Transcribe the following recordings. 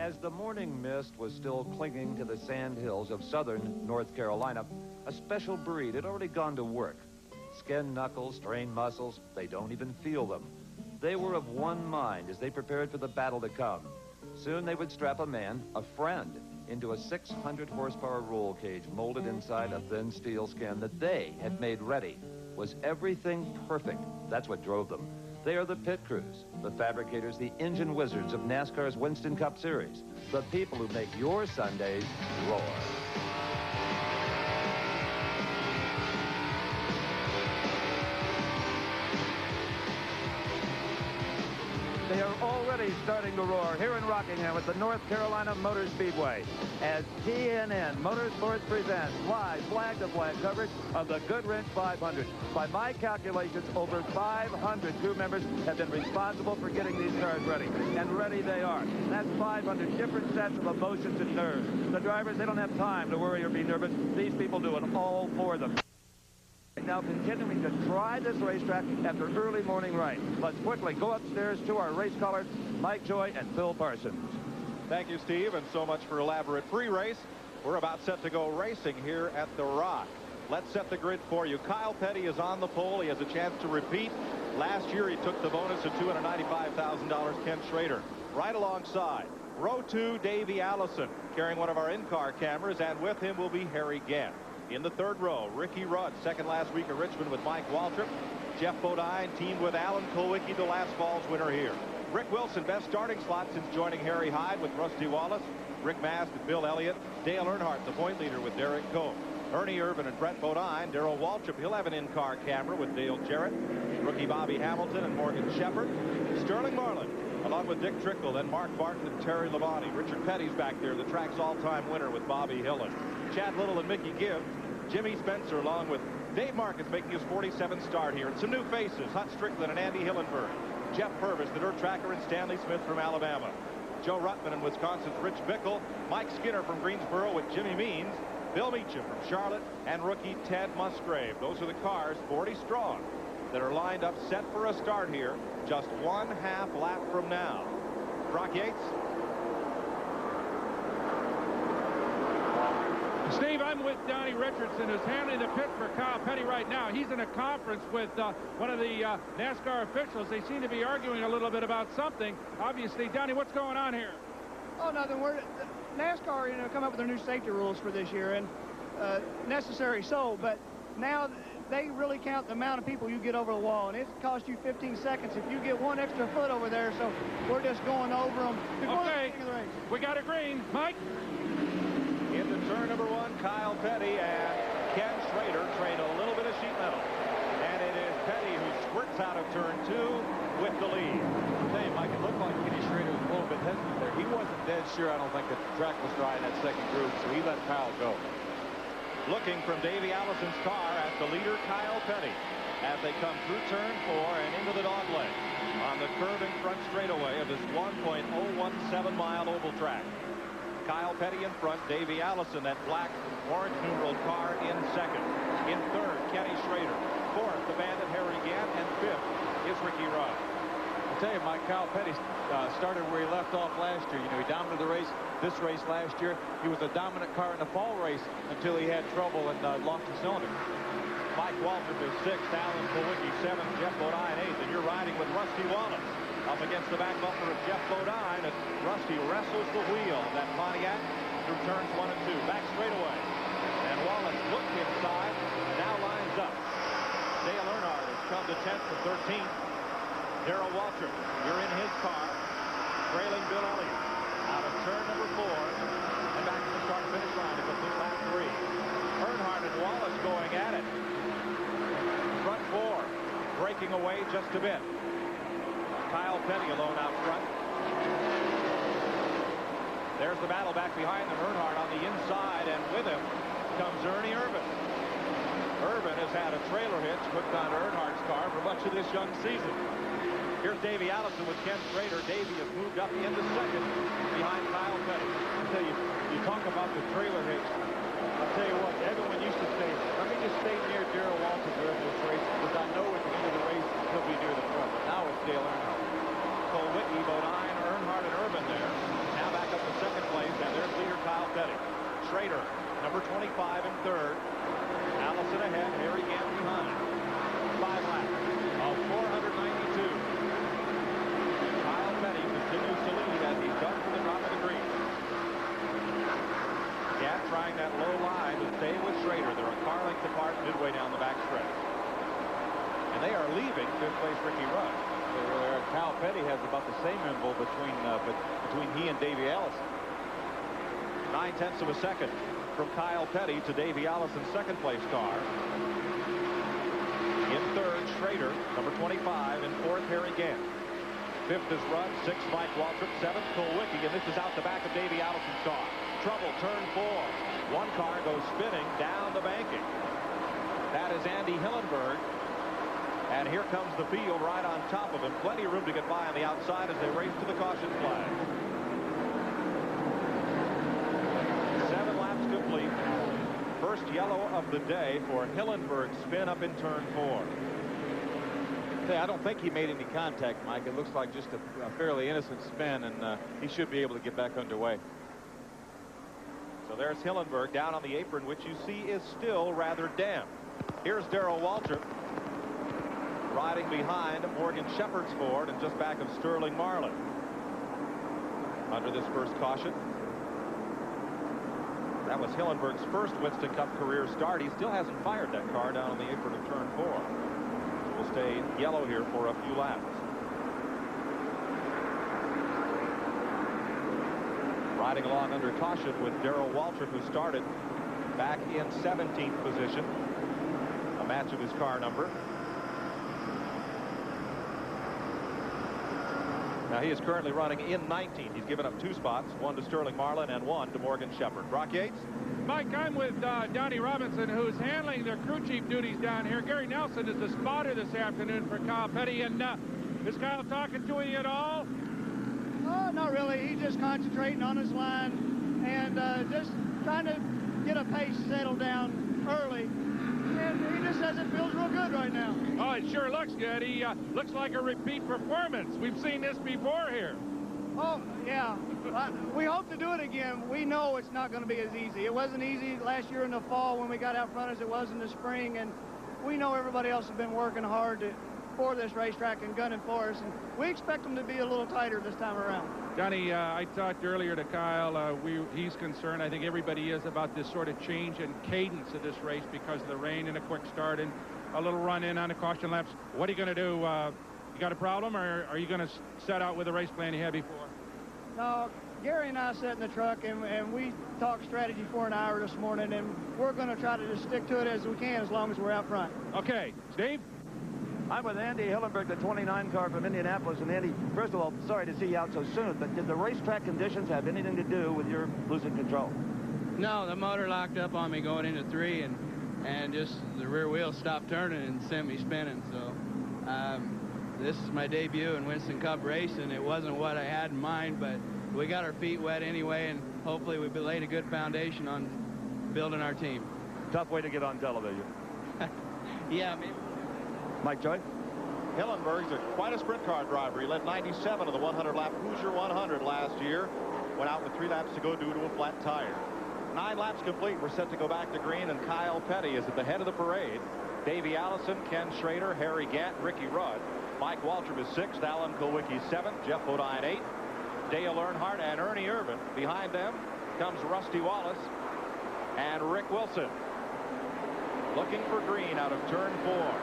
As the morning mist was still clinging to the sand hills of southern North Carolina, a special breed had already gone to work. Skinned knuckles, strained muscles, they don't even feel them. They were of one mind as they prepared for the battle to come. Soon they would strap a man, a friend, into a 600 horsepower roll cage molded inside a thin steel skin that they had made ready. Was everything perfect? That's what drove them. They are the pit crews, the fabricators, the engine wizards of NASCAR's Winston Cup Series, the people who make your Sundays roar. They are already starting to roar here in Rockingham at the North Carolina Motor Speedway as TNN Motorsports presents live flag-to-flag coverage of the Goodwrench 500. By my calculations, over 500 crew members have been responsible for getting these cars ready. And ready they are. That's 500 different sets of emotions and nerves. The drivers, they don't have time to worry or be nervous. These people do it all for them. Now continuing to try this racetrack after early morning rain. Let's quickly go upstairs to our race callers, Mike Joy and Phil Parsons. Thank you, Steve, and so much for elaborate pre-race. We're about set to go racing here at the Rock. Let's set the grid for you. Kyle Petty is on the pole. He has a chance to repeat. Last year he took the bonus of $295,000. Ken Schrader right alongside. Row 2, Davey Allison carrying one of our in-car cameras, and with him will be Harry Gant. In the third row, Ricky Rudd, second last week at Richmond with Mike Waltrip. Jeff Bodine teamed with Alan Kulwicki, the last fall's winner here. Rick Wilson, best starting slot since joining Harry Hyde with Rusty Wallace. Rick Mast with Bill Elliott. Dale Earnhardt, the point leader with Derek Coe. Ernie Irvin and Brett Bodine. Darrell Waltrip, he'll have an in-car camera with Dale Jarrett. Rookie Bobby Hamilton and Morgan Shepherd. Sterling Marlin, along with Dick Trickle, then Mark Barton and Terry Labonte. Richard Petty's back there, the track's all-time winner with Bobby Hillin. Chad Little and Mickey Gibbs. Jimmy Spencer along with Dave Marcus making his 47th start here. And some new faces, Hut Strickland and Andy Hillenberg. Jeff Purvis, the dirt tracker, and Stanley Smith from Alabama. Joe Ruttman and Wisconsin's Rich Bickle. Mike Skinner from Greensboro with Jimmy Means. Bill Meacham from Charlotte, and rookie Ted Musgrave. Those are the cars, 40 strong, that are lined up set for a start here just 1/2 lap from now. Brock Yates. Steve, I'm with Donnie Richardson, who's handling the pit for Kyle Petty right now. He's in a conference with one of the NASCAR officials. They seem to be arguing a little bit about something. Obviously, Donnie, what's going on here? Oh, nothing. NASCAR, come up with their new safety rules for this year, and necessary so. But now they really count the amount of people you get over the wall, and it costs you 15 seconds if you get one extra foot over there. So we're just going over them. Okay, we got a green. Mike? Into turn number 1, Kyle Petty and Ken Schrader trade a little bit of sheet metal. And it is Petty who squirts out of turn 2 with the lead. I'll tell you, Mike, it looked like Kenny Schrader was a little bit hesitant there. He wasn't dead sure, I don't think, that the track was dry in that second group, so he let Kyle go. Looking from Davey Allison's car at the leader, Kyle Petty, as they come through turn 4 and into the dog leg on the curving front straightaway of this 1.017-mile oval track. Kyle Petty in front, Davey Allison, that black orange numeral car, in second. In third, Kenny Schrader. Fourth, the bandit Harry Gant, and fifth is Ricky Rudd. I'll tell you, Mike, Kyle Petty started where he left off last year. He dominated the race, this race last year. He was a dominant car in the fall race until he had trouble and lost the cylinder. Mike Waltrip is 6th, Alan Kulwicki 7th, Jeff Bodine 8th, and you're riding with Rusty Wallace up against the back bumper of Jeff Bodine as Rusty wrestles the wheel of that Pontiac through turns 1 and 2. Back straightaway. And Wallace looked inside and now lines up. Dale Earnhardt has come to 10th and 13th. Darrell Waltrip, you're in his car, trailing Bill Elliott out of turn number 4 and back to the start-finish line to complete lap 3. Earnhardt and Wallace going at it. Front 4 breaking away just a bit. Kyle Petty alone out front. There's the battle back behind them. Earnhardt on the inside, and with him comes Ernie Irvin. Irvin has had a trailer hitch hooked on Earnhardt's car for much of this young season. Here's Davey Allison with Ken Schrader. Davey has moved up into second behind Kyle Petty. I tell you, you talk about the trailer hitch. I'll tell you what, everyone used to say, let me just stay near Darrell Waltrip during this race, because I know at the end of the race he'll be near the front. But now it's Dale Earnhardt. Kulwicki, Bodine, Earnhardt, and Irvin there. Now back up to in third. Allison ahead, Harry Gant behind. 5 laps of 492. Kyle Petty continues to lead as he's done for the top of the green. Gant trying that low line to stay with Schrader. They're a car length apart midway down the back stretch. And they are leaving fifth place Ricky Rudd. Kyle Petty has about the same interval between he and Davey Allison. 9/10 of a second from Kyle Petty to Davey Allison's second place car. In third, Schrader, number 25. In fourth, Harry Gant. Fifth is Rudd. Sixth, Mike Waltrip. Seventh, Kulwicki. And this is out the back of Davey Allison's car. Trouble, turn 4. One car goes spinning down the banking. That is Andy Hillenberg. And here comes the field right on top of him. Plenty of room to get by on the outside as they race to the caution flag. 7 laps complete. First yellow of the day for Hillenberg's spin up in turn 4. I don't think he made any contact, Mike. It looks like just a fairly innocent spin, and he should be able to get back underway. So there's Hillenberg down on the apron, which you see is still rather damp. Here's Darrell Waltrip riding behind Morgan Shepherd's Ford and just back of Sterling Marlin. Under this first caution. That was Hillenberg's first Winston Cup career start. He still hasn't fired that car down on the apron of turn 4. So we'll stay yellow here for a few laps. Riding along under caution with Darrell Waltrip, who started back in 17th position. A match of his car number. Now he is currently running in 19th. He's given up 2 spots, 1 to Sterling Marlin and 1 to Morgan Shepherd. Brock Yates? Mike, I'm with Donnie Robinson, who's handling the crew chief duties down here. Gary Nelson is the spotter this afternoon for Kyle Petty. And is Kyle talking to you at all? Oh, not really. He's just concentrating on his line and just trying to get a pace settled down early. And he just says it feels real good right now. Oh, it sure looks good. He looks like a repeat performance. We've seen this before here. Oh, yeah. We hope to do it again. We know it's not going to be as easy. It wasn't easy last year in the fall when we got out front as it was in the spring. And we know everybody else has been working hard for this racetrack and gunning for us. And we expect them to be a little tighter this time around. Johnny, I talked earlier to Kyle. He's concerned, I think everybody is, about this sort of change in cadence of this race because of the rain and a quick start and a little run in on the caution laps. What are you going to do? You got a problem, or are you going to set out with the race plan you had before? No, Gary and I sat in the truck and we talked strategy for an hour this morning, and we're going to try to just stick to it as we can as long as we're out front. Okay, Steve? I'm with Andy Hillenberg, the 29 car from Indianapolis. And Andy, first of all, sorry to see you out so soon, but did the racetrack conditions have anything to do with your losing control? No, the motor locked up on me going into 3, and just the rear wheel stopped turning and sent me spinning. So this is my debut in Winston Cup racing. It wasn't what I had in mind, but we got our feet wet anyway, and hopefully we laid a good foundation on building our team. Tough way to get on television. Yeah, maybe. Mike Joy? Hillenberg's quite a sprint car driver. He led 97 of the 100-lap Hoosier 100 last year. Went out with 3 laps to go due to a flat tire. 9 laps complete. We're set to go back to green, and Kyle Petty is at the head of the parade. Davey Allison, Ken Schrader, Harry Gant, Ricky Rudd. Mike Waltrip is 6th, Alan Kulwicki 7th, Jeff Bodine 8th, Dale Earnhardt and Ernie Irvin. Behind them comes Rusty Wallace and Rick Wilson. Looking for green out of turn 4.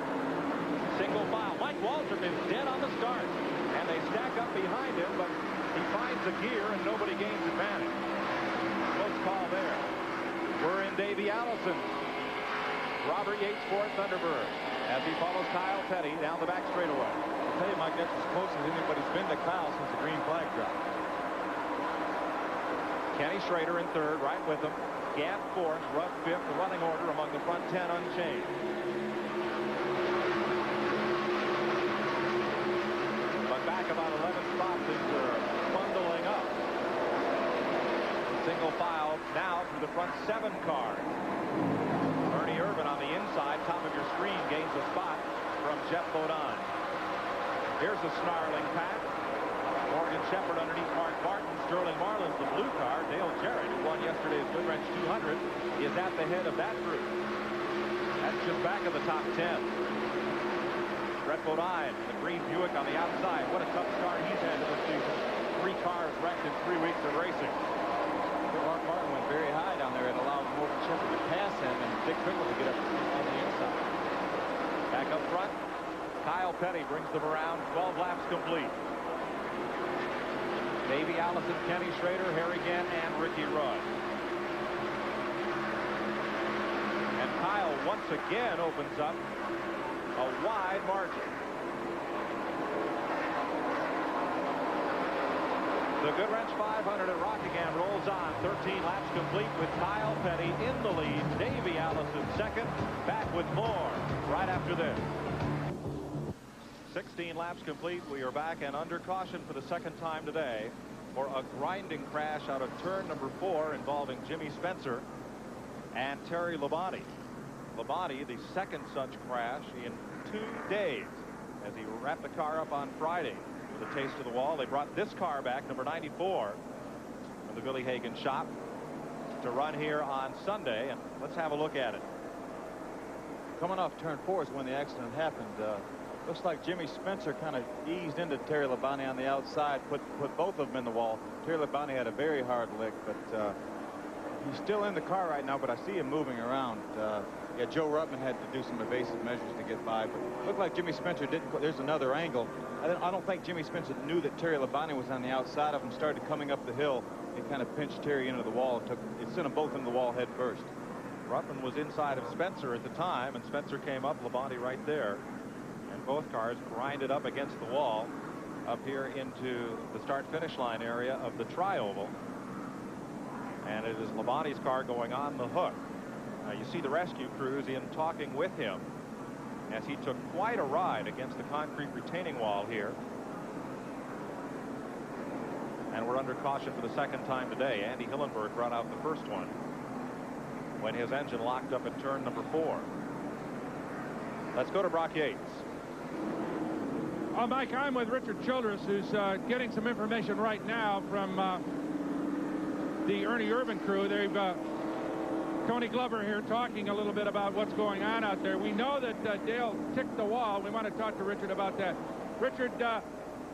Single file. Mike Waltrip is dead on the start, and they stack up behind him, but he finds a gear and nobody gains advantage. Close call there. We're in Davey Allison. Robert Yates, 4th, Thunderbird, as he follows Kyle Petty down the back straightaway. I'll tell you, Mike, that's as close as anybody's been to Kyle since the green flag dropped. Kenny Schrader in 3rd, right with him. Gant 4th, Rudd 5th. The running order among the front 10 unchanged. But back about 11 spots as they're bundling up. Single file now through the front 7 cars. Ernie Irvin on the inside, top of your screen, gains a spot from Jeff Bodine. Here's a snarling pack. Morgan Shepherd underneath Mark Martin, Sterling Marlin's the blue car. Dale Jarrett, who won yesterday's Goodwrench 200, is at the head of that group. That's just back of the top 10. Brett Bodine, the green Buick on the outside. What a tough start he's had to this season. 3 cars wrecked in 3 weeks of racing. Mark Martin went very high down there. It allowed Morgan Shepherd to pass him and Dick Trickle to get up on the inside. Back up front, Kyle Petty brings them around. 12 laps complete. Davey Allison, Kenny Schrader, Harry Gant, and Ricky Rudd. And Kyle once again opens up a wide margin. The Goodwrench 500 at Rockingham rolls on. 13 laps complete with Kyle Petty in the lead. Davey Allison second. Back with more right after this. 16 laps complete. We are back and under caution for the second time today for a grinding crash out of turn number 4 involving Jimmy Spencer and Terry Labonte. Labonte, the second such crash in 2 days, as he wrapped the car up on Friday with a taste of the wall. They brought this car back, number 94, from the Billy Hagan shop, to run here on Sunday, and let's have a look at it. Coming off turn 4 is when the accident happened. Looks like Jimmy Spencer kind of eased into Terry Labonte on the outside, put both of them in the wall. Terry Labonte had a very hard lick, but he's still in the car right now, but I see him moving around. Yeah, Joe Ruttman had to do some evasive measures to get by, but looked like Jimmy Spencer didn't. There's another angle. I don't think Jimmy Spencer knew that Terry Labonte was on the outside of him, started coming up the hill. It kind of pinched Terry into the wall. It sent them both into the wall head first. Ruttman was inside of Spencer at the time, and Spencer came up, Labonte right there. And both cars grinded up against the wall up here into the start-finish line area of the tri-oval. And it is Labonte's car going on the hook. You see the rescue crews in talking with him as he took quite a ride against the concrete retaining wall here. And we're under caution for the second time today. Andy Hillenberg brought out the first one when his engine locked up at turn number 4. Let's go to Brock Yates. Mike, I'm with Richard Childress, who's getting some information right now from the Ernie Irvin crew. They've Tony Glover here talking a little bit about what's going on out there. We know that Dale ticked the wall. We want to talk to Richard about that. Richard,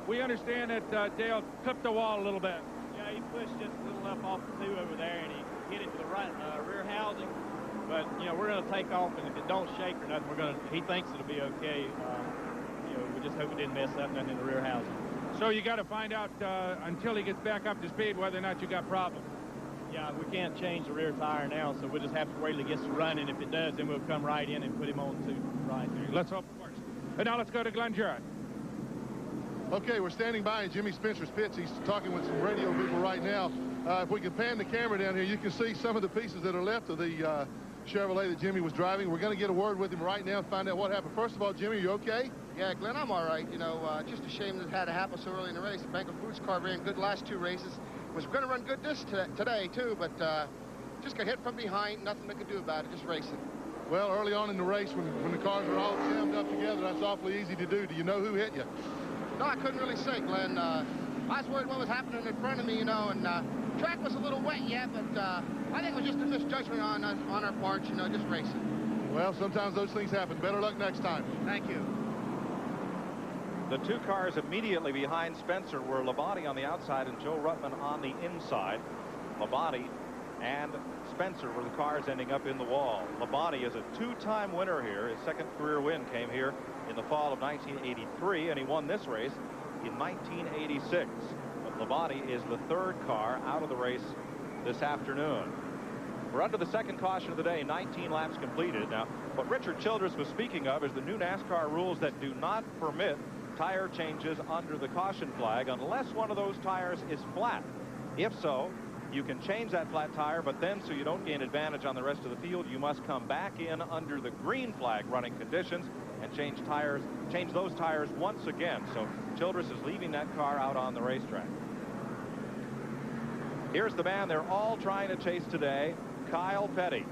we understand that Dale clipped the wall a little bit. Yeah, he pushed just a little up off the 2 over there, and he hit it to the right rear housing. But, you know, we're going to take off, and if it don't shake or nothing, he thinks it'll be okay. You know, we just hope it didn't mess up nothing in the rear housing. So you got to find out until he gets back up to speed whether or not you got problems. Yeah, we can't change the rear tire now, so we'll just have to wait till he gets to running. If it does, then we'll come right in and put him on to right there. Let's hope it works. And now let's go to Glenn Jarrett. Okay, we're standing by in Jimmy Spencer's pits. He's talking with some radio people right now. If we can pan the camera down here, you can see some of the pieces that are left of the Chevrolet that Jimmy was driving. We're going to get a word with him right now and find out what happened. First of all, Jimmy, you okay? Yeah, Glenn, I'm all right. You know, just a shame that it had to happen so early in the race. The Bank of Foods car ran good last 2 races. Was going to run good today, too, but just got hit from behind. Nothing they could do about it, just racing. Well, early on in the race, when the cars are all jammed up together, that's awfully easy to do. Do you know who hit you? No, I couldn't really say, Glenn. I was worried what was happening in front of me, you know, and track was a little wet yet, but I think it was just a misjudgment on our part, you know, just racing. Well, sometimes those things happen. Better luck next time. Thank you. The 2 cars immediately behind Spencer were Labonte on the outside and Joe Ruttman on the inside. Labonte and Spencer were the cars ending up in the wall. Labonte is a 2-time winner here. His second career win came here in the fall of 1983, and he won this race in 1986. But Labonte is the 3rd car out of the race this afternoon. We're under the second caution of the day, 19 laps completed. Now, what Richard Childress was speaking of is the new NASCAR rules that do not permit tire changes under the caution flag unless one of those tires is flat. If so, you can change that flat tire, but then so you don't gain advantage on the rest of the field, you must come back in under the green flag running conditions and change those tires once again. So Childress is leaving that car out on the racetrack. Here's the man they're all trying to chase today, Kyle Petty.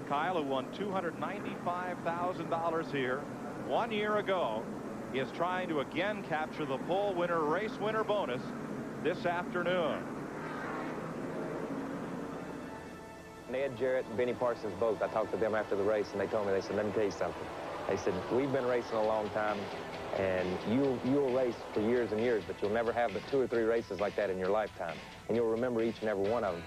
Kyle, who won $295,000 here 1 year ago, is trying to again capture the pole winner, race winner bonus this afternoon. Ned Jarrett and Benny Parsons both, I talked to them after the race, and they told me, they said, let me tell you something. They said, we've been racing a long time, and you'll race for years and years, but you'll never have but 2 or 3 races like that in your lifetime. And you'll remember each and every one of them.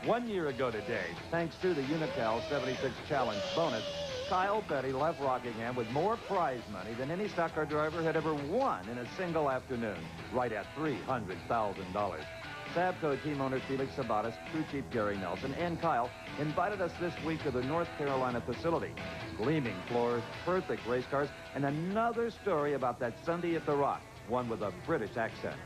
1 year ago today, thanks to the Unocal 76 Challenge bonus, Kyle Petty left Rockingham with more prize money than any stock car driver had ever won in a single afternoon, right at $300,000. Sabco team owner Felix Sabates, crew chief Gary Nelson, and Kyle invited us this week to the North Carolina facility. Gleaming floors, perfect race cars, and another story about that Sunday at the Rock, one with a British accent.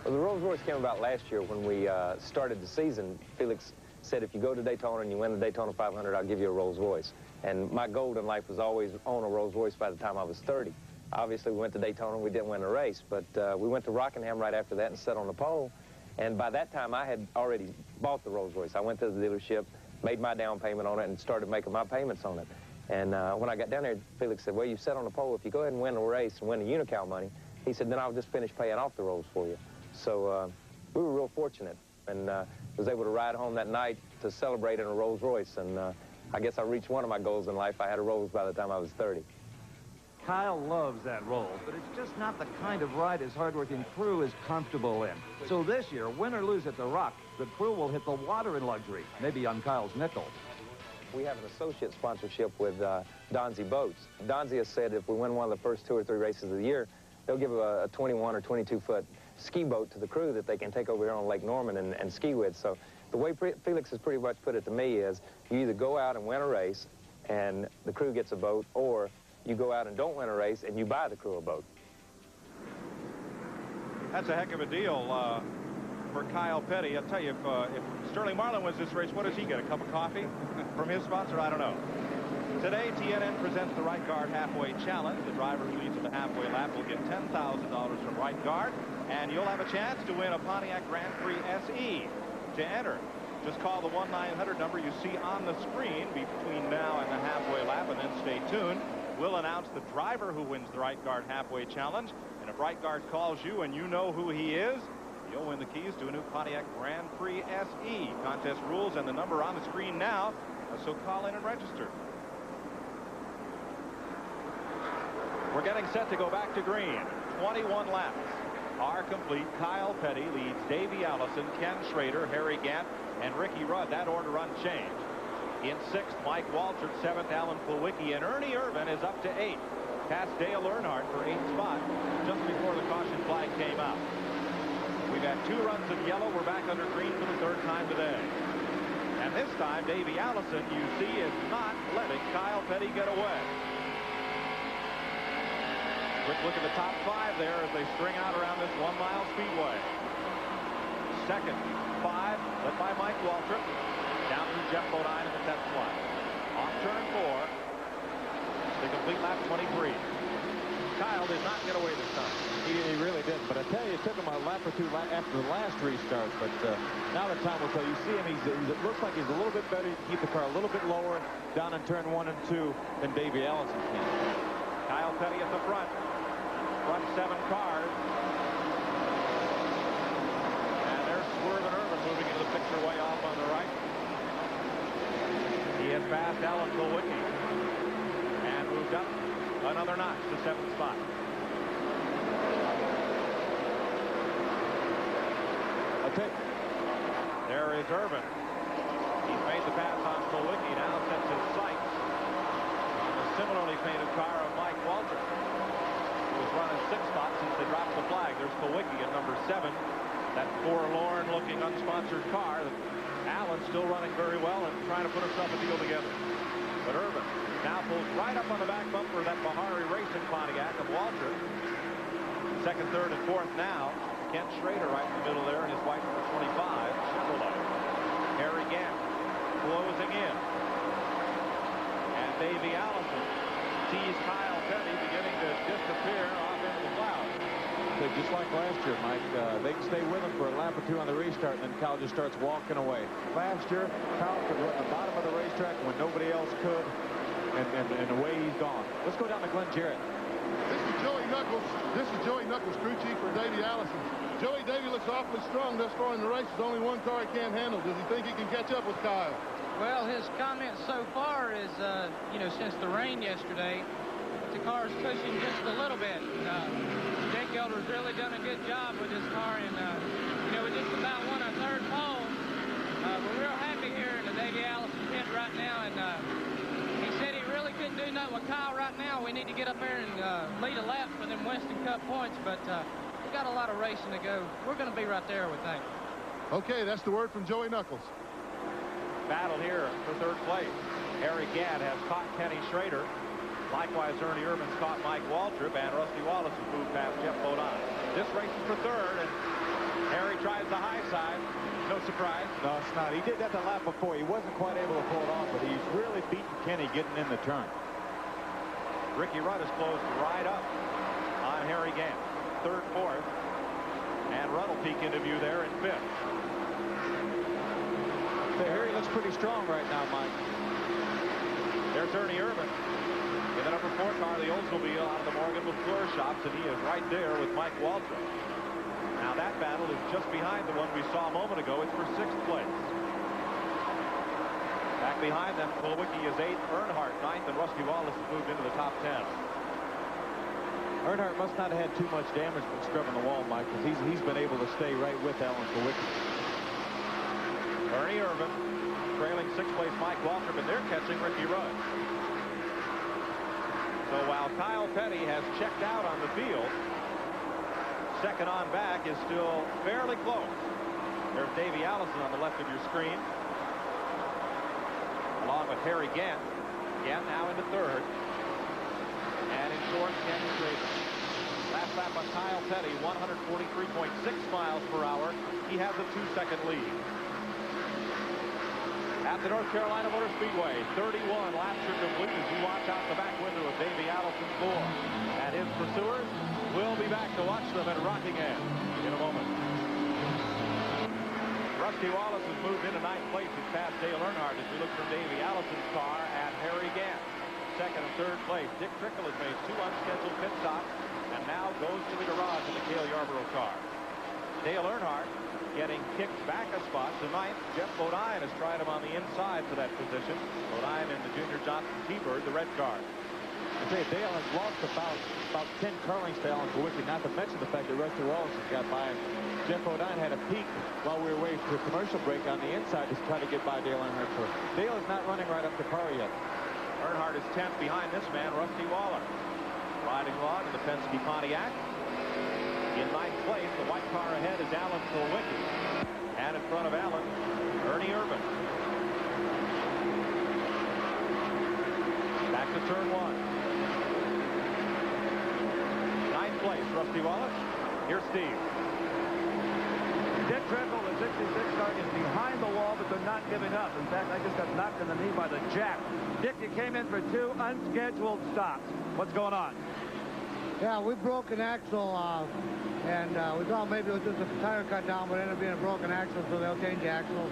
Well, the Rolls Royce came about last year when we started the season. Felix said, if you go to Daytona and you win the Daytona 500, I'll give you a Rolls Royce. And my goal in life was always own a Rolls Royce by the time I was 30. Obviously, we went to Daytona and we didn't win a race, but we went to Rockingham right after that and sat on the pole. And by that time, I had already bought the Rolls Royce. I went to the dealership, made my down payment on it, and started making my payments on it. And when I got down there, Felix said, well, you sat on the pole. If you go ahead and win a race and win the Unocal money, he said, then I'll just finish paying off the Rolls for you. So we were real fortunate, and was able to ride home that night to celebrate in a Rolls Royce. And I guess I reached one of my goals in life. I had a Rolls by the time I was 30. Kyle loves that Rolls, but it's just not the kind of ride his hardworking crew is comfortable in. So this year, win or lose at the Rock, the crew will hit the water in luxury, maybe on Kyle's nickel. We have an associate sponsorship with Donzie Boats. Donzie has said if we win one of the first 2 or 3 races of the year, they'll give a 21 or 22-foot ski boat to the crew that they can take over here on Lake Norman and ski with. So the way Felix has pretty much put it to me is you either go out and win a race and the crew gets a boat, or you go out and don't win a race and you buy the crew a boat. That's a heck of a deal for Kyle Petty. I'll tell you, if Sterling Marlin wins this race, what does he get? A cup of coffee from his sponsor? I don't know. Today, TNN presents the Right Guard Halfway Challenge. The driver who leads at the halfway lap will get $10,000 from Right Guard, and you'll have a chance to win a Pontiac Grand Prix SE. To enter, just call the 1-900 number you see on the screen between now and the halfway lap, and then stay tuned. We'll announce the driver who wins the Right Guard Halfway Challenge, and if Right Guard calls you and you know who he is, you'll win the keys to a new Pontiac Grand Prix SE. Contest rules and the number on the screen now, so call in and register. We're getting set to go back to green. 21 laps are complete. Kyle Petty leads Davey Allison, Ken Schrader, Harry Gant, and Ricky Rudd. That order unchanged. In 6th, Mike Waltrip, 7th, Alan Kulwicki, and Ernie Irvin is up to 8th. Past Dale Earnhardt for 8th spot just before the caution flag came out. We've had 2 runs in yellow. We're back under green for the 3rd time today. And this time, Davey Allison, you see, is not letting Kyle Petty get away. Quick look at the top 5 there as they string out around this 1-mile speedway. 2nd, 5, led by Mike Waltrip. Down through Jeff Bodine in the 10th one. Off turn 4. The complete lap 23. Kyle did not get away this time. He really didn't, but I tell you, it took him a lap or 2 after the last restart. But now the time will tell. You see him, it looks like he's a little bit better. He can keep the car a little bit lower down in turn 1 and 2 than Davey Allison can. Kyle Petty at the front. Front 7 cars. And there's Swerve and Irvin moving into the picture way off on the right. He has passed Alan Kulwicki and moved up another notch to 7th spot. Okay. There is Irvin. He's made the pass on Kulwicki. Now sets his sights on the similarly painted car of Mike Waltrip, who was running 6th spot since they dropped the flag. There's Kulwicki at number 7. That forlorn-looking unsponsored car. Allen's still running very well and trying to put himself a deal together. But Irvin now pulls right up on the back bumper of that Bahari Racing Pontiac of Waltrip. 2nd, 3rd, and 4th now. Kent Schrader right in the middle there, and his white number 25, Chevrolet. Harry Gant closing in. And Davey Allison sees Kyle Petty beginning to disappear off into the clouds. Just like last year, Mike, they can stay with him for a lap or 2 on the restart, and then Kyle just starts walking away. Last year, Kyle could run at the bottom of the racetrack when nobody else could, and away he's gone. Let's go down to Glenn Jarrett. This is Joey Knuckles. This is Joey Knuckles, crew chief for Davey Allison. Joey, Davey looks awfully strong thus far in the race. There's only one car he can't handle. Does he think he can catch up with Kyle? Well, his comment so far is, you know, since the rain yesterday, the car's pushing just a little bit. Jake Gelder's really done a good job with his car, and, you know, we just about won a third pole. We're real happy here in the Davey Allison pit right now, and he said he really couldn't do nothing with Kyle right now. We need to get up there and lead a lap for them Winston Cup points, but we got a lot of racing to go. We're going to be right there, we think. Okay, that's the word from Joey Knuckles. Battle here for third place. Harry Gadd has caught Kenny Schrader. Likewise, Ernie Irvin's caught Mike Waltrip, and Rusty Wallace has moved past Jeff Bodine. This race is for third, and Harry tries the high side. No surprise. No, it's not. He did that the lap before. He wasn't quite able to pull it off, but he's really beaten Kenny getting in the turn. Ricky Rudd is closed right up on Harry Gadd. Third, fourth, and Rudd will peek into view there in fifth. Harry looks pretty strong right now, Mike. There's Ernie Irvin in the number 4 car, the Oldsmobile, out of the Morgan LaFleur shops, and he is right there with Mike Waltrip. Now that battle is just behind the one we saw a moment ago. It's for 6th place. Back behind them, Kulwicki is 8th, Earnhardt 9th, and Rusty Wallace has moved into the top 10. Earnhardt must not have had too much damage from scrubbing the wall, Mike, because he's been able to stay right with Alan Kulwicki. Ernie Irvin trailing 6th place Mike Waltrip, and they're catching Ricky Rudd. So while Kyle Petty has checked out on the field, second on back is still fairly close. There's Davey Allison on the left of your screen, along with Harry Gant. Gant now into third. And in fourth, Kenny Schrader. Last lap on Kyle Petty, 143.6 miles per hour. He has a 2-second lead. At the North Carolina Motor Speedway, 31 laps are complete as you watch out the back window of Davey Allison's floor. And his pursuers will be back to watch them at Rockingham in a moment. Rusty Wallace has moved into 9th place. He's passed Dale Earnhardt as we look from Davey Allison's car and Harry Gant. Second and third place. Dick Trickle has made 2 unscheduled pit stops and now goes to the garage in the Cale Yarborough car. Dale Earnhardt getting kicked back a spot to 9th. Jeff Bodine has tried him on the inside for that position. Bodine in the Junior Johnson T-Bird, the red car. I say Dale has lost about 10 car lengths to Alan Kulwicki, not to mention the fact that Rusty Wallace has got by him. Jeff Bodine had a peek while we were waiting for a commercial break on the inside to try to get by Dale Earnhardt. So Dale is not running right up to par yet. Earnhardt is 10th behind this man, Rusty Waller. Riding along in the Penske Pontiac. In 9th place, the white car ahead is Alan Kulwicki. And in front of Alan, Ernie Irvin. Back to turn 1. 9th place, Rusty Wallace. Here's Steve. Dick Trickle, the 66 car, is behind the wall, but they're not giving up. In fact, I just got knocked in the knee by the jack. Dick, you came in for 2 unscheduled stops. What's going on? Yeah, we broke an axle, and we thought maybe it was just a tire cut down, but it ended up being a broken axle, so they'll change the axle.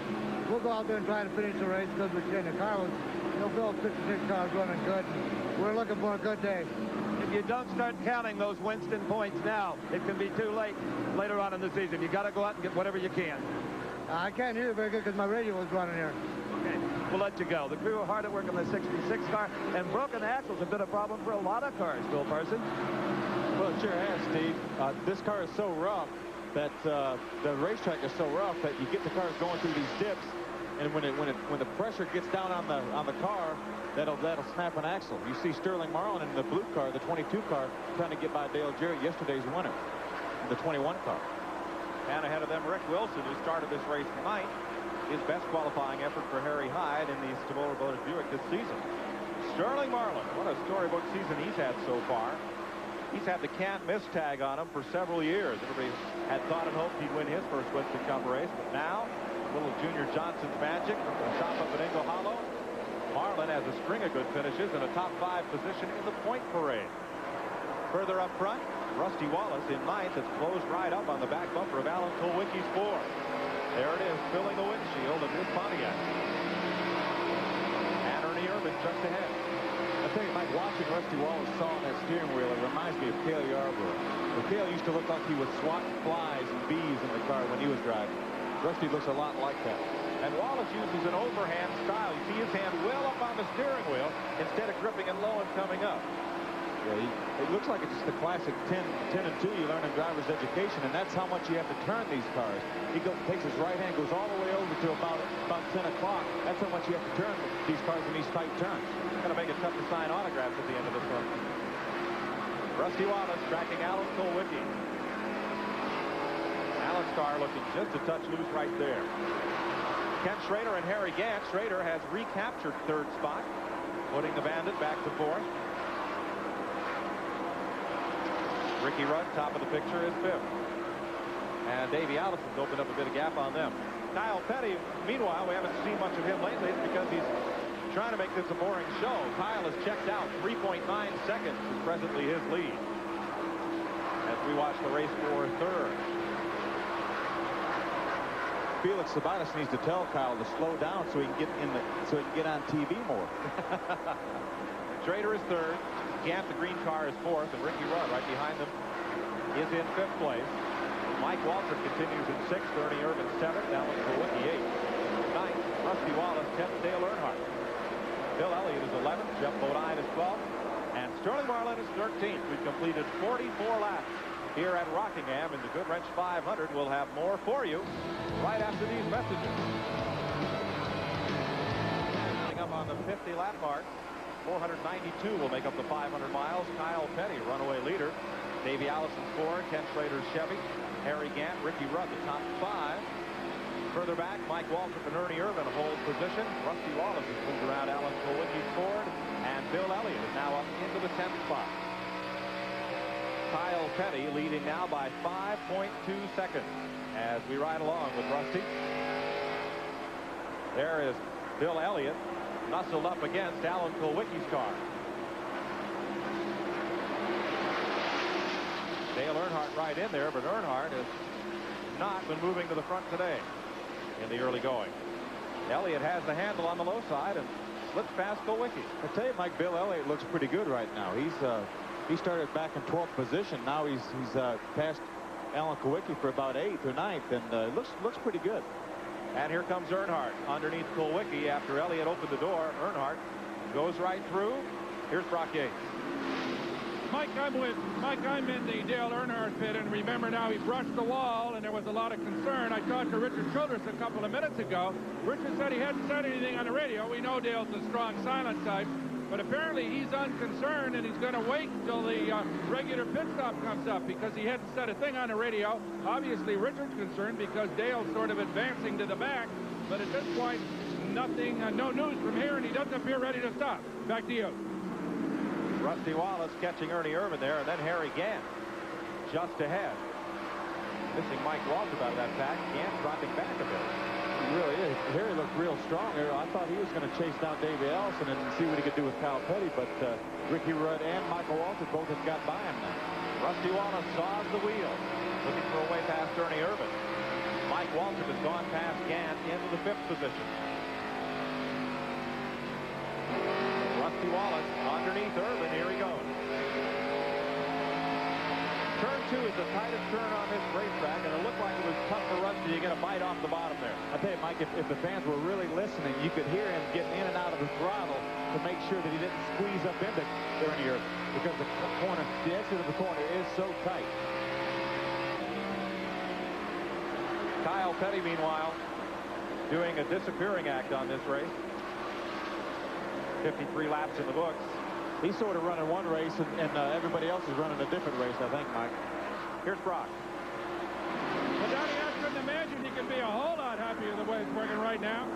We'll go out there and try to finish the race because we can. The car was, you know, Bill's 66 car was running good. We're looking for a good day. If you don't start counting those Winston points now, it can be too late later on in the season. You got to go out and get whatever you can. I can't hear you very good because my radio was running here. Okay, we'll let you go. The crew are hard at work on the 66 car, and broken axles have been a problem for a lot of cars, Bill Parsons. Well, it sure has, Steve. This car is so rough that the racetrack is so rough that you get the cars going through these dips, and when the pressure gets down on the car, that'll snap an axle. You see Sterling Marlin in the blue car, the 22 car, trying to get by Dale Jarrett, yesterday's winner, in the 21 car. And ahead of them, Rick Wilson, who started this race tonight. His best qualifying effort for Harry Hyde in the Stavola Motors Buick this season. Sterling Marlin, what a storybook season he's had so far. He's had the can't miss tag on him for several years. Everybody had thought and hoped he'd win his first Winston Cup race, but now, a little Junior Johnson's magic from the shop up at Ingle Hollow. Marlin has a string of good finishes and a top 5 position in the point parade. Further up front, Rusty Wallace in 9th. It's closed right up on the back bumper of Alan Kulwicki's 4. There it is, filling the windshield of his Pontiac. And Ernie Irvin just ahead. A I tell you, Mike, watching Rusty Wallace saw on that steering wheel, it reminds me of Cale Yarborough. Well, Cale used to look like he was swatting flies and bees in the car when he was driving. Rusty looks a lot like that. And Wallace uses an overhand style. You see his hand well up on the steering wheel instead of gripping it low and coming up. Yeah, it looks like it's just the classic 10 and 2 you learn in driver's education, and that's how much you have to turn these cars. He takes his right hand, goes all the way over to about 10 o'clock. That's how much you have to turn these cars in these tight turns. Going to make it tough to sign autographs at the end of this one. Rusty Wallace tracking Alan Kulwicki. Alan's car looking just a touch loose right there. Ken Schrader and Harry Gant. Schrader has recaptured third spot, putting the Bandit back to fourth. Ricky Rudd, top of the picture, is fifth. And Davey Allison's opened up a bit of gap on them. Kyle Petty, meanwhile, we haven't seen much of him lately. It's because he's trying to make this a boring show. Kyle has checked out. 3.9 seconds is presently his lead as we watch the race for third. Felix Sabatis needs to tell Kyle to slow down so he can get on TV more. Schrader is third. Gant, the green car, is fourth, and Ricky Rudd right behind them is in fifth place. Mike Waltrip continues in sixth. Ernie Irvin seventh. Alan Kulwicki eighth. Ninth, Rusty Wallace 10th. Dale Earnhardt. Bill Elliott is 11th. Jeff Bodine is 12th. And Sterling Marlin is 13th. We've completed 44 laps here at Rockingham in the Goodwrench 500. We'll have more for you right after these messages. Coming up on the 50-lap mark. 492 will make up the 500 miles. Kyle Petty, runaway leader. Davey Allison's Ford, Ken Schrader's Chevy, Harry Gant, Ricky Rudd, the top five. Further back, Mike Waltrip and Ernie Irvin hold position. Rusty Wallace has moved around Alan Kulwicki's Ford, and Bill Elliott is now up into the 10th spot. Kyle Petty leading now by 5.2 seconds as we ride along with Rusty. There is Bill Elliott muscled up against Alan Kulwicki's car. Dale Earnhardt right in there, but Earnhardt has not been moving to the front today in the early going. Elliott has the handle on the low side and slips past Kulwicki. I tell you, Mike, Bill Elliott looks pretty good right now. He started back in 12th position. Now he's passed Alan Kulwicki for about 8th or 9th, and looks pretty good. And here comes Earnhardt underneath Kulwicki after Elliott opened the door. Earnhardt goes right through. Here's Brock Yates. Mike, I'm in the Dale Earnhardt pit, and remember now he brushed the wall, and there was a lot of concern. I talked to Richard Childress a couple of minutes ago. Richard said he hadn't said anything on the radio. We know Dale's a strong silent type, but apparently he's unconcerned, and he's going to wait until the regular pit stop comes up because he hadn't said a thing on the radio. Obviously, Richard's concerned because Dale's sort of advancing to the back, but at this point, nothing, no news from here, and he doesn't appear ready to stop. Back to you. Rusty Wallace catching Ernie Irvin there, and then Harry Gant just ahead. Missing Mike Waltrip out of that pack. Gant dropping back a bit. He really is. Harry looked real strong there. I thought he was going to chase down Davey Allison and see what he could do with Kyle Petty, but Ricky Rudd and Michael Waltrip both have got by him now. Rusty Wallace saws the wheel, looking for a way past Ernie Irvin. Mike Waltrip has gone past Gant into the 5th position. Rusty Wallace underneath Irvin. Here he goes. Turn 2 is the tightest turn on this racetrack, and it looked like it was tough for Rusty to get a bite off the bottom there. I tell you, Mike, if the fans were really listening, you could hear him getting in and out of the throttle to make sure that he didn't squeeze up into Ernie Irvin because the exit of the corner is so tight. Kyle Petty, meanwhile, doing a disappearing act on this race. 53 laps in the books. He's sort of running one race, and everybody else is running a different race, I think, Mike. Here's Brock. Well, Donnie, I couldn't imagine he could be a whole lot happier the way it's working right now.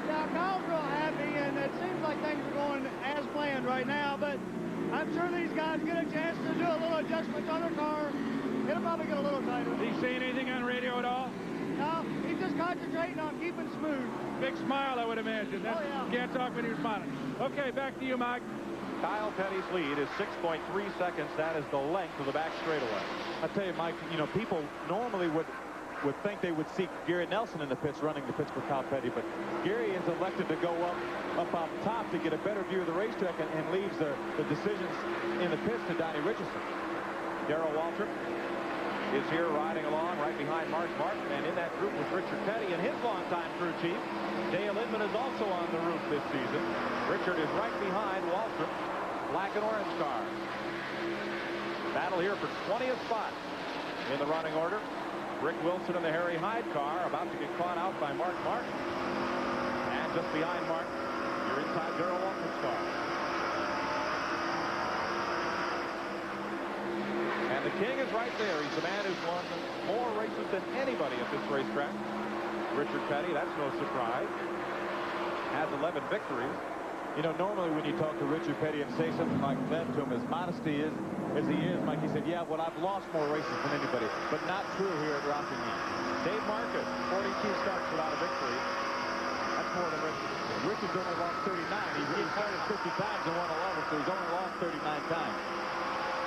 Yeah, Kyle's real happy, and it seems like things are going as planned right now, but I'm sure these guys get a chance to do a little adjustments on their car. It'll probably get a little tighter. Did he say anything on radio at all? No, he's just concentrating on keeping smooth. Big smile, I would imagine. That's, can't talk when you're smiling. Okay, back to you, Mike. Kyle Petty's lead is 6.3 seconds. That is the length of the back straightaway. I tell you, Mike, you know, people normally would would think they would see Gary Nelson in the pits running the pits for Kyle Petty, but Gary is elected to go up on top to get a better view of the racetrack and leaves the decisions in the pits to Donnie Richardson. Darrell Waltrip is here riding along right behind Mark Martin, and in that group was Richard Petty and his longtime crew chief. Dale Inman is also on the roof this season. Richard is right behind Waltrip, black and orange car. Battle here for 20th spot in the running order. Rick Wilson in the Harry Hyde car, about to get caught out by Mark Martin. And just behind Mark, you're inside Darrell Waltrip's car. And the king is right there. He's the man who's won more races than anybody at this racetrack. Richard Petty, that's no surprise, has 11 victories. You know, normally when you talk to Richard Petty and say something like that to him, as modesty is as he is, Mike, he said, yeah, well, I've lost more races than anybody, but not true here at Rockingham. Dave Marcus, 42 starts without a victory. That's more than Richard. Richard's only lost 39. He's started 50 times and won 11, so he's only lost 39 times.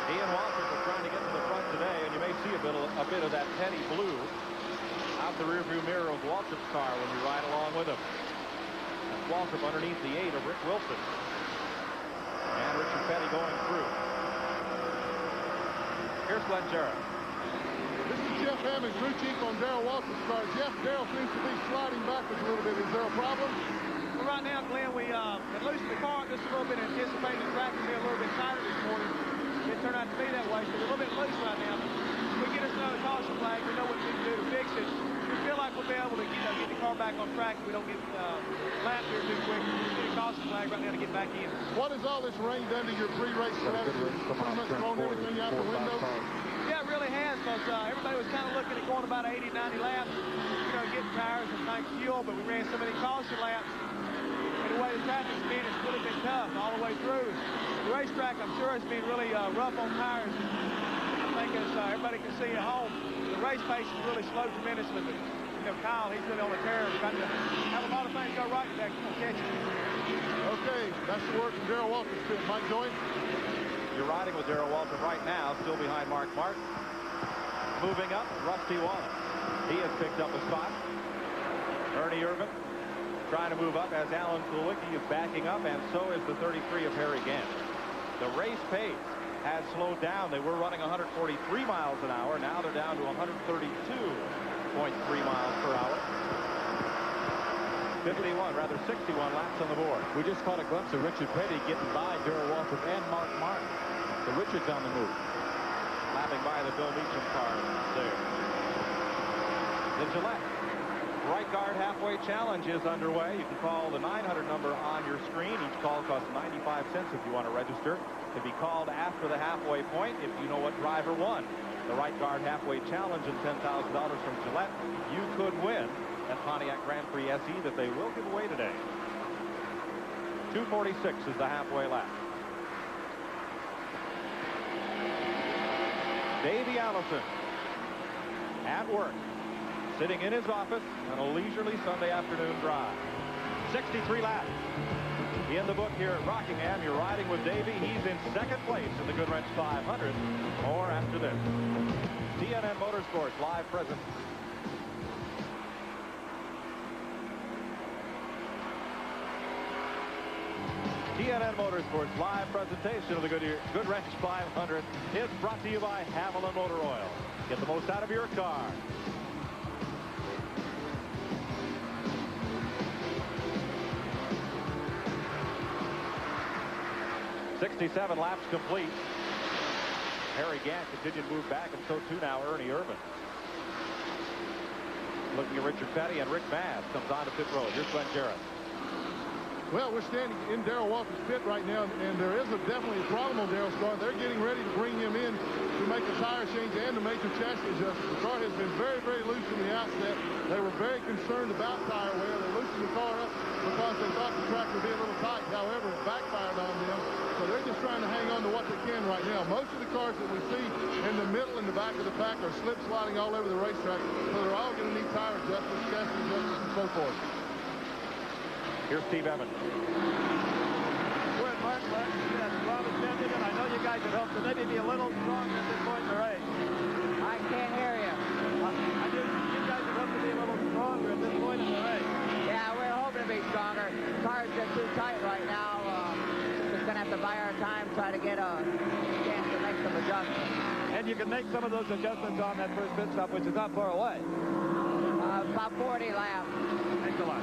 Ian Waltrip is trying to get to the front today, and you may see a bit of that Petty blue out the rearview mirror of Waltrip's car when you ride along with him. That's Waltrip underneath the 8 of Rick Wilson. And Richard Petty going through. Here's Glenn Jarrett. This is Jeff Hammond, crew chief on Darrell Waltrip's car. Jeff, Darrell seems to be sliding backwards a little bit. Is there a problem? Well, right now, Glenn, we had loosened the car just a little bit, anticipating the track to be a little bit tighter this morning. It turned out to be that way, so we're a little bit loose right now. If we get us another caution flag, we know what we need to do to fix it. We feel like we'll be able to get the car back on track if we don't get lapped here too quick. We need a caution flag right now to get back in. What has all this rain done to your pre-race strategy? Pretty much thrown everything out the window? Yeah, it really has, because everybody was kind of looking at going about 80, 90 laps, you know, getting tires and tank fuel, but we ran so many caution laps. And the way the traffic's been, it's really been tough all the way through. The racetrack, I'm sure, has been really rough on tires. I think as everybody can see at home, the race pace has really slowed tremendously. But, you know, Kyle, he's been on the tear. We've got to have a lot of things go right today. Catch it. Okay, that's the word from Darrell Waltrip's pit. Mike Joy. You're riding with Darrell Waltrip right now, still behind Mark Martin. Moving up, Rusty Wallace. He has picked up a spot. Ernie Irvin trying to move up as Alan Kulwicki is backing up, and so is the 33 of Harry Gant. The race pace has slowed down. They were running 143 miles an hour. Now they're down to 132.3 miles per hour. 51, rather 61 laps on the board. We just caught a glimpse of Richard Petty getting by Darrell Waltrip and Mark Martin. So Richard's on the move. Lapping by the Bill Meacham car there. The Gillette Right Guard Halfway Challenge is underway. You can call the 900 number on your screen. Each call costs 95 cents if you want to register. To be called after the halfway point if you know what driver won the Right Guard Halfway Challenge and $10,000 from Gillette. You could win that Pontiac Grand Prix SE that they will give away today. 2:46 is the halfway lap. Davey Allison at work, sitting in his office on a leisurely Sunday afternoon drive. 63 laps in the book here at Rockingham. You're riding with Davey. He's in second place in the Goodwrench 500. More after this. TNN Motorsports live present. TNN Motorsports live presentation of the Goodwrench 500 is brought to you by Haviland Motor Oil. Get the most out of your car. .67 laps complete. Harry Gant continued to move back, and so too now Ernie Irvin. Looking at Richard Petty, and Rick Bass comes on to pit road. Here's Glenn Jarrett. Well, we're standing in Darrell Waltrip's pit right now, and there is definitely a problem on Darrell's car. They're getting ready to bring him in to make a tire change and to make the chassis adjustment. The car has been very, very loose from the outset. They were very concerned about tire wear. They loosened the car up because they thought the track would be a little tight. However, it backfired on them. So they're just trying to hang on to what they can right now. Most of the cars that we see in the middle and the back of the pack are slip sliding all over the racetrack. So they're all going to need tire adjustments, chassis adjustments, and so forth. Here's Steve Evans. We're at Mark Martin. Robert Benton, and I know you guys had hoped to maybe be a little stronger at this point in the race. I can't hear you. You buy our time, try to get a chance to make some adjustments. And you can make some of those adjustments on that first pit stop, which is not far away. About 40 laps. Thanks a lot.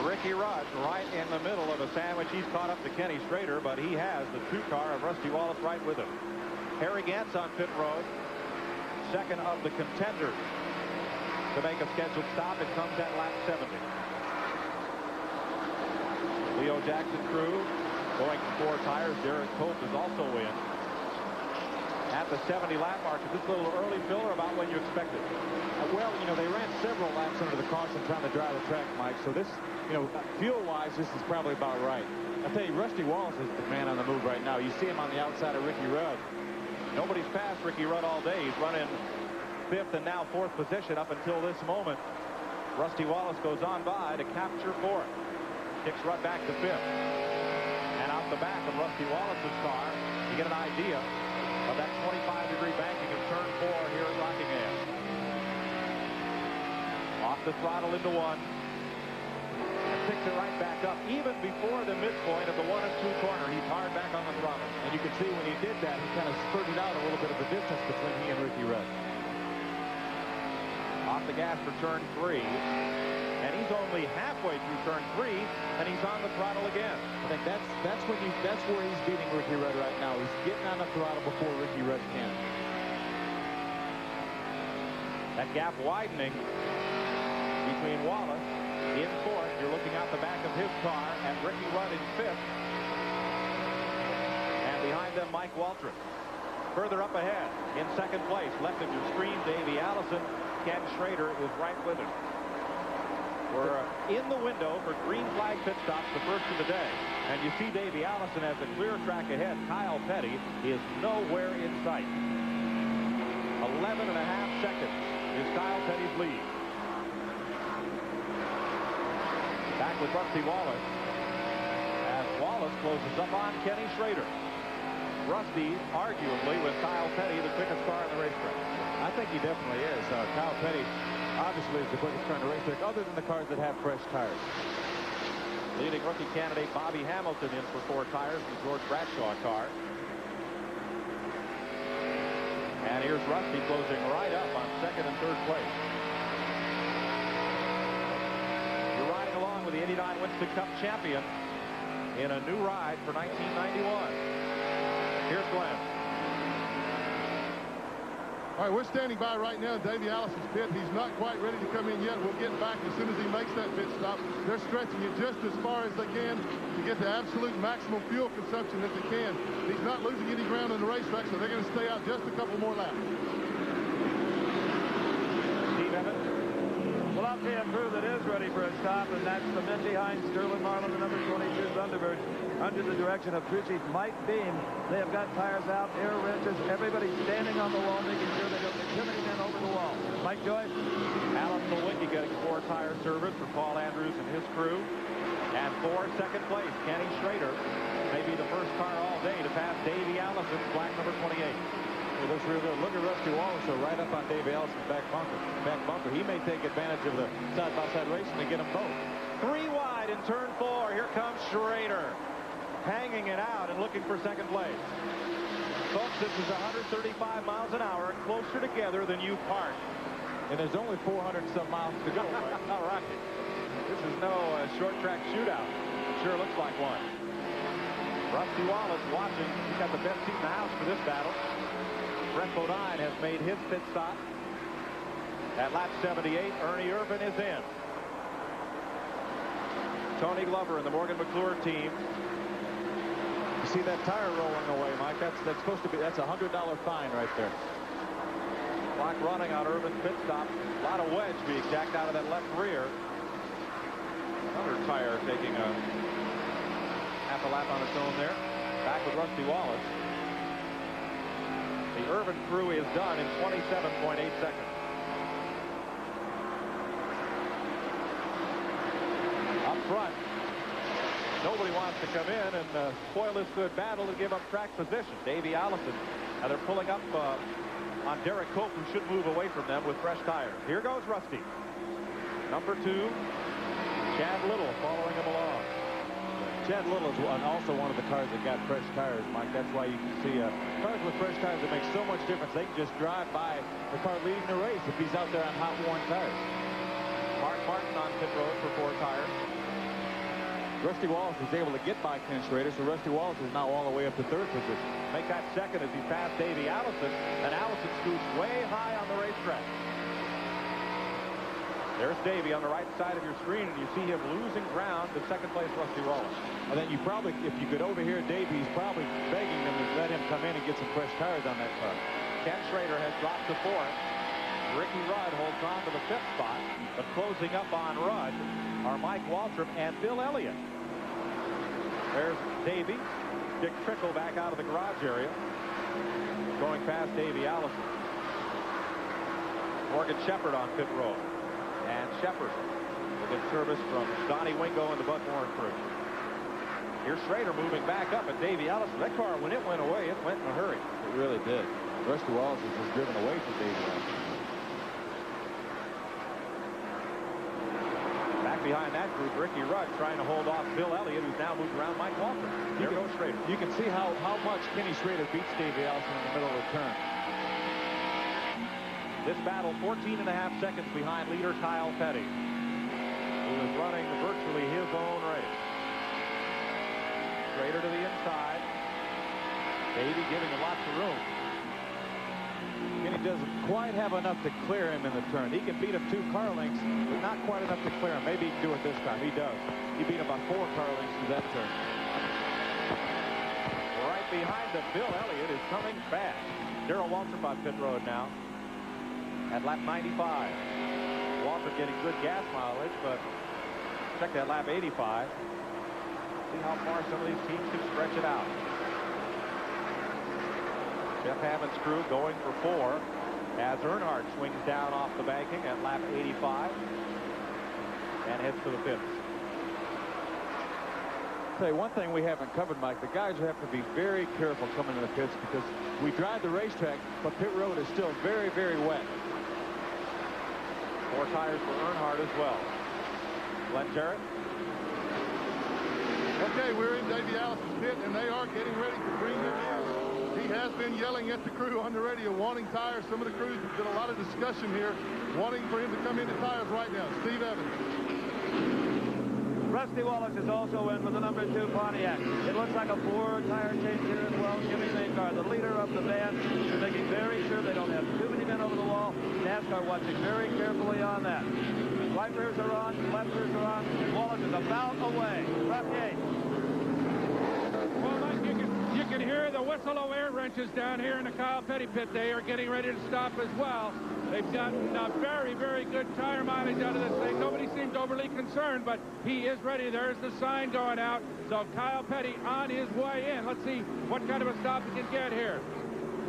Ricky Rudd right in the middle of a sandwich. He's caught up to Kenny Schrader, but he has the 2 car of Rusty Wallace right with him. Harry Gantz on pit road, second of the contenders to make a scheduled stop. It comes at lap 70. Leo Jackson crew going for 4 tires. Derek Cope is also in. At the 70 lap mark, is this a little early, Phil, or about when you expected? Well, you know, they ran several laps under the caution trying to dry the track, Mike. So this, you know, fuel-wise, this is probably about right. I tell you, Rusty Wallace is the man on the move right now. You see him on the outside of Ricky Rudd. Nobody's passed Ricky Rudd all day. He's running 5th and now 4th position up until this moment. Rusty Wallace goes on by to capture 4th. Kicks Rudd back to 5th. And out the back of Rusty Wallace's car, you get an idea of that 25-degree banking of turn 4 here at Rockingham. Off the throttle into 1. And picks it right back up. Even before the midpoint of the 1 and 2 corner, he's hard back on the throttle. And you can see when he did that, he kind of spurted out a little bit of a distance between he and Ricky Rudd. Off the gas for turn 3. And he's only halfway through turn 3, and he's on the throttle again. I think that's where he's beating Ricky Rudd right now. He's getting on the throttle before Ricky Rudd can. That gap widening between Wallace in 4th. You're looking out the back of his car at Ricky Rudd in 5th. And behind them, Mike Waltrip. Further up ahead, in 2nd place, left of your screen, Davey Allison. Ken Schrader is right with him. We're in the window for green flag pit stops, the first of the day. And you see Davey Allison has a clear track ahead. Kyle Petty is nowhere in sight. 11.5 seconds is Kyle Petty's lead. Back with Rusty Wallace as Wallace closes up on Kenny Schrader. Rusty, arguably, with Kyle Petty, the quickest car in the racetrack. I think he definitely is. Kyle Petty obviously is the quickest car in the racetrack, other than the cars that have fresh tires. Leading rookie candidate Bobby Hamilton in for 4 tires in the George Bradshaw car. And here's Rusty closing right up on 2nd and 3rd place. You're riding along with the '89 Winston Cup champion in a new ride for 1991. Here's Glenn. All right, we're standing by right now in Davey Allison's pit. He's not quite ready to come in yet. We'll get back as soon as he makes that pit stop. They're stretching it just as far as they can to get the absolute maximum fuel consumption that they can. He's not losing any ground on the racetrack, so they're going to stay out just a couple more laps. Steve Evans. Well, I'll see a crew that is ready for a stop, and that's the men behind Sterling Marlin, the number 22 Thunderbird, under the direction of crew chief Mike Beam. They have got tires out, air wrenches, everybody standing on the wall, making sure they don't get too many men over the wall. Mike Joyce. Alan Nowicki getting 4 tire service for Paul Andrews and his crew. And for 2nd place, Kenny Schrader may be the first car all day to pass Davey Allison, black number 28. Well, looks real good. Look at Rusty Wallace, so right up on Davey Allison's back bumper. He may take advantage of the side-by-side racing to get them both. 3 wide in turn 4. Here comes Schrader, hanging it out and looking for 2nd place. Folks, this is 135 miles an hour, closer together than you park. And there's only 400-some miles to go. Right? All right. This is no short track shootout. Sure looks like one. Rusty Wallace watching. He's got the best seat in the house for this battle. Brett Bodine has made his pit stop. At lap 78, Ernie Irvin is in. Tony Glover and the Morgan McClure team. You see that tire rolling away, Mike? That's supposed to be, that's a $100 fine right there. Clock running on Irvin's pit stop. A lot of wedge being jacked out of that left rear. Another tire taking a half a lap on its own there. Back with Rusty Wallace. The Irvin crew is done in 27.8 seconds. Up front, nobody wants to come in and spoil this good battle and give up track position. Davey Allison, and they're pulling up on Derek Cope, who should move away from them with fresh tires. Here goes Rusty. Number 2, Chad Little following him along. Chad Little is also one of the cars that got fresh tires, Mike. That's why you can see cars with fresh tires that make so much difference. They can just drive by the car leading the race if he's out there on hot, worn tires. Mark Martin on pit road for 4 tires. Rusty Wallace was able to get by Ken Schrader, so Rusty Wallace is now all the way up to 3rd position. Make that second as he passed Davey Allison, and Allison scoots way high on the racetrack. There's Davey on the right side of your screen, and you see him losing ground to second place Rusty Wallace. And then you probably, if you could overhear Davey, he's probably begging them to let him come in and get some fresh tires on that car. Ken Schrader has dropped to 4th. Ricky Rudd holds on to the 5th spot, but closing up on Rudd are Mike Waltrip and Bill Elliott. There's Davey. Dick Trickle back out of the garage area, going past Davey Allison. Morgan Shepherd on pit road. And Shepherd will get service from Donnie Wingo and the Bud Warren crew. Here's Schrader moving back up, and Davey Allison. That car, when it went away, it went in a hurry. It really did. Rusty Wallace was just driven away from Davey Allison. Back behind that group, Ricky Rudd trying to hold off Bill Elliott, who's now moved around Mike Waltrip. There goes Schrader. You can see how much Kenny Schrader beats Davey Allison in the middle of the turn. This battle 14.5 seconds behind leader Kyle Petty, who is running virtually his own race. Schrader to the inside. Davey giving him lots of room. Kenny doesn't quite have enough to clear him in the turn. He can beat him 2 car lengths, but not quite enough to clear him. Maybe he can do it this time. He does. He beat him by 4 car lengths to that turn. Right behind him, Bill Elliott is coming fast. Darrell Waltrip on pit road now at lap 95. Waltrip getting good gas mileage, but check that lap 85. See how far some of these teams can stretch it out. Jeff Hammond's crew going for 4 as Earnhardt swings down off the banking at lap 85 and heads for the 5th. Tell you one thing we haven't covered, Mike. The guys have to be very careful coming to the pits because we drive the racetrack, but pit road is still very, very wet. 4 tires for Earnhardt as well. Glenn Jarrett. Okay, we're in Davey Allison's pit, and they are getting ready to bring him in. He has been yelling at the crew on the radio, wanting tires. Some of the crews have been a lot of discussion here, wanting for him to come into tires right now. Steve Evans. Rusty Wallace is also in with the number 2 Pontiac. It looks like a 4-tire change here as well. Jimmy Maynard, the leader of the band, is making very sure they don't have too many men over the wall. NASCAR watching very carefully on that. Wipers are on, lefters are on, and Wallace is about away. Rough gate. Well, Mike, you can hear the whistle of air wrenches down here in the Kyle Petty pit. They are getting ready to stop as well. They've gotten very, very good tire mileage out of this thing. Nobody seems overly concerned, but he is ready. There's the sign going out. So Kyle Petty on his way in. Let's see what kind of a stop he can get here.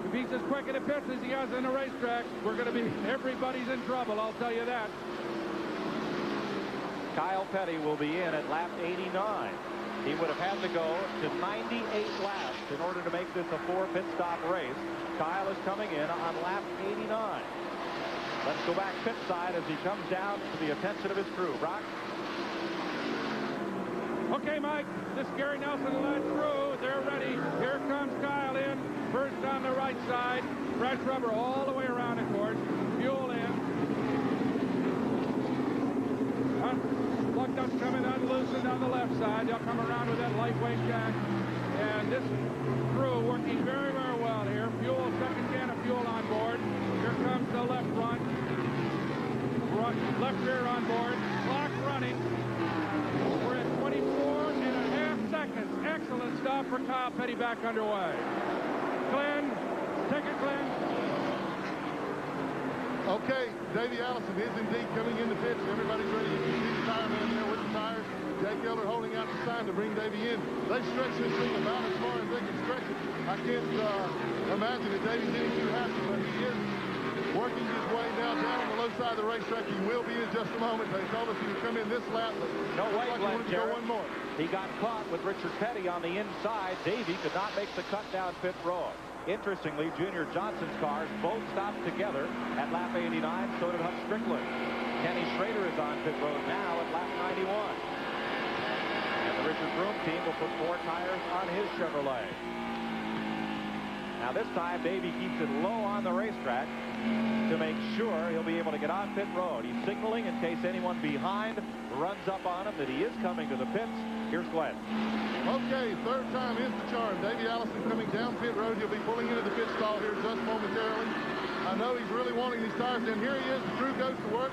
If he's as quick in the pits as he is in the racetrack, we're going to be, everybody's in trouble, I'll tell you that. Kyle Petty will be in at lap 89. He would have had to go to 98 laps in order to make this a 4 pit stop race. Kyle is coming in on lap 89. Let's go back pit side as he comes down to the attention of his crew. Brock? Okay, Mike, this is Gary Nelson-led crew. They're ready. Here comes Kyle in. First on the right side. Fresh rubber all the way around, of course. Fuel in. Plug ducts coming unloosened on the left side. They'll come around with that lightweight jack. And this crew working very, very well here. Fuel, second can of fuel on board. Here comes the left front. Left rear on board. Clock running. We're at 24.5 seconds. Excellent stop for Kyle Petty back underway. Glenn, take it, Glenn. Okay, Davey Allison is indeed coming in the pits. Everybody's ready. You can see the tire man there with the tires. Jake Elder holding out the sign to bring Davey in. They stretch this thing about as far as they can stretch it. I can't imagine that Davey's getting too happy, but he is working his way now down on the low side of the racetrack. He will be in just a moment. They told us he would come in this lap, but no way, like he go one more. He got caught with Richard Petty on the inside. Davey could not make the cut down pit road. Interestingly, Junior Johnson's cars both stopped together at lap 89. So did Huck Strickland. Kenny Schrader is on pit road now at lap 91. And The Richard Broom team will put 4 tires on his Chevrolet. Now this time, Davey keeps it low on the racetrack to make sure he'll be able to get on pit road. He's signaling in case anyone behind runs up on him that he is coming to the pits. Here's Glenn. Okay, third time is the charm. Davey Allison coming down pit road. He'll be pulling into the pit stall here just momentarily. I know he's really wanting these tires in. Here he is. The crew goes to work.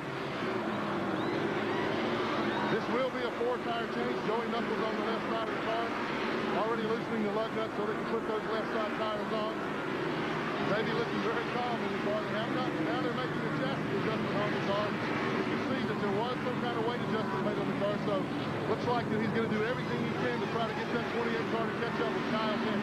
This will be a 4-tire change. Joey Knuckles on the left side of the car. Already loosening the lug nuts so they can put those left side tires on. Davey looking very calm in the car. Now they're making a chassis adjustment on the car. You can see that there was some kind of weight adjustment made on the car, so looks like that he's going to do everything he can to try to get that 28 car to catch up with Kyle Petty.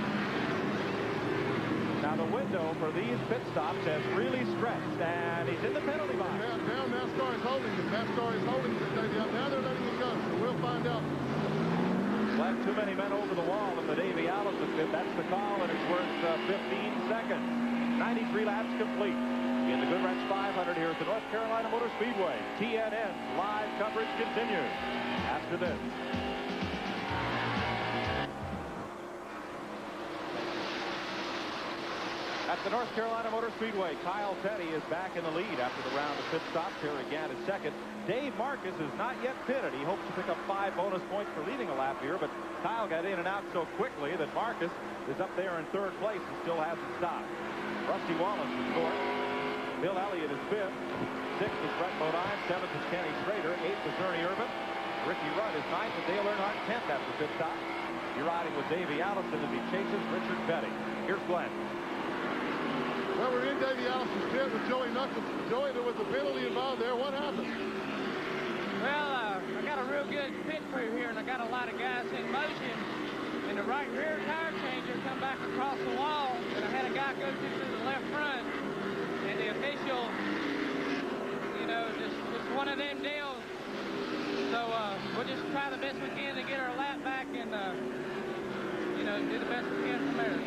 Now the window for these pit stops has really stretched, and he's in the penalty box. Now NASCAR is holding him. NASCAR is holding Davey out. Now they're letting him go, so we'll find out. Left too many men over the wall in the Davey Allison pit. That's the call, and it's worth 15 seconds. 93 laps complete. In the Goodwrench 500 here at the North Carolina Motor Speedway. TNN live coverage continues after this. At the North Carolina Motor Speedway, Kyle Petty is back in the lead after the round of pit stops. Here again is second. Dave Marcus is not yet pitted. He hopes to pick up 5 bonus points for leading a lap here, but Kyle got in and out so quickly that Marcus is up there in 3rd place and still hasn't stopped. Rusty Wallace is 4th. Bill Elliott is 5th. 6th is Brett Bodine. 7th is Kenny Schrader. 8th is Ernie Irvin. Ricky Rudd is 9th, and Dale Earnhardt 10th after pit stop. You're riding with Davey Allison as he chases Richard Petty. Here's Glenn. Well, we're in Davey Allison's pit with Joey Knuckles. Joey, there was a penalty involved there. What happened? Well, I got a real good pit crew here, and I got a lot of guys in motion. And the right rear tire changer come back across the wall, and I had a guy go through the left front. And the official, you know, just one of them deals. So we'll just try the best we can to get our lap back and, you know, do the best we can from there.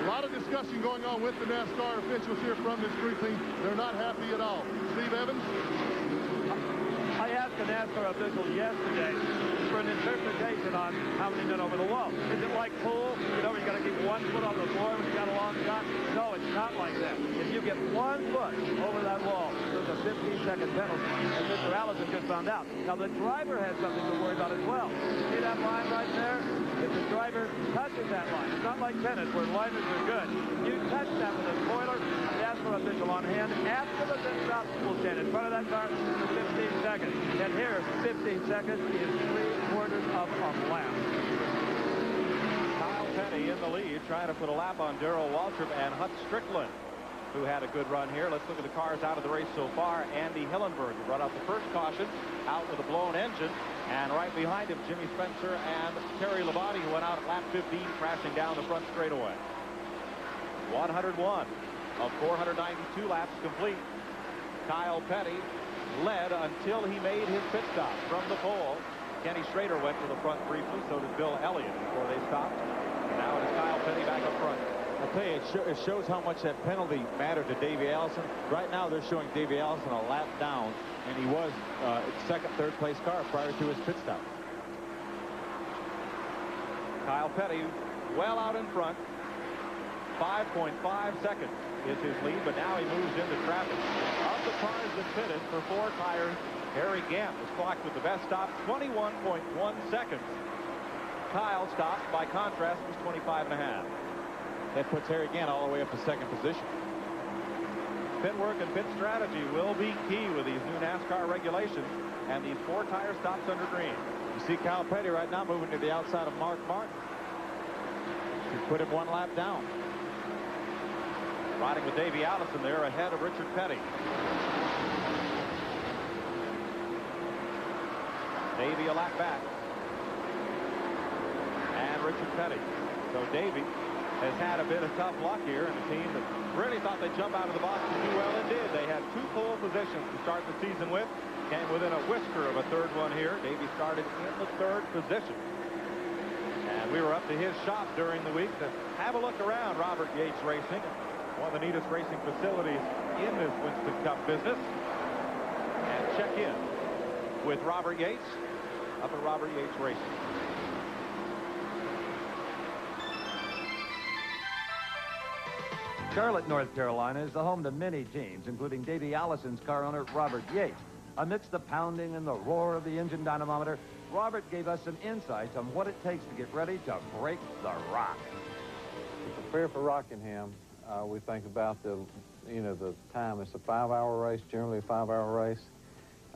A lot of discussion going on with the NASCAR officials here from this crew team. They're not happy at all. Steve Evans? I asked a NASCAR official yesterday for an interpretation on how many men over the wall. Is it like pool? You know, you got to keep 1 foot on the floor when you got a long shot? No, it's not like that. If you get 1 foot over that wall, there's a 15-second penalty. And Mr. Allison just found out. Now, the driver has something to worry about as well. See that line right there? If the driver touches that line, it's not like tennis where liners are good. You touch that with a spoiler, the NASCAR official on hand after the pit stop will stand in front of that car for 15 seconds. And here, 15 seconds is 3/4 of a lap. Kyle Petty in the lead, trying to put a lap on Darrell Waltrip and Hut Strickland, who had a good run here. Let's look at the cars out of the race so far. Andy Hillenberg brought out the first caution, out with a blown engine. And right behind him, Jimmy Spencer and Terry Labonte, who went out at lap 15, crashing down the front straightaway. 101 of 492 laps complete. Kyle Petty led until he made his pit stop from the pole. Kenny Schrader went to the front briefly, so did Bill Elliott before they stopped. Now it is Kyle Petty back up front. I'll tell you, it shows how much that penalty mattered to Davey Allison. Right now, they're showing Davey Allison a lap down, and he was second, third place car prior to his pit stop. Kyle Petty well out in front. 5.5 seconds is his lead, but now he moves into traffic. Of the cars that pitted for 4 tires, Harry Gant was clocked with the best stop, 21.1 seconds. Kyle stopped, by contrast, was 25.5. That puts Harry Gant all the way up to second position. Pit work and pit strategy will be key with these new NASCAR regulations and these 4 tire stops under green. You see Kyle Petty right now moving to the outside of Mark Martin. He put him 1 lap down. Riding with Davey Allison there ahead of Richard Petty. Davey a lap back. And Richard Petty. So Davey has had a bit of tough luck here, and a team that really thought they'd jump out of the box and do well and did. They had 2 pole positions to start the season with. Came within a whisker of a 3rd one here. Davey started in the 3rd position. And we were up to his shop during the week to have a look around Robert Yates Racing, one of the neatest racing facilities in this Winston Cup business, and check in with Robert Yates up at Robert Yates Racing. Charlotte, North Carolina is the home to many teams, including Davey Allison's car owner, Robert Yates. Amidst the pounding and the roar of the engine dynamometer, Robert gave us some insights on what it takes to get ready to break the rock. To prepare for Rockingham, we think about the time. It's a 5-hour race, generally a 5-hour race.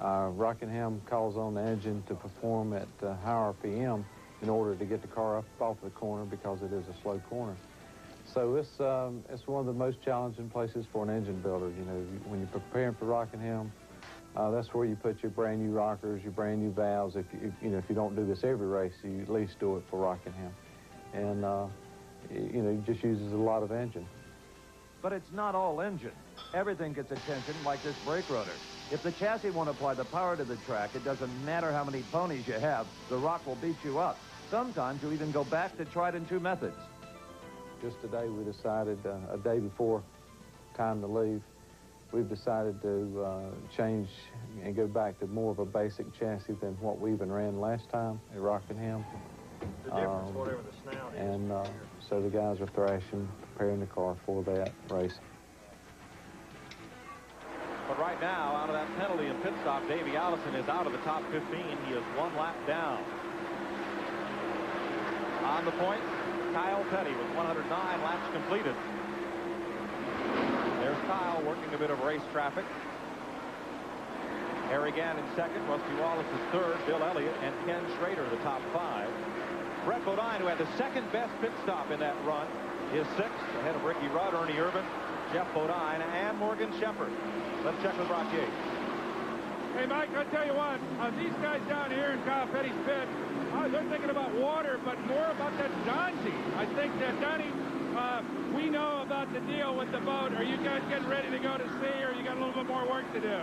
Rockingham calls on the engine to perform at high RPM in order to get the car up off the corner because it is a slow corner. So it's one of the most challenging places for an engine builder. You know, when you're preparing for Rockingham, that's where you put your brand new rockers, your brand new valves. If you don't do this every race, you at least do it for Rockingham. And it just uses a lot of engine. But it's not all engine. Everything gets attention, like this brake rotor. If the chassis won't apply the power to the track, it doesn't matter how many ponies you have, the rock will beat you up. Sometimes you even go back to tried and true methods. Just today we decided, a day before time to leave, we've decided to change and go back to more of a basic chassis than what we even ran last time at Rockingham. The difference, whatever the snout is. And so the guys are thrashing, preparing the car for that race. But right now, out of that penalty and pit stop, Davey Allison is out of the top 15. He is 1 lap down. On the point, Kyle Petty with 109 laps completed. There's Kyle working a bit of race traffic. Harry Gann in second, Rusty Wallace is third, Bill Elliott and Ken Schrader the top 5. Brett Bodine, who had the second best pit stop in that run, is 6th, ahead of Ricky Rudd, Ernie Irvin, Jeff Bodine, and Morgan Shepherd. Let's check with Brock Yates. Hey, Mike, I'll tell you what, these guys down here in Kyle Petty's pit, they're thinking about water, but more about that Donzie. I think that, Donnie, we know about the deal with the boat. Are you guys getting ready to go to sea, or you got a little bit more work to do?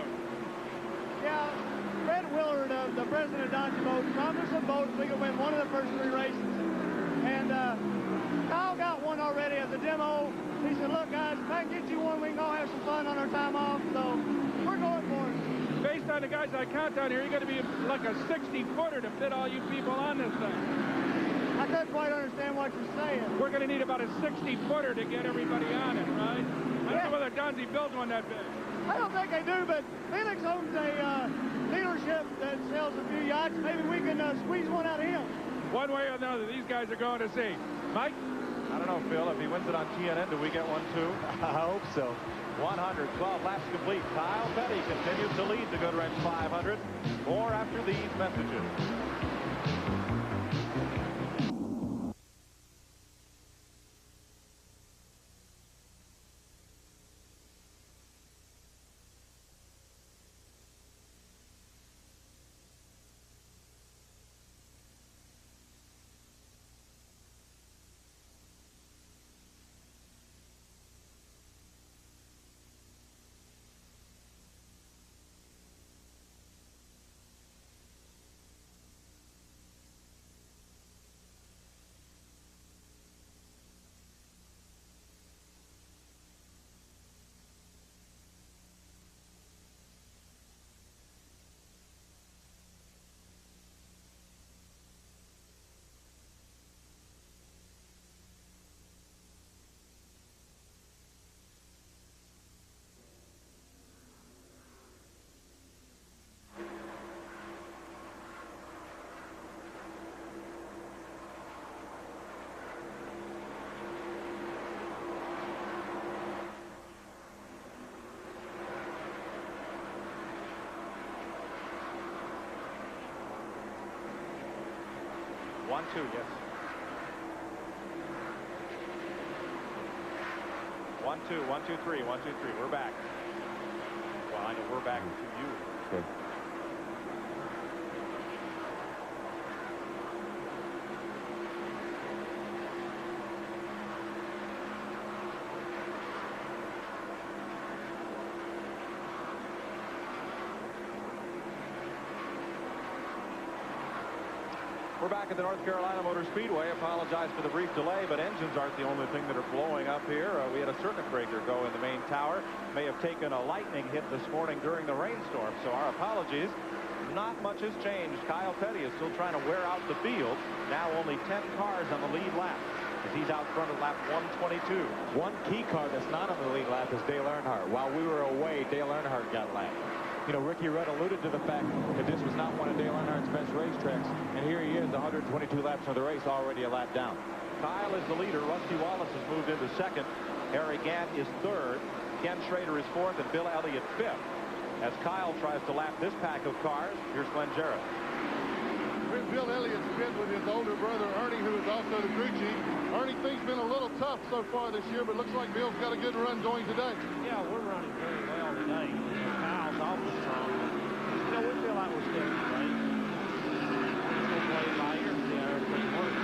Yeah, Fred Willard, the president of Donzie Boats, promised the boats we could win one of the first 3 races. And Kyle got one already as a demo. He said, look, guys, if I can get you one, we can all have some fun on our time off. So we're going for it. Based on the guys I count down here, you're going to be like a 60-footer to fit all you people on this thing. I couldn't quite understand what you're saying. We're going to need about a 60-footer to get everybody on it, right? I don't know whether Donzie builds one that big. I don't think they do, but Felix owns a dealership that sells a few yachts. Maybe we can squeeze one out of him. One way or another, these guys are going to sea. Mike? I don't know, Phil. If he wins it on TNN, do we get one too? I hope so. 112 laps complete. Kyle Petty continues to lead the Goodwrench 500. More after these messages. One, two, yes. 1, 2, 1, 2, 3, 1, 2, 3. We're back. Well, I know we're back to you. Okay. We're back at the North Carolina Motor Speedway. Apologize for the brief delay, but engines aren't the only thing that are blowing up here. We had a circuit breaker go in the main tower. May have taken a lightning hit this morning during the rainstorm, so our apologies. Not much has changed. Kyle Petty is still trying to wear out the field. Now only 10 cars on the lead lap. as he's out front at lap 122. One key car that's not on the lead lap is Dale Earnhardt. While we were away, Dale Earnhardt got lapped. You know, Ricky Rudd alluded to the fact that this was not one of Dale Earnhardt's best racetracks, and here he is, 122 laps of the race, already a lap down. Kyle is the leader. Rusty Wallace has moved into second. Harry Gant is third. Ken Schrader is fourth, and Bill Elliott fifth. As Kyle tries to lap this pack of cars, here's Glenn Jarrett. Bill Elliott's pit with his older brother Ernie, who is also the crew chief. Ernie, things been a little tough so far this year, but looks like Bill's got a good run going today. Yeah, we're running very well today. Kyle's awful strong. You know, we feel like we're still in the race. We're going to play it by ear and see how everything works.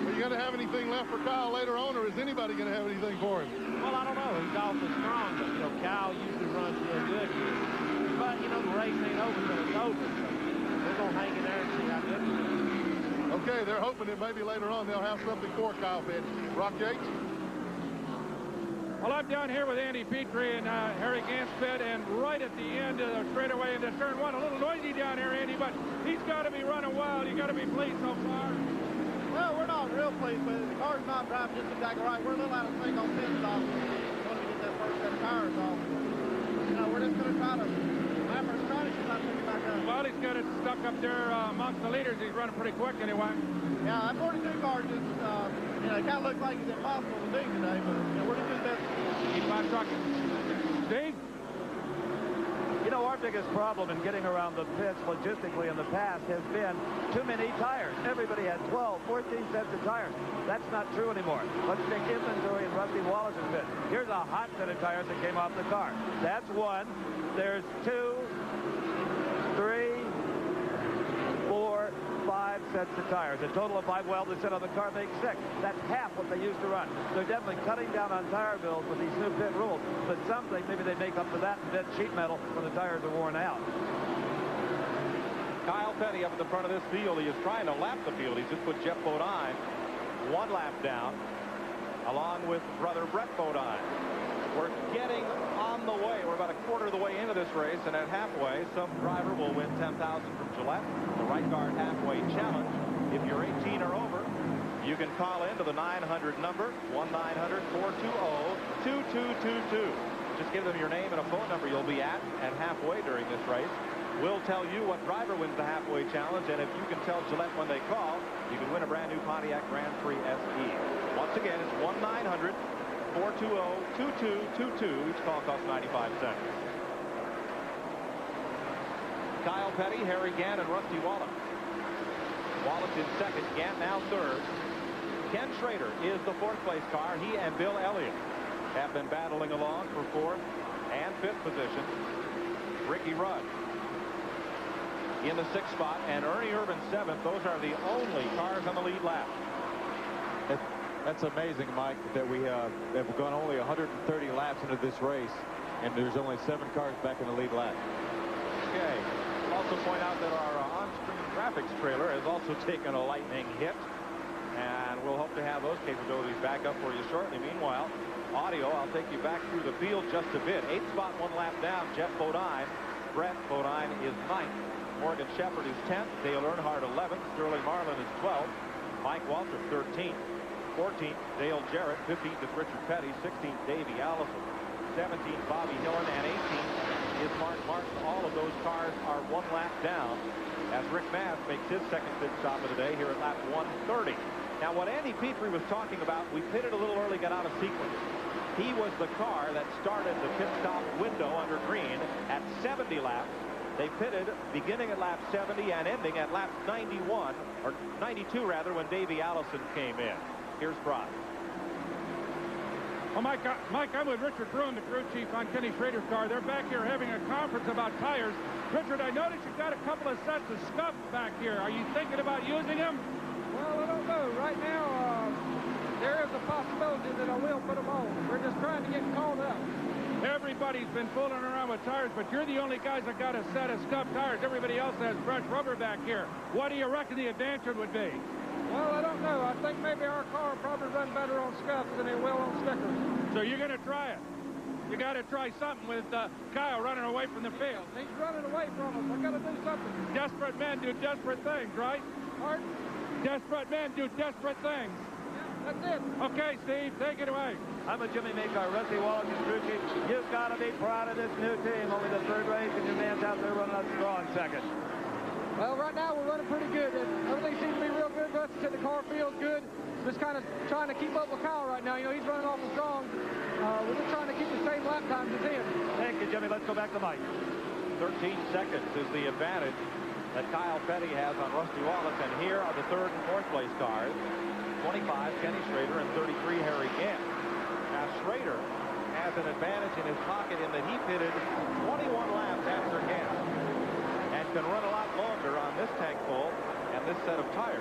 Well, you going to have anything left for Kyle later on, or is anybody going to have anything for him? Well, I don't know. He's awful strong, but, you know, Kyle usually runs real good here. But, you know, the race ain't over until it's over. So we're going to hang in there and see how good it is. Okay, they're hoping that maybe later on they'll have something for Kyle Petty. Rock Yates? Well, I'm down here with Andy Petrie and Harry Gant's pit, and right at the end of the straightaway into turn one. A little noisy down here, Andy, but he's got to be running wild. You got to be pleased so far. Well, we're not real pleased with it. The car's not driving just exactly right. We're a little out of sync on pit stop when we get that first set of tires off. You know, we're just going to try to map our strategy and not take it back up. Well, he's got it stuck up there amongst the leaders. He's running pretty quick anyway. Yeah, that 42 car just, you know, it kind of looks like it's impossible to do today, but, you know, we're just doing best. Keep on trucking. Steve? You know, our biggest problem in getting around the pits logistically in the past has been too many tires. Everybody had 12, 14 sets of tires. That's not true anymore. Let's take inventory in Rusty Wallace's pit. Here's a hot set of tires that came off the car. That's one. There's 2, 3, 4, 5 sets of tires. A total of 5 welded set on the car makes 6. That's half what they used to run. They're definitely cutting down on tire bills with these new pit rules. But some think maybe they make up for that in bent sheet metal when the tires are worn out. Kyle Petty up at the front of this field. He is trying to lap the field. He's just put Jeff Bodine 1 lap down, along with brother Brett Bodine. We're getting on the way. We're about a quarter of the way into this race, and at halfway, some driver will win $10,000 from Gillette, the right guard halfway challenge. If you're 18 or over, you can call into the 900 number, 1-900-420-2222. Just give them your name and a phone number you'll be at halfway during this race. We'll tell you what driver wins the halfway challenge, and if you can tell Gillette when they call, you can win a brand new Pontiac Grand Prix SE. Once again, it's 1-900-420-2222. Each call costs 95 cents. Kyle Petty, Harry Gant, and Rusty Wallace. Wallace in second, Gant now third. Ken Schrader is the 4th place car. He and Bill Elliott have been battling along for 4th and 5th position. Ricky Rudd in the 6th spot, and Ernie Irvin 7th. Those are the only cars on the lead lap. That's amazing, Mike, that we have gone only 130 laps into this race, and there's only 7 cars back in the lead lap. Okay. I'll also point out that our on-screen graphics trailer has also taken a lightning hit, and we'll hope to have those capabilities back up for you shortly. Meanwhile, audio, I'll take you back through the field just a bit. 8th spot, 1 lap down, Jeff Bodine. Brett Bodine is 9th. Morgan Shepherd is 10th. Dale Earnhardt 11th. Sterling Marlin is 12th. Mike Walter 13th. 14th, Dale Jarrett. 15th is Richard Petty. 16th, Davey Allison. 17th, Bobby Hillen. And 18th is Mark Martin. All of those cars are 1 lap down as Rick Mass makes his second pit stop of the day here at lap 130. Now, what Andy Petrie was talking about, we pitted a little early, got out of sequence. He was the car that started the pit stop window under green at 70 laps. They pitted beginning at lap 70 and ending at lap 91, or 92 rather, when Davey Allison came in. Here's Brock. Well, Mike, I'm with Richard Bruin, the crew chief on Kenny Schrader's car. They're back here having a conference about tires. Richard, I noticed you've got a couple of sets of scuffs back here. Are you thinking about using them? Well, I don't know. Right now, there is a possibility that I will put them on. We're just trying to get caught up. Everybody's been fooling around with tires, but you're the only guys that got a set of scuffed tires. Everybody else has brushed rubber back here. What do you reckon the advantage would be? Well, I don't know. I think maybe our car will probably run better on scuffs than it will on stickers. So you're going to try it? You got to try something with Kyle running away from the field. He's running away from us. I got to do something. Desperate men do desperate things, right? Pardon? Desperate men do desperate things. That's it. Okay, Steve, take it away. I'm with Jimmy Makar, Rusty Wallace, and crew chief. You've got to be proud of this new team. Only the third race, and your man's out there running a strong second. Well, right now we're running pretty good. Everything seems to be real good. Rusty said the car feels good. Just kind of trying to keep up with Kyle right now. You know, he's running awful strong. We're just trying to keep the same lap times as him. Thank you, Jimmy. Let's go back to Mike. 13 seconds is the advantage that Kyle Petty has on Rusty Wallace. And here are the third and fourth place cars. 25, Kenny Schrader, and 33, Harry Gant. Now, Schrader has an advantage in his pocket in that he pitted 21 laps after Gant and can run a lot longer on this tank full and this set of tires.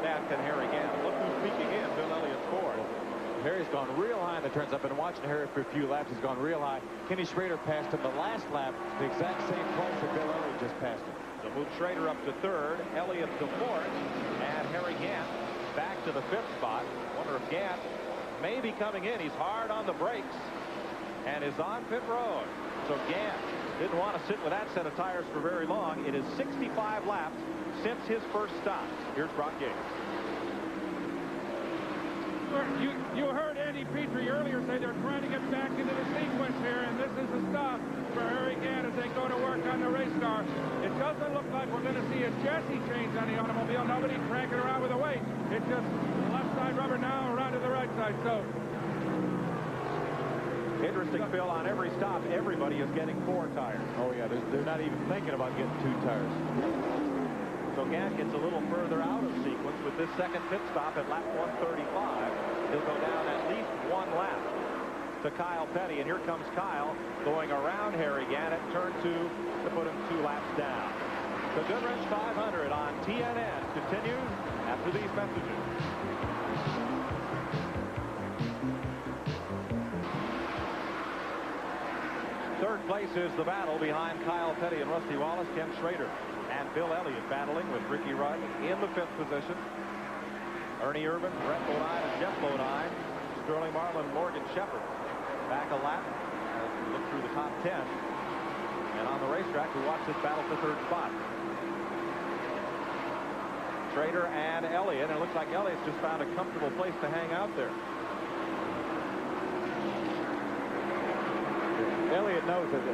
That can Harry Gant. Look who's peeking in, Bill Elliott's Ford. Harry's gone real high in the turns. I've been watching Harry for a few laps. He's gone real high. Kenny Schrader passed him the last lap, the exact same place that Bill Elliott just passed him. So move Schrader up to third, Elliott to fourth, and Harry Gant back to the fifth spot. Wonder if Gant may be coming in. He's hard on the brakes and is on pit road. So Gant didn't want to sit with that set of tires for very long. It is 65 laps since his first stop. Here's Brock Yates. You heard Andy Petrie earlier say they're trying to get back into the sequence here, and this is a stop for Harry Gant as they go to work on the race car. It doesn't look like we're going to see a chassis change on the automobile. Nobody cranking around with the weight. It's just left side rubber now around to the right side. So interesting, Phil, on every stop, everybody is getting 4 tires. Oh, yeah, they're not even thinking about getting 2 tires. So Gant gets a little further out of sequence with this second pit stop at lap 135. He'll go down at least 1 lap to Kyle Petty. And here comes Kyle going around Harry Gant at turn 2 to put him 2 laps down. The Goodwrench 500 on TNN continues after these messages. Third place is the battle behind Kyle Petty and Rusty Wallace. Ken Schrader and Bill Elliott battling with Ricky Rudd in the 5th position. Ernie Irvin, Brett Bodine, and Jeff Bodine. Sterling Marlin, Morgan Shepherd back a lap as we look through the top 10. And on the racetrack, we watch this battle for third spot. Schrader and Elliott, and it looks like Elliott's just found a comfortable place to hang out there. Elliott knows that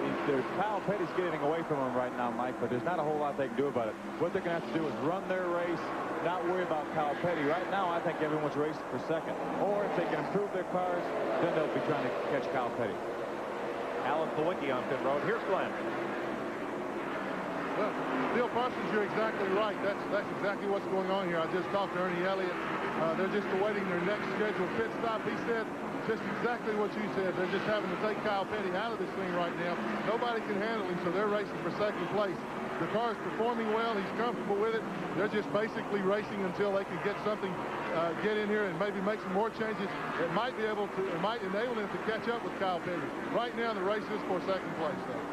Kyle Petty's getting away from him right now, Mike, but there's not a whole lot they can do about it. What they're going to have to do is run their race, not worry about Kyle Petty. Right now, I think everyone's racing for second. Or if they can improve their cars, then they'll be trying to catch Kyle Petty. Alan Kulwicki on pit road. Here's Glenn. Well, Bill Parsons, you're exactly right. That's exactly what's going on here. I just talked to Ernie Elliott. They're just awaiting their next scheduled pit stop. He said just exactly what you said. They're just having to take Kyle Petty out of this thing right now. Nobody can handle him, so they're racing for second place. The car's performing well. He's comfortable with it. They're just basically racing until they can get something, get in here and maybe make some more changes. It might enable them to catch up with Kyle Petty. Right now, the race is for second place, though.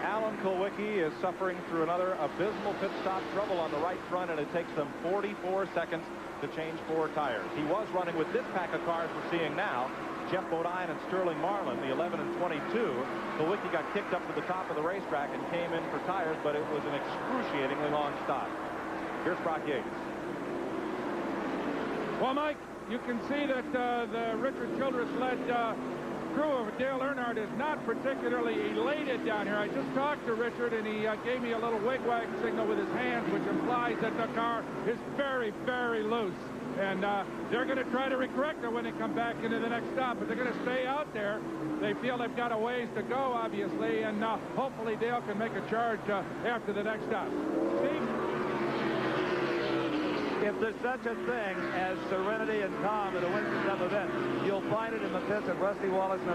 Alan Kulwicki is suffering through another abysmal pit stop trouble on the right front, and it takes them 44 seconds to change 4 tires. He was running with this pack of cars we're seeing now, Jeff Bodine and Sterling Marlin, the 11 and 22. Kulwicki got kicked up to the top of the racetrack and came in for tires, but it was an excruciatingly long stop. Here's Brock Yates. Well, Mike, you can see that the Richard Childress-led crew of Dale Earnhardt is not particularly elated down here. I just talked to Richard, and he gave me a little wig-wag signal with his hands, which implies that the car is very, very loose. And they're going to try to correct it when they come back into the next stop, but they're going to stay out there. They feel they've got a ways to go, obviously, and hopefully Dale can make a charge after the next stop. Steve? If there's such a thing as serenity and calm at a Winston Cup event, you'll find it in the pits of Rusty Wallace #2.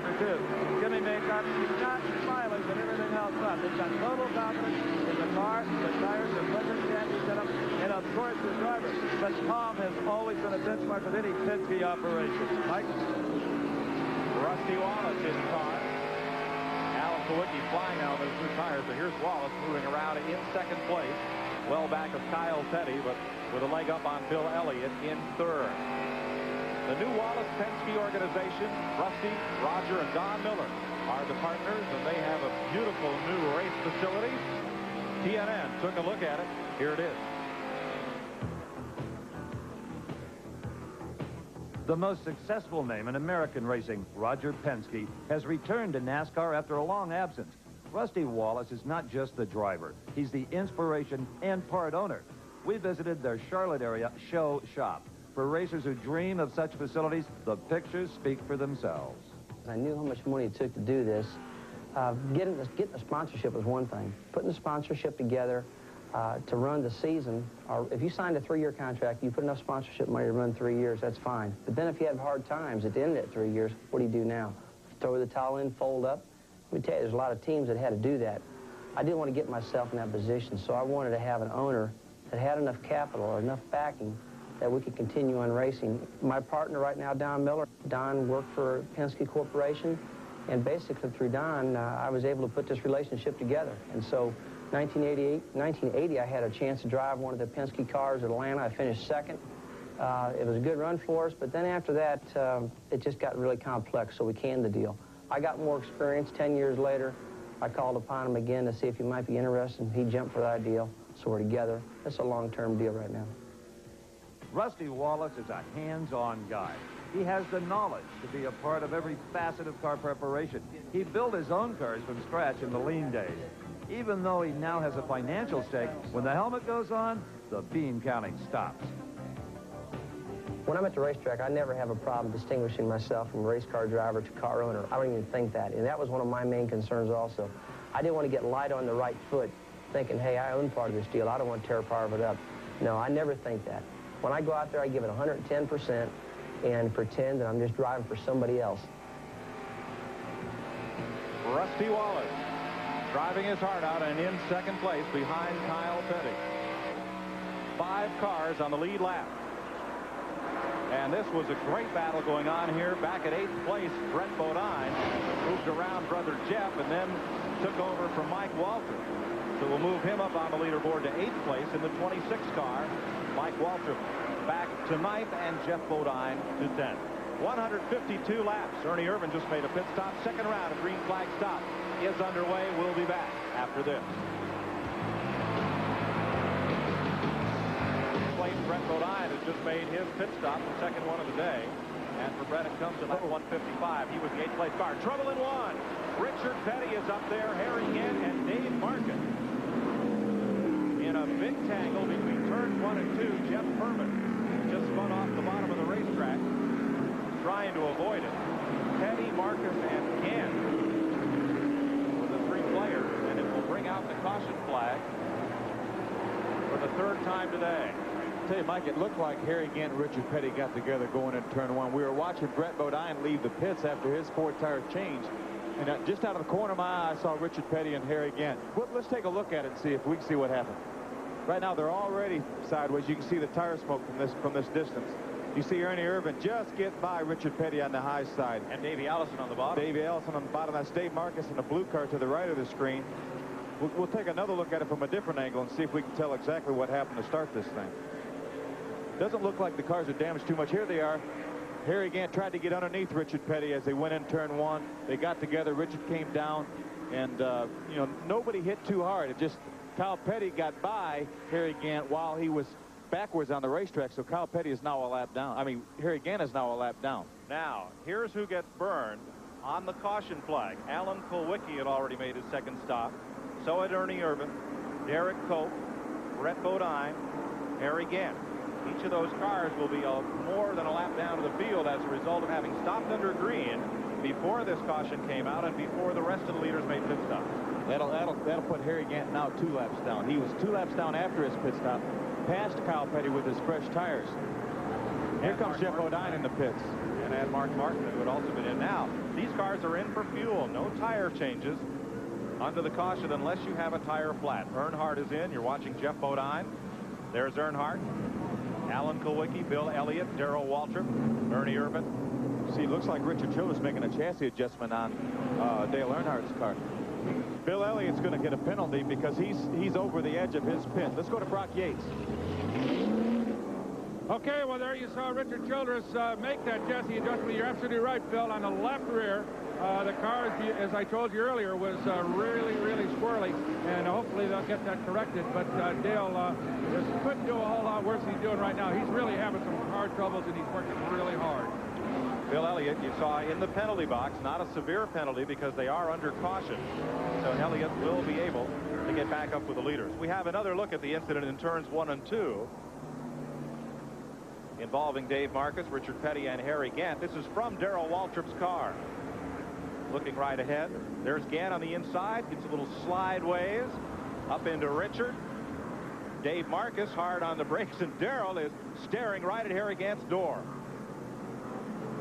Jimmy Makar, he's not smiling, but everything else up. They've got total confidence in the car, the tires, the weapons chassis setup, and of course the driver. But calm has always been a benchmark with any Penske operation. Mike? Rusty Wallace in car. Alan Kulwicki flying out of those 2 tires, but here's Wallace moving around in second place. Well back of Kyle Petty, but with a leg up on Bill Elliott in third. The new Wallace Penske organization, Rusty, Roger, and Don Miller are the partners, and they have a beautiful new race facility. TNN took a look at it. Here it is. The most successful name in American racing, Roger Penske, has returned to NASCAR after a long absence. Rusty Wallace is not just the driver. He's the inspiration and part owner. We visited their Charlotte area show shop. For racers who dream of such facilities, the pictures speak for themselves. I knew how much money it took to do this. Getting the sponsorship was one thing. Putting the sponsorship together to run the season, or if you signed a 3-year contract, you put enough sponsorship money to run 3 years, that's fine. But then if you have hard times at the end of that 3 years, what do you do now? Throw the towel in, fold up? Let me tell you, there's a lot of teams that had to do that. I didn't want to get myself in that position, so I wanted to have an owner that had enough capital or enough backing that we could continue on racing. My partner right now, Don Miller, Don worked for Penske Corporation, and basically through Don, I was able to put this relationship together. And so 1980, I had a chance to drive one of the Penske cars at Atlanta. I finished second. It was a good run for us, but then after that, it just got really complex, so we canned the deal. I got more experience. 10 years later, I called upon him again to see if he might be interested. He jumped for that deal, so we're together. It's a long-term deal right now. Rusty Wallace is a hands-on guy. He has the knowledge to be a part of every facet of car preparation. He built his own cars from scratch in the lean days. Even though he now has a financial stake, when the helmet goes on, the bean counting stops. When I'm at the racetrack, I never have a problem distinguishing myself from race car driver to car owner. I don't even think that. And that was one of my main concerns also. I didn't want to get light on the right foot, thinking, hey, I own part of this deal. I don't want to tear part of it up. No, I never think that. When I go out there, I give it 110% and pretend that I'm just driving for somebody else. Rusty Wallace driving his heart out and in second place behind Kyle Petty. 5 cars on the lead lap. And this was a great battle going on here. Back at 8th place, Brett Bodine moved around brother Jeff and then took over from Mike Waltrip. So we'll move him up on the leaderboard to 8th place in the 26th car. Mike Waltrip back to 9th and Jeff Bodine to 10th. 152 laps. Ernie Irvan just made a pit stop. Second round of green flag stop is underway. We'll be back after this. Brett Bodine has just made his pit stop, the second one of the day. And for Brett, it comes to lap 155. He was the 8th place car. Trouble in one. Richard Petty is up there. Harry Gant and Dave Markin. In a big tangle between turns 1 and 2, Jeff Herman just spun off the bottom of the racetrack, trying to avoid it. Petty, Marcus, and Gant were the 3 players, and it will bring out the caution flag for the 3rd time today. I tell you, Mike, it looked like Harry Gant and Richard Petty got together going into turn 1. We were watching Brett Bodine leave the pits after his 4 tires changed. And just out of the corner of my eye, I saw Richard Petty and Harry Gant. Well, let's take a look at it and see if we can see what happened. Right now, they're already sideways. You can see the tire smoke from this distance. You see Ernie Irvan just get by Richard Petty on the high side. And Davey Allison on the bottom. Davey Allison on the bottom. That's Dave Marcus in the blue car to the right of the screen. We'll take another look at it from a different angle and see if we can tell exactly what happened to start this thing. Doesn't look like the cars are damaged too much. Here they are. Harry Gant tried to get underneath Richard Petty as they went in turn 1. They got together. Richard came down, and you know, nobody hit too hard. It just Kyle Petty got by Harry Gant while he was backwards on the racetrack. So Kyle Petty is now a lap down. I mean, Harry Gant is now a lap down. Now, here's who gets burned on the caution flag. Alan Kulwicki had already made his 2nd stop. So had Ernie Irvan, Derek Cope, Brett Bodine, Harry Gant. Each of those cars will be more than a lap down to the field as a result of having stopped under green before this caution came out and before the rest of the leaders made pit stops. That'll put Harry Gant now 2 laps down. He was 2 laps down after his pit stop, past Kyle Petty with his fresh tires. Here comes Jeff Bodine in the pits. And add Mark Martin, who had also been in. Now, these cars are in for fuel. No tire changes under the caution unless you have a tire flat. Earnhardt is in. You're watching Jeff Bodine. There's Earnhardt. Alan Kulwicki, Bill Elliott, Darrell Waltrip, Ernie Irvan. See, it looks like Richard Childress making a chassis adjustment on Dale Earnhardt's car. Bill Elliott's going to get a penalty because he's over the edge of his pit. Let's go to Brock Yates. Okay, well, there you saw Richard Childress make that chassis adjustment. You're absolutely right, Phil. On the left rear, the car, as I told you earlier, was really, really squirrely, and hopefully they'll get that corrected. But Dale just couldn't do a whole lot worse than he's doing right now. He's really having some hard troubles, and he's working really hard. Bill Elliott, you saw in the penalty box, not a severe penalty because they are under caution. So Elliott will be able to get back up with the leaders. We have another look at the incident in turns 1 and 2 involving Dave Marcus, Richard Petty, and Harry Gant. This is from Darrell Waltrip's car. Looking right ahead. There's Gant on the inside. Gets a little slideways up into Richard. Dave Marcus hard on the brakes, and Darrell is staring right at Harry Gant's door.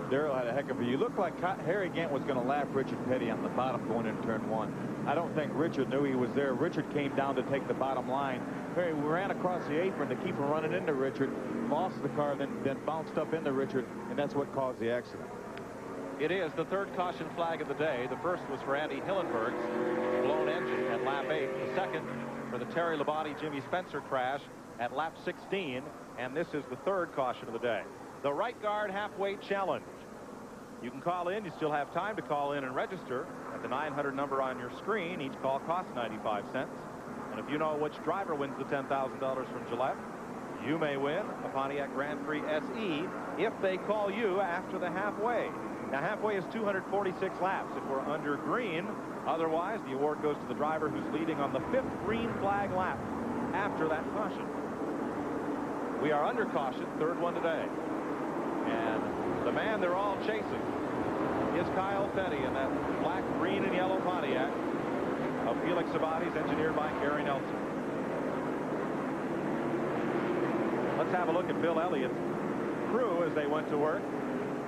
Darrell had a heck of a... You look like Harry Gant was going to lap Richard Petty on the bottom going into turn 1. I don't think Richard knew he was there. Richard came down to take the bottom line. Harry ran across the apron to keep from running into Richard, lost the car, then bounced up into Richard, and that's what caused the accident. It is the third caution flag of the day. The first was for Andy Hillenberg's blown engine at lap 8. The second for the Terry Labonte Jimmy Spencer crash at lap 16. And this is the third caution of the day. The right guard halfway challenge. You can call in. You still have time to call in and register at the 900 number on your screen. Each call costs 95 cents. And if you know which driver wins the $10,000 from Gillette, you may win a Pontiac Grand Prix SE if they call you after the halfway. Now, halfway is 246 laps if we're under green. Otherwise, the award goes to the driver who's leading on the 5th green flag lap after that caution. We are under caution, third one today. And the man they're all chasing is Kyle Petty in that black, green, and yellow Pontiac of Felix Sabates, engineered by Gary Nelson. Let's have a look at Bill Elliott's crew as they went to work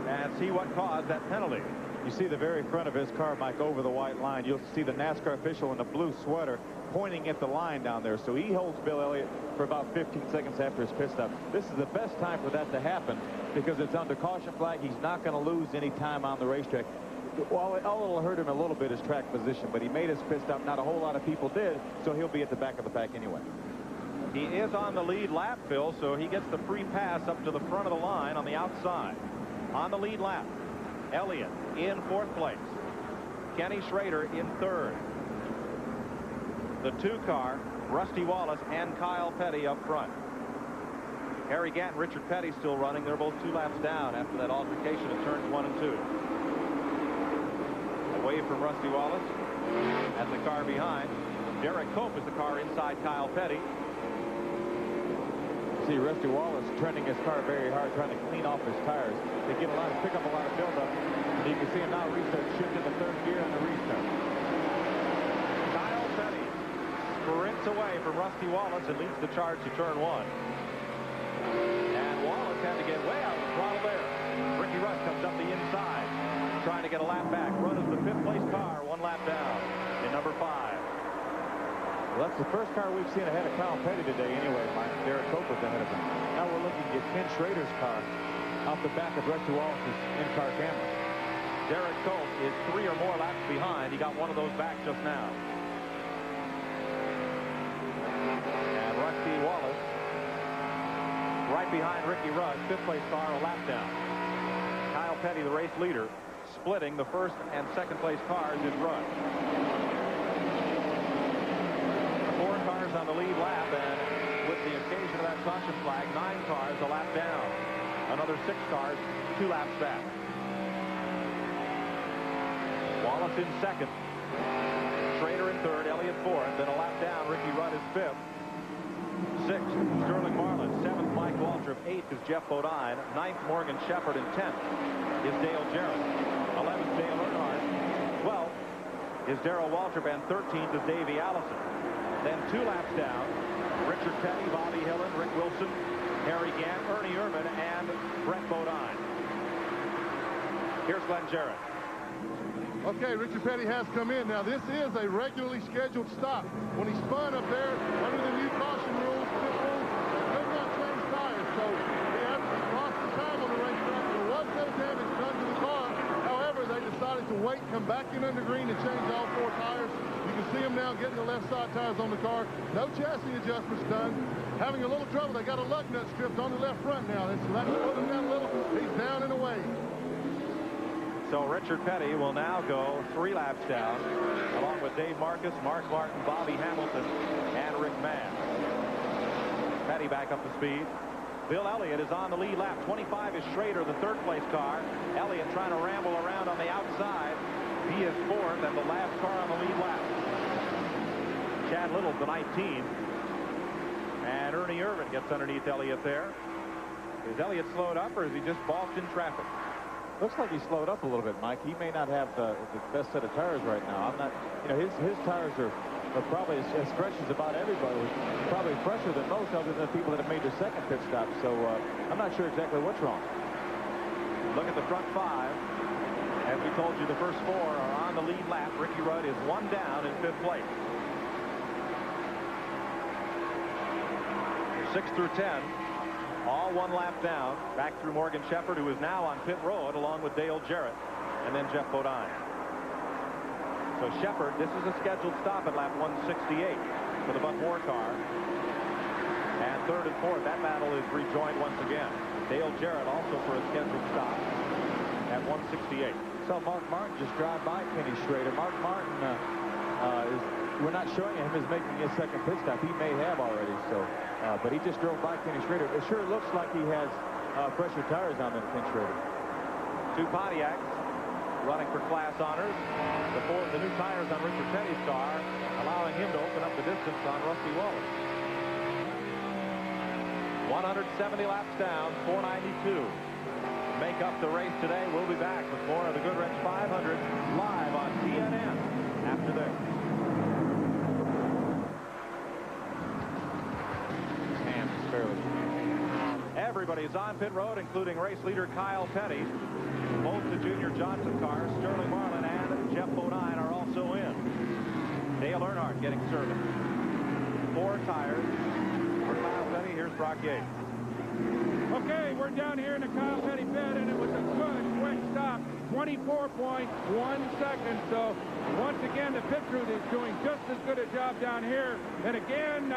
and see what caused that penalty. You see the very front of his car, Mike, over the white line. You'll see the NASCAR official in the blue sweater pointing at the line down there. So he holds Bill Elliott for about 15 seconds after his pit stop. This is the best time for that to happen because it's under caution flag. He's not going to lose any time on the racetrack. Well, all it'll hurt him a little bit is track position, but he made his pit stop. Not a whole lot of people did, so he'll be at the back of the pack anyway. He is on the lead lap, Phil, so he gets the free pass up to the front of the line on the outside. On the lead lap, Elliott in 4th place. Kenny Schrader in 3rd. The 2-car, Rusty Wallace and Kyle Petty up front. Harry Gant and Richard Petty still running. They're both 2 laps down after that altercation at turns 1 and 2. Away from Rusty Wallace at the car behind. Derek Cope is the car inside Kyle Petty. See Rusty Wallace trending his car very hard, trying to clean off his tires. They pick up a lot of buildup. And you can see him now restart, shift into 3rd gear and the restart. Kyle Petty sprints away from Rusty Wallace and leads the charge to turn 1. And Wallace had to get way out of the throttle there. Ricky Rush comes up the inside, trying to get a lap back. Run is the 5th place car, 1 lap down in number 5. Well, that's the first car we've seen ahead of Kyle Petty today anyway. Derek Cope was ahead of him. Now we're looking at Ken Schrader's car off the back of Rusty Wallace's in-car camera. Derek Cope is 3 or more laps behind. He got one of those back just now. And Rusty Wallace right behind Ricky Rush, 5th place car, a lap down. Kyle Petty, the race leader, splitting the 1st and 2nd place cars in Rush. 4 cars on the lead lap, and with the occasion of that caution flag, 9 cars a lap down. Another 6 cars 2 laps back. Wallace in 2nd. Schrader in 3rd, Elliott 4th. Then a lap down, Ricky Rudd is 5th. 6th, Sterling Marlin. 7th, Mike Waltrip. 8th is Jeff Bodine. 9th, Morgan Shepherd. And 10th is Dale Jarrett. 11th, Dale Earnhardt. 12th is Darrell Waltrip. And 13th is Davey Allison. Then 2 laps down, Richard Petty, Bobby Hillen, Rick Wilson, Harry Gant, Ernie Irvan, and Brett Bodine. Here's Glenn Jarrett. Okay, Richard Petty has come in. Now, this is a regularly scheduled stop. When he spun up there, under the new caution rules, pit rules, could not change tires. So he had lost the time on the racetrack. There was no damage done to the car. However, they decided to wait, come back in under green, and change all 4 tires. You can see him now getting the left side tires on the car. No chassis adjustments done. Having a little trouble. They got a lug nut stripped on the left front now. So that's put him down a little. He's down and away. So Richard Petty will now go 3 laps down, along with Dave Marcus, Mark Martin, Bobby Hamilton, and Rick Mann. Petty back up to speed. Bill Elliott is on the lead lap. 25 is Schrader, the third-place car. Elliott trying to ramble around on the outside. He is fourth and the last car on the lead lap. Chad Little's the 19. And Ernie Irvin gets underneath Elliott there. Is Elliott slowed up, or is he just balked in traffic? Looks like he slowed up a little bit, Mike. He may not have the best set of tires right now. I'm not, you know, his tires are probably as fresh as about everybody. Probably fresher than most, other than the people that have made their second pit stop. So I'm not sure exactly what's wrong. Look at the front 5. As we told you, the first 4 are on the lead lap. Ricky Rudd is 1 down in 5th place. 6 through 10, all 1 lap down. Back through Morgan Shepherd, who is now on pit road, along with Dale Jarrett, and then Jeff Bodine. So Shepherd, this is a scheduled stop at lap 168 for the Bud Moore car. And 3rd and 4th, that battle is rejoined once again. Dale Jarrett also for a scheduled stop at 168. So Mark Martin just drive by Kenny Schrader. Mark Martin we're not showing him as making his second pit stop. He may have already, so but he just drove by Kenny Schrader. It sure looks like he has fresher tires on than Ken Schrader. 2 Pontiacs running for class honors. The new tires on Richard Petty's car, allowing him to open up the distance on Rusty Wallace. 170 laps down, 492. Make up the race today. We'll be back with more of the Goodwrench 500 live on TNN after this. Everybody's on pit road, including race leader Kyle Petty. Both the Junior Johnson cars, Sterling Marlin and Jeff Bodine, are also in. Dale Earnhardt getting service. 4 tires for Kyle Petty. Here's Brock Yates. Okay, we're down here in the Kyle Petty pit, and it was a good, quick stop. 24.1 seconds. So once again, the pit crew is doing just as good a job down here. And again,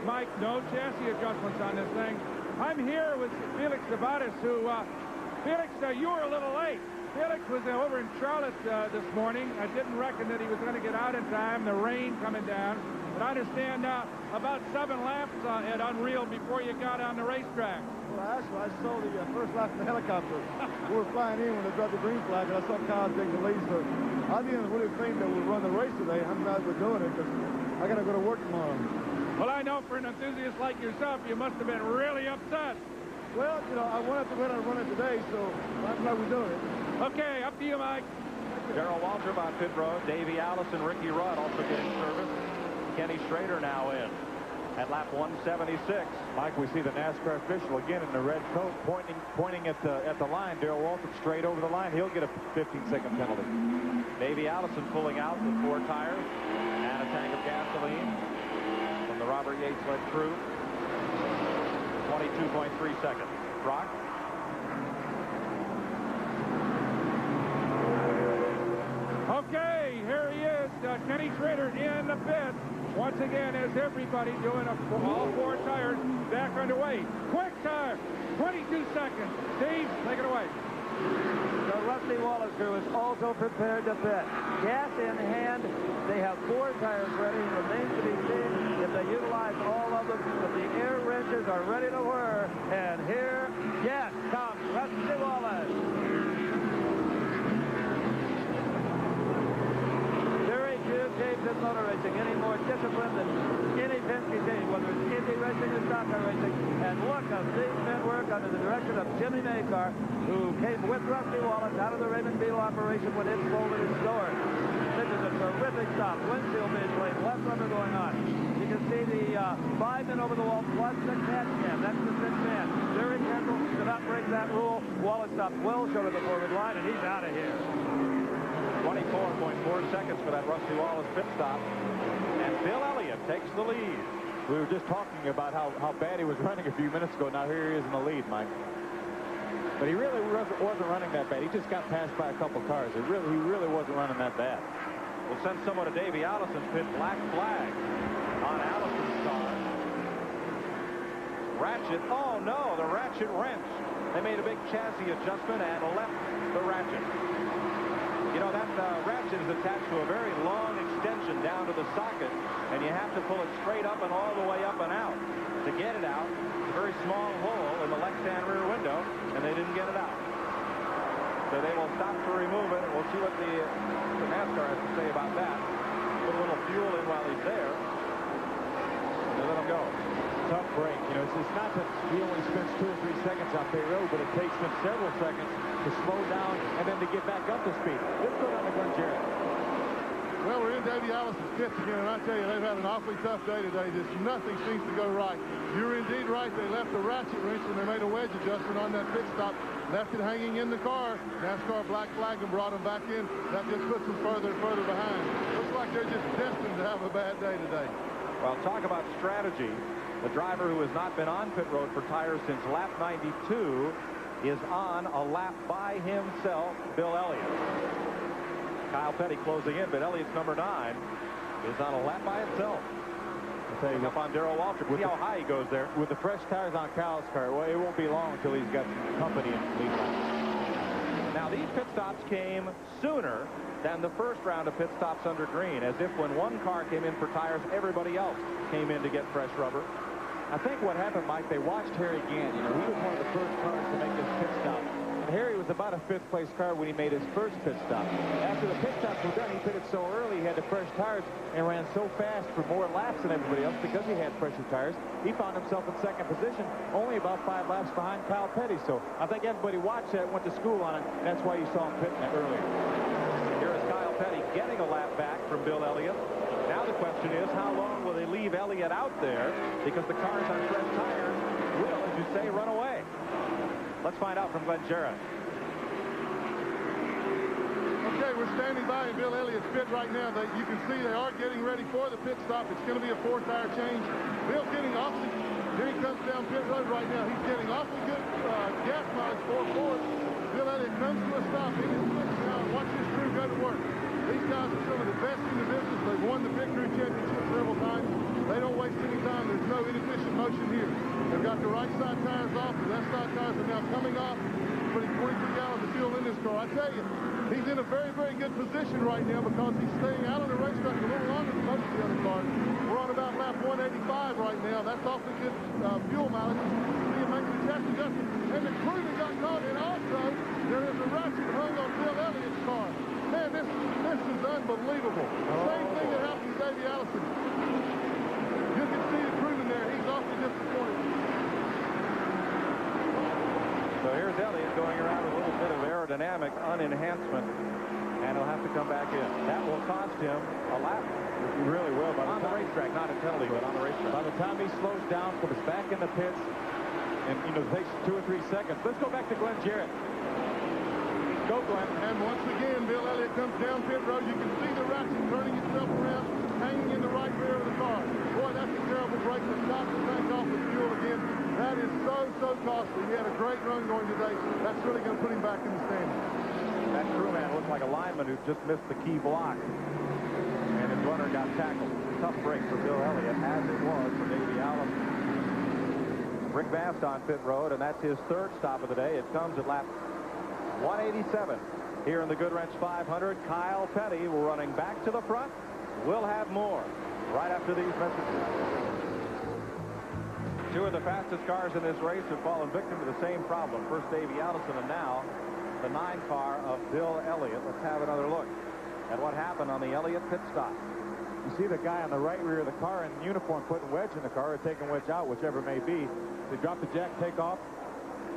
Mike, no chassis adjustments on this thing. I'm here with Felix Sabatis, who, Felix, you were a little late. Felix was over in Charlotte this morning. I didn't reckon that he was going to get out in time. The rain coming down. But I understand about 7 laps at Unreal before you got on the racetrack. Well, actually, I saw the first lap in the helicopter. We were flying in when they dropped the green flag, and I saw Kyle take the lead. So I didn't really think that we'd run the race today. I'm glad we're doing it because I got to go to work tomorrow. Well, I know for an enthusiast like yourself, you must have been really upset. Well, you know, I wanted to run it today, so I'm glad we're doing it. Okay, up to you, Mike. Darrell Waltrip on pit road. Davey Allison, Ricky Rudd also getting service. Kenny Schrader now in at lap 176. Mike, we see the NASCAR official again in the red coat pointing at the line. Darrell Waltrip straight over the line. He'll get a 15-second penalty. Davey Allison pulling out with 4 tires and a tank of gasoline from the Robert Yates-led crew. 22.3 seconds. Brock? Okay, here he is, Kenny Schrader in the pit. Once again, as everybody doing all 4 tires back underway. Quick tire, 22 seconds. Steve, take it away. The Rusty Wallace crew is also prepared to pit. Gas in hand. They have 4 tires ready. It remains to be seen if they utilize all of them. But the air wrenches are ready to whir. And here, yes, comes Rusty Wallace. Very few teams in motor racing any more disciplined than any Penske team, whether it's Indy racing or stock car racing. And look at these men work under the direction of Jimmy Maycar, who came with Rusty Wallace out of the Raymond Beal operation when it folded its doors. This is a terrific stop. Windshield being played, left rubber going on. You can see the 5 men over the wall plus the catch cam. That's the 6 man. Jerry Kendall did not break that rule. Wallace stopped well short of the forward line, and he's out of here. 24.4 seconds for that Rusty Wallace pit stop. And Bill Elliott takes the lead. We were just talking about how bad he was running a few minutes ago. Now here he is in the lead, Mike. But he really wasn't running that bad. He just got passed by a couple cars. He really wasn't running that bad. We'll send someone to Davey Allison's pit. Black flag on Allison's car. Ratchet. Oh, no, the ratchet wrench. They made a big chassis adjustment and left the ratchet. You know, that ratchet is attached to a very long extension down to the socket, and you have to pull it straight up and all the way up and out. To get it out, it's a very small hole in the left-hand rear window, and they didn't get it out. So they will stop to remove it, and we'll see what the NASCAR has to say about that. Put a little fuel in while he's there, and they let him go. Tough break. You know, it's not that he only spends 2 or 3 seconds on pit road, but it takes him several seconds to slow down and then to get back up to speed. Let's go down to Glenn Jarrett. Well, we're in Davey Allison's pits again, and I tell you, they've had an awfully tough day today. Just nothing seems to go right. You're indeed right. They left the ratchet wrench when they made a wedge adjustment on that pit stop. Left it hanging in the car. NASCAR black flagged and brought them back in. That just puts them further and further behind. Looks like they're just destined to have a bad day today. Well, talk about strategy. The driver who has not been on pit road for tires since lap 92 is on a lap by himself, Bill Elliott. Kyle Petty closing in, but Elliott's number 9 is on a lap by himself. I'll tell you, up on Darrell Waltrip. See how high he goes there. With the fresh tires on Kyle's car, well, it won't be long until he's got some company in the lead line. Now, these pit stops came sooner than the first round of pit stops under green, as if when one car came in for tires, everybody else came in to get fresh rubber. I think what happened, Mike, they watched Harry Gant. You know, he was one of the first cars to make this pit stop. And Harry was about a 5th place car when he made his first pit stop. After the pit stops were done, he pitted so early, he had the fresh tires, and ran so fast for more laps than everybody else because he had fresher tires. He found himself in 2nd position, only about 5 laps behind Kyle Petty. So I think everybody watched that, went to school on it, and that's why you saw him pitting that earlier. Here is Kyle Petty getting a lap back from Bill Elliott. Now the question is, how long will they leave Elliott out there? Because the cars on fresh tires will, as you say, run away. Let's find out from Glenn Jarrett. Okay, we're standing by in Bill Elliott's pit right now. You can see they are getting ready for the pit stop. It's going to be a 4-tire change. Bill's getting awfully, here he comes down pit road right now. He's getting awfully good gas mileage, 4-4. Bill Elliott comes to a stop in his pit now, and watch his crew go to work. These guys are some of the best in the business. They've won the pit crew championship several times. They don't waste any time. There's no inefficient motion here. They've got the right side tires off. The left side tires are now coming off. Putting 43 gallons of fuel in this car. I tell you, he's in a very, very good position right now because he's staying out on the racetrack a little longer than most of the other cars. We're on about lap 185 right now. That's awfully good fuel mileage. See him making the chassis adjustment. And the crew that got caught in also, there is a ratchet hung on Bill Elliott's car. Man, this is unbelievable. Same thing that happened to Davey Allison. You can see the crewman there. He's awfully disappointed. So here's Elliott going around with a little bit of aerodynamic unenhancement, and he'll have to come back in. That will cost him a lap. He really will. On the racetrack, not in penalty, but on the racetrack. By the time he slows down, comes back in the pits, and, you know, takes 2 or 3 seconds. Let's go back to Glenn Jarrett. Go, Glenn. And once again, Bill Elliott comes down pit road. You can see the ratchet turning itself around, hanging in the right rear of the car. Boy, that's a terrible break to stop the tank off with fuel again. That is so costly. He had a great run going today. That's really going to put him back in the standings. That crewman looked like a lineman who just missed the key block, and his runner got tackled. Tough break for Bill Elliott, as it was for Davey Allison. Rick Vast on pit road, and that's his 3rd stop of the day. It comes at lap 187 here in the Goodwrench 500. Kyle Petty running back to the front. We'll have more right after these messages. 2 of the fastest cars in this race have fallen victim to the same problem. First Davey Allison, and now the 9 car of Bill Elliott. Let's have another look at what happened on the Elliott pit stop. You see the guy on the right rear of the car in uniform putting wedge in the car or taking wedge out, whichever it may be. They drop the jack, take off.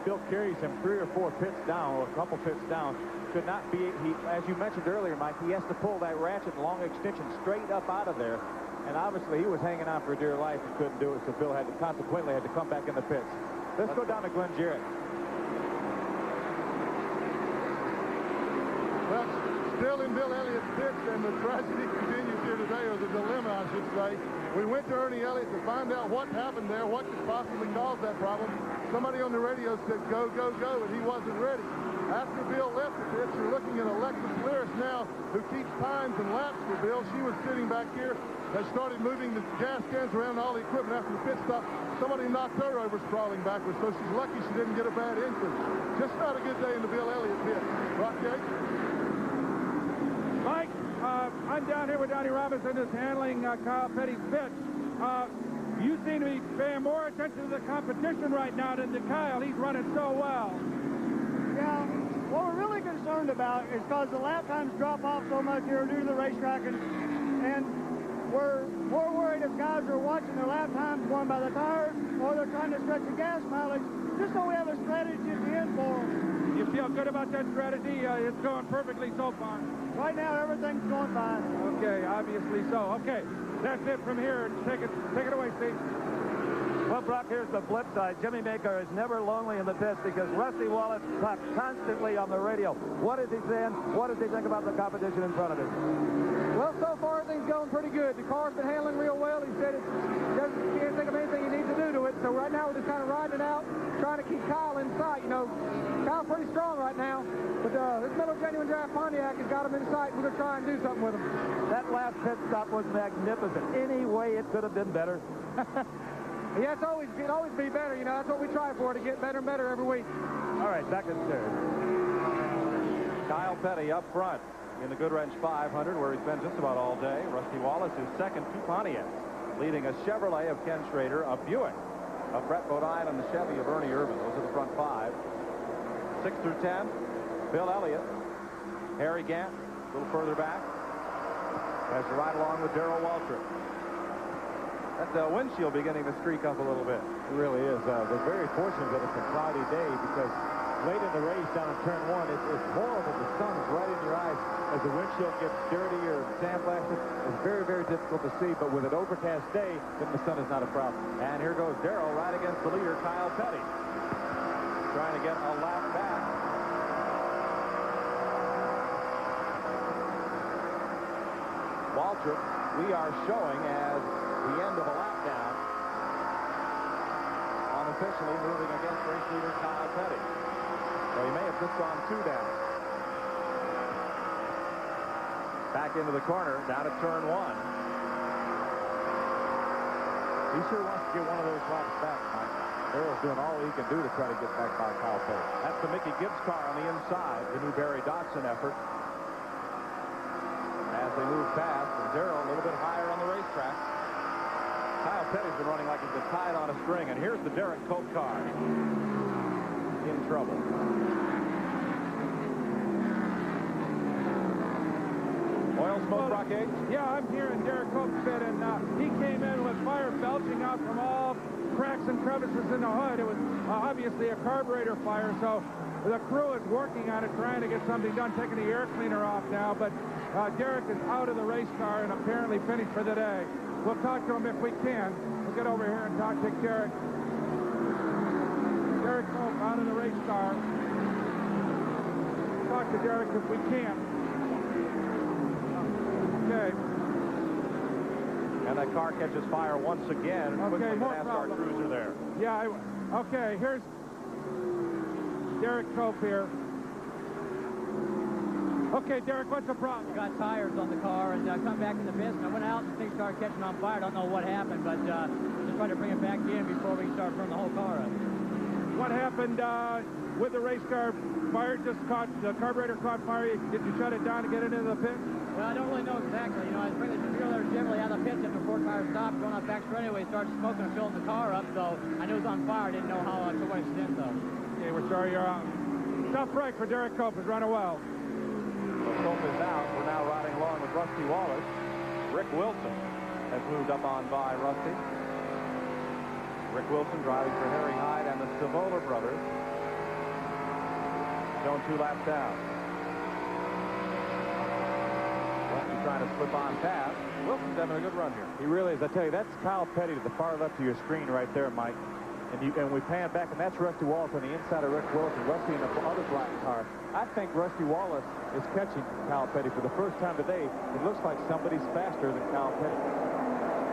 Bill carries him 3 or 4 pits down, or a couple pits down. Could not be, as you mentioned earlier, Mike, he has to pull that ratchet and long extension straight up out of there. And obviously he was hanging on for dear life and couldn't do it, so Bill consequently had to come back in the pits. Let's go down to Glenn Jarrett. Well, still in Bill Elliott's pits, and the tragedy continues here today, or the dilemma, I should say. We went to Ernie Elliott to find out what happened there, what could possibly cause that problem. Somebody on the radio said, go, go, go, and he wasn't ready. After Bill left the pits, you're looking at Alexis Lyris now, who keeps times and laps for Bill. She was sitting back here. They started moving the gas cans around all the equipment after the pit stop. Somebody knocked her over sprawling backwards, so she's lucky she didn't get a bad injury. Just not a good day in the Bill Elliott pit. Rock, Jake? I'm down here with Donnie Robinson, who's handling Kyle Petty's pitch. You seem to be paying more attention to the competition right now than to Kyle. He's running so well. Yeah, what we're really concerned about is because the lap times drop off so much here due to the racetrack, and we're more worried if guys are watching their lap times going by the tires or they're trying to stretch the gas mileage, just so we have a strategy at the end for them. You feel good about that strategy? It's going perfectly so far. Right now, everything's going fine. Okay, obviously so. Okay, that's it from here. Take it away, Steve. Well, Brock, here's the flip side. Jimmy Maker is never lonely in the pits because Rusty Wallace talks constantly on the radio. What is he saying? What does he think about the competition in front of him? Well, so far, everything's going pretty good. The car's been handling real well. He said he can't think of anything he needs to do to it. So right now, we're just kind of riding it out, trying to keep Kyle in sight. You know, Kyle's pretty strong right now. But this Miller Genuine Draft Pontiac has got him in sight. We're going to try and do something with him. That last pit stop was magnificent. Any way it could have been better. Yeah, it'd always be better, you know. That's what we try for, to get better and better every week. All right, back in third. Kyle Petty up front in the Goodwrench 500, where he's been just about all day. Rusty Wallace is second to Pontiac, leading a Chevrolet of Ken Schrader, a Buick of Brett Bodine, and the Chevy of Ernie Irvin. Those are the front five. 6 through 10, Bill Elliott, Harry Gant, a little further back, as to ride along with Darrell Waltrip. That windshield beginning to streak up a little bit. It really is. They're very fortunate that it's a cloudy day, because late in the race down in turn one, it's horrible. The sun is right in your eyes. As the windshield gets dirty or sandblasted, it's very, very difficult to see. But with an overcast day, then the sun is not a problem. And here goes Darrell right against the leader, Kyle Petty, trying to get a lap back. Waltrip, we are showing as the end of a lap down, unofficially moving against race leader Kyle Petty. So he may have just gone 2 down. Back into the corner, down at turn 1. He sure wants to get one of those laps back, Mike. Darrell's doing all he can do to try to get back by Kyle Petty. That's the Mickey Gibbs car on the inside, the new Barry Dodson effort. As they move past, and Darrell a little bit higher on the racetrack. Kyle Petty's been running like he's been tied on a string, and here's the Derek Cope car. In trouble. Oil smoke, Rockade? Yeah, I'm here in Derek Cope's pit, and he came in with fire belching out from all cracks and crevices in the hood. It was obviously a carburetor fire, so the crew is working on it, trying to get something done, taking the air cleaner off now, but Derek is out of the race car and apparently finished for the day. We'll talk to him if we can. We'll get over here and talk to Derek. Derek Cope out of the race car. Talk to Derek if we can. Okay. And that car catches fire once again. Okay, more NASCAR problem. crews are there. Yeah, okay, here's Derek Cope here. Okay, Derek, what's the problem? Got tires on the car, and come back in the pits, and I went out and things started catching on fire. I don't know what happened, but just tried to bring it back in before we start burning the whole car up. What happened with the race car? Fire just caught, the carburetor caught fire. Did you shut it down to get it into the pit? Well, I don't really know exactly. You know, I was bringing the fuel there generally out of the pits after 4 tires stopped, going on back anyway, started smoking and filling the car up, so I knew it was on fire. I didn't know how, to what extent, though. Okay, we're sorry you're out. Tough break for Derek Cope. Has run well. So Cope is out. We're now riding along with Rusty Wallace. Rick Wilson has moved up on by Rusty. Rick Wilson driving for Harry Hyde and the Savola brothers. Shown 2 laps down. Rusty trying to slip on past. Wilson's having a good run here. He really is. I tell you, that's Kyle Petty to the far left of your screen right there, Mike. And we pan back, and that's Rusty Wallace on the inside of Rick Wilson. Rusty in the other black car. I think Rusty Wallace is catching Kyle Petty for the first time today. It looks like somebody's faster than Kyle Petty.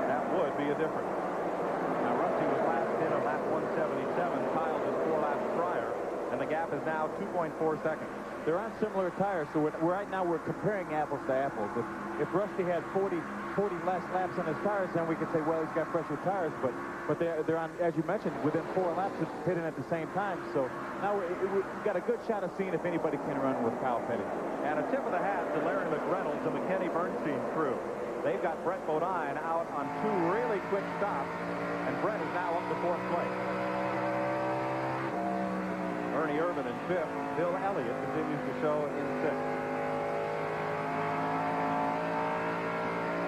That would be a difference. Now, Rusty was last in on lap 177. Kyle just 4 laps prior, and the gap is now 2.4 seconds. They're on similar tires, so right now we're comparing apples to apples. If Rusty had 40 40 less laps on his tires, then we could say, well, he's got fresher tires, but they're on, as you mentioned, within 4 laps of pitting at the same time. So now we've got a good shot of seeing if anybody can run with Kyle Petty. And a tip of the hat to Larry McReynolds and the Kenny Bernstein crew. They've got Brett Bodine out on 2 really quick stops, and Brett is now up to 4th place. Ernie Irvan in 5th. Bill Elliott continues to show in 6th.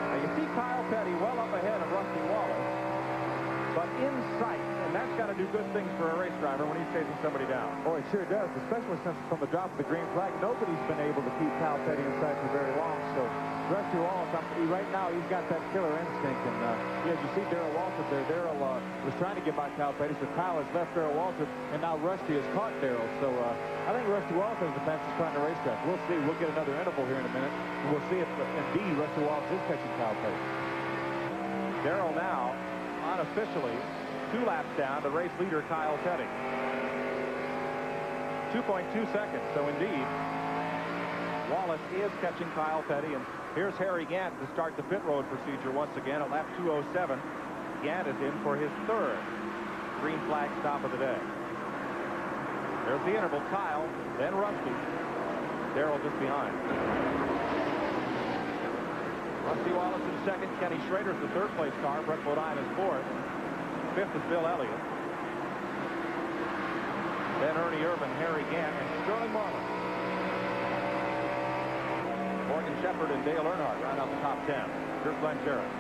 Now you see Kyle Petty well up ahead of Rusty Wallace, but in sight, and that's got to do good things for a race driver when he's chasing somebody down. Oh, it sure does, especially since from the drop of the green flag, nobody's been able to keep Kyle Petty in sight for very long. So Rusty Wallace, right now, he's got that killer instinct. And as you see Darrell Waltrip there, Darrell was trying to get by Kyle Petty, so Kyle has left Darrell Waltrip, and now Rusty has caught Darrell. So I think Rusty Wallace has the fastest car on the racetrack. We'll see. We'll get another interval here in a minute, and we'll see if indeed Rusty Wallace is catching Kyle Petty. Darrell now, unofficially, 2 laps down to race leader Kyle Petty. 2.2 seconds, so indeed, Wallace is catching Kyle Petty, and here's Harry Gant to start the pit road procedure once again at lap 207. Gant is in for his 3rd green flag stop of the day. There's the interval. Kyle, then Rusty. Darrell just behind. Rusty Wallace in 2nd. Kenny Schrader's the 3rd place car. Brett Bodine is 4th. 5th is Bill Elliott. Then Ernie Irvan, Harry Gant, and Sterling Marlin. Morgan Shepherd and Dale Earnhardt round out the top 10. Here's Glenn Jarrett.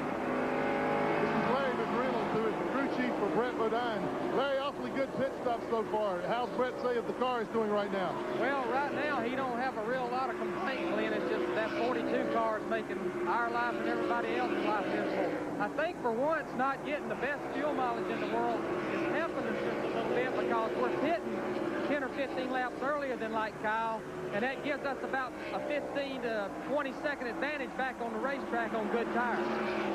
This is Larry McReynolds, who is the crew chief for Brett Bodine. Larry, awfully good pit stop so far. How's Brett say if the car is doing right now? Well, right now, he don't have a real lot of complaints, Glenn. It's just that 42 car is making our life and everybody else's life miserable. I think for once, not getting the best fuel mileage in the world is helping us just a little bit because we're pitting 10 or 15 laps earlier than like Kyle, and that gives us about a 15 to 20-second advantage back on the racetrack on good tires.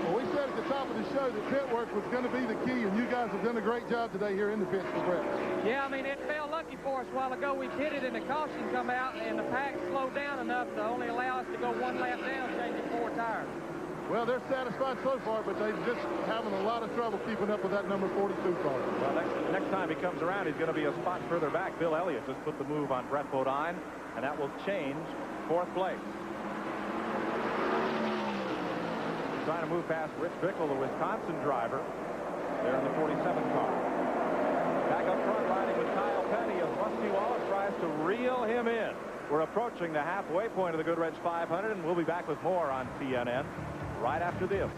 Well, we said at the top of the show that pit work was going to be the key, and you guys have done a great job today here in the pits for Brett. Yeah, I mean, it fell lucky for us a while ago. We pitted and the caution come out, and the pack slowed down enough to only allow us to go 1 lap down, changing 4 tires. Well, they're satisfied so far, but they're just having a lot of trouble keeping up with that number 42 car. Well, next time he comes around, he's going to be a spot further back. Bill Elliott just put the move on Brett Bodine, and that will change 4th place. Trying to move past Rich Bickle, the Wisconsin driver. There in the 47 car. Back up front, riding with Kyle Petty as Rusty Wallace tries to reel him in. We're approaching the halfway point of the Goodwrench 500, and we'll be back with more on TNN right after this.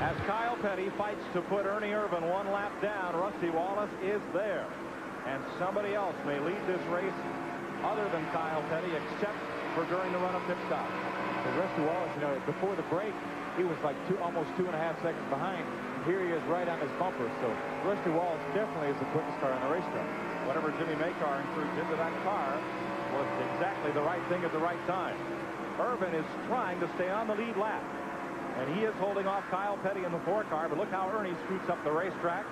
As Kyle Petty fights to put Ernie Irvan 1 lap down, Rusty Wallace is there. And somebody else may lead this race other than Kyle Petty, except for during the run-up pit stop. Because Rusty Wallace, you know, before the break, he was like almost 2.5 seconds behind. Here he is right on his bumper. So Rusty Wallace definitely is the quickest car on the racetrack. Whatever Jimmy Makar includes into that car was exactly the right thing at the right time. Irvan is trying to stay on the lead lap, and he is holding off Kyle Petty in the 4 car, but look how Ernie scoots up the racetrack.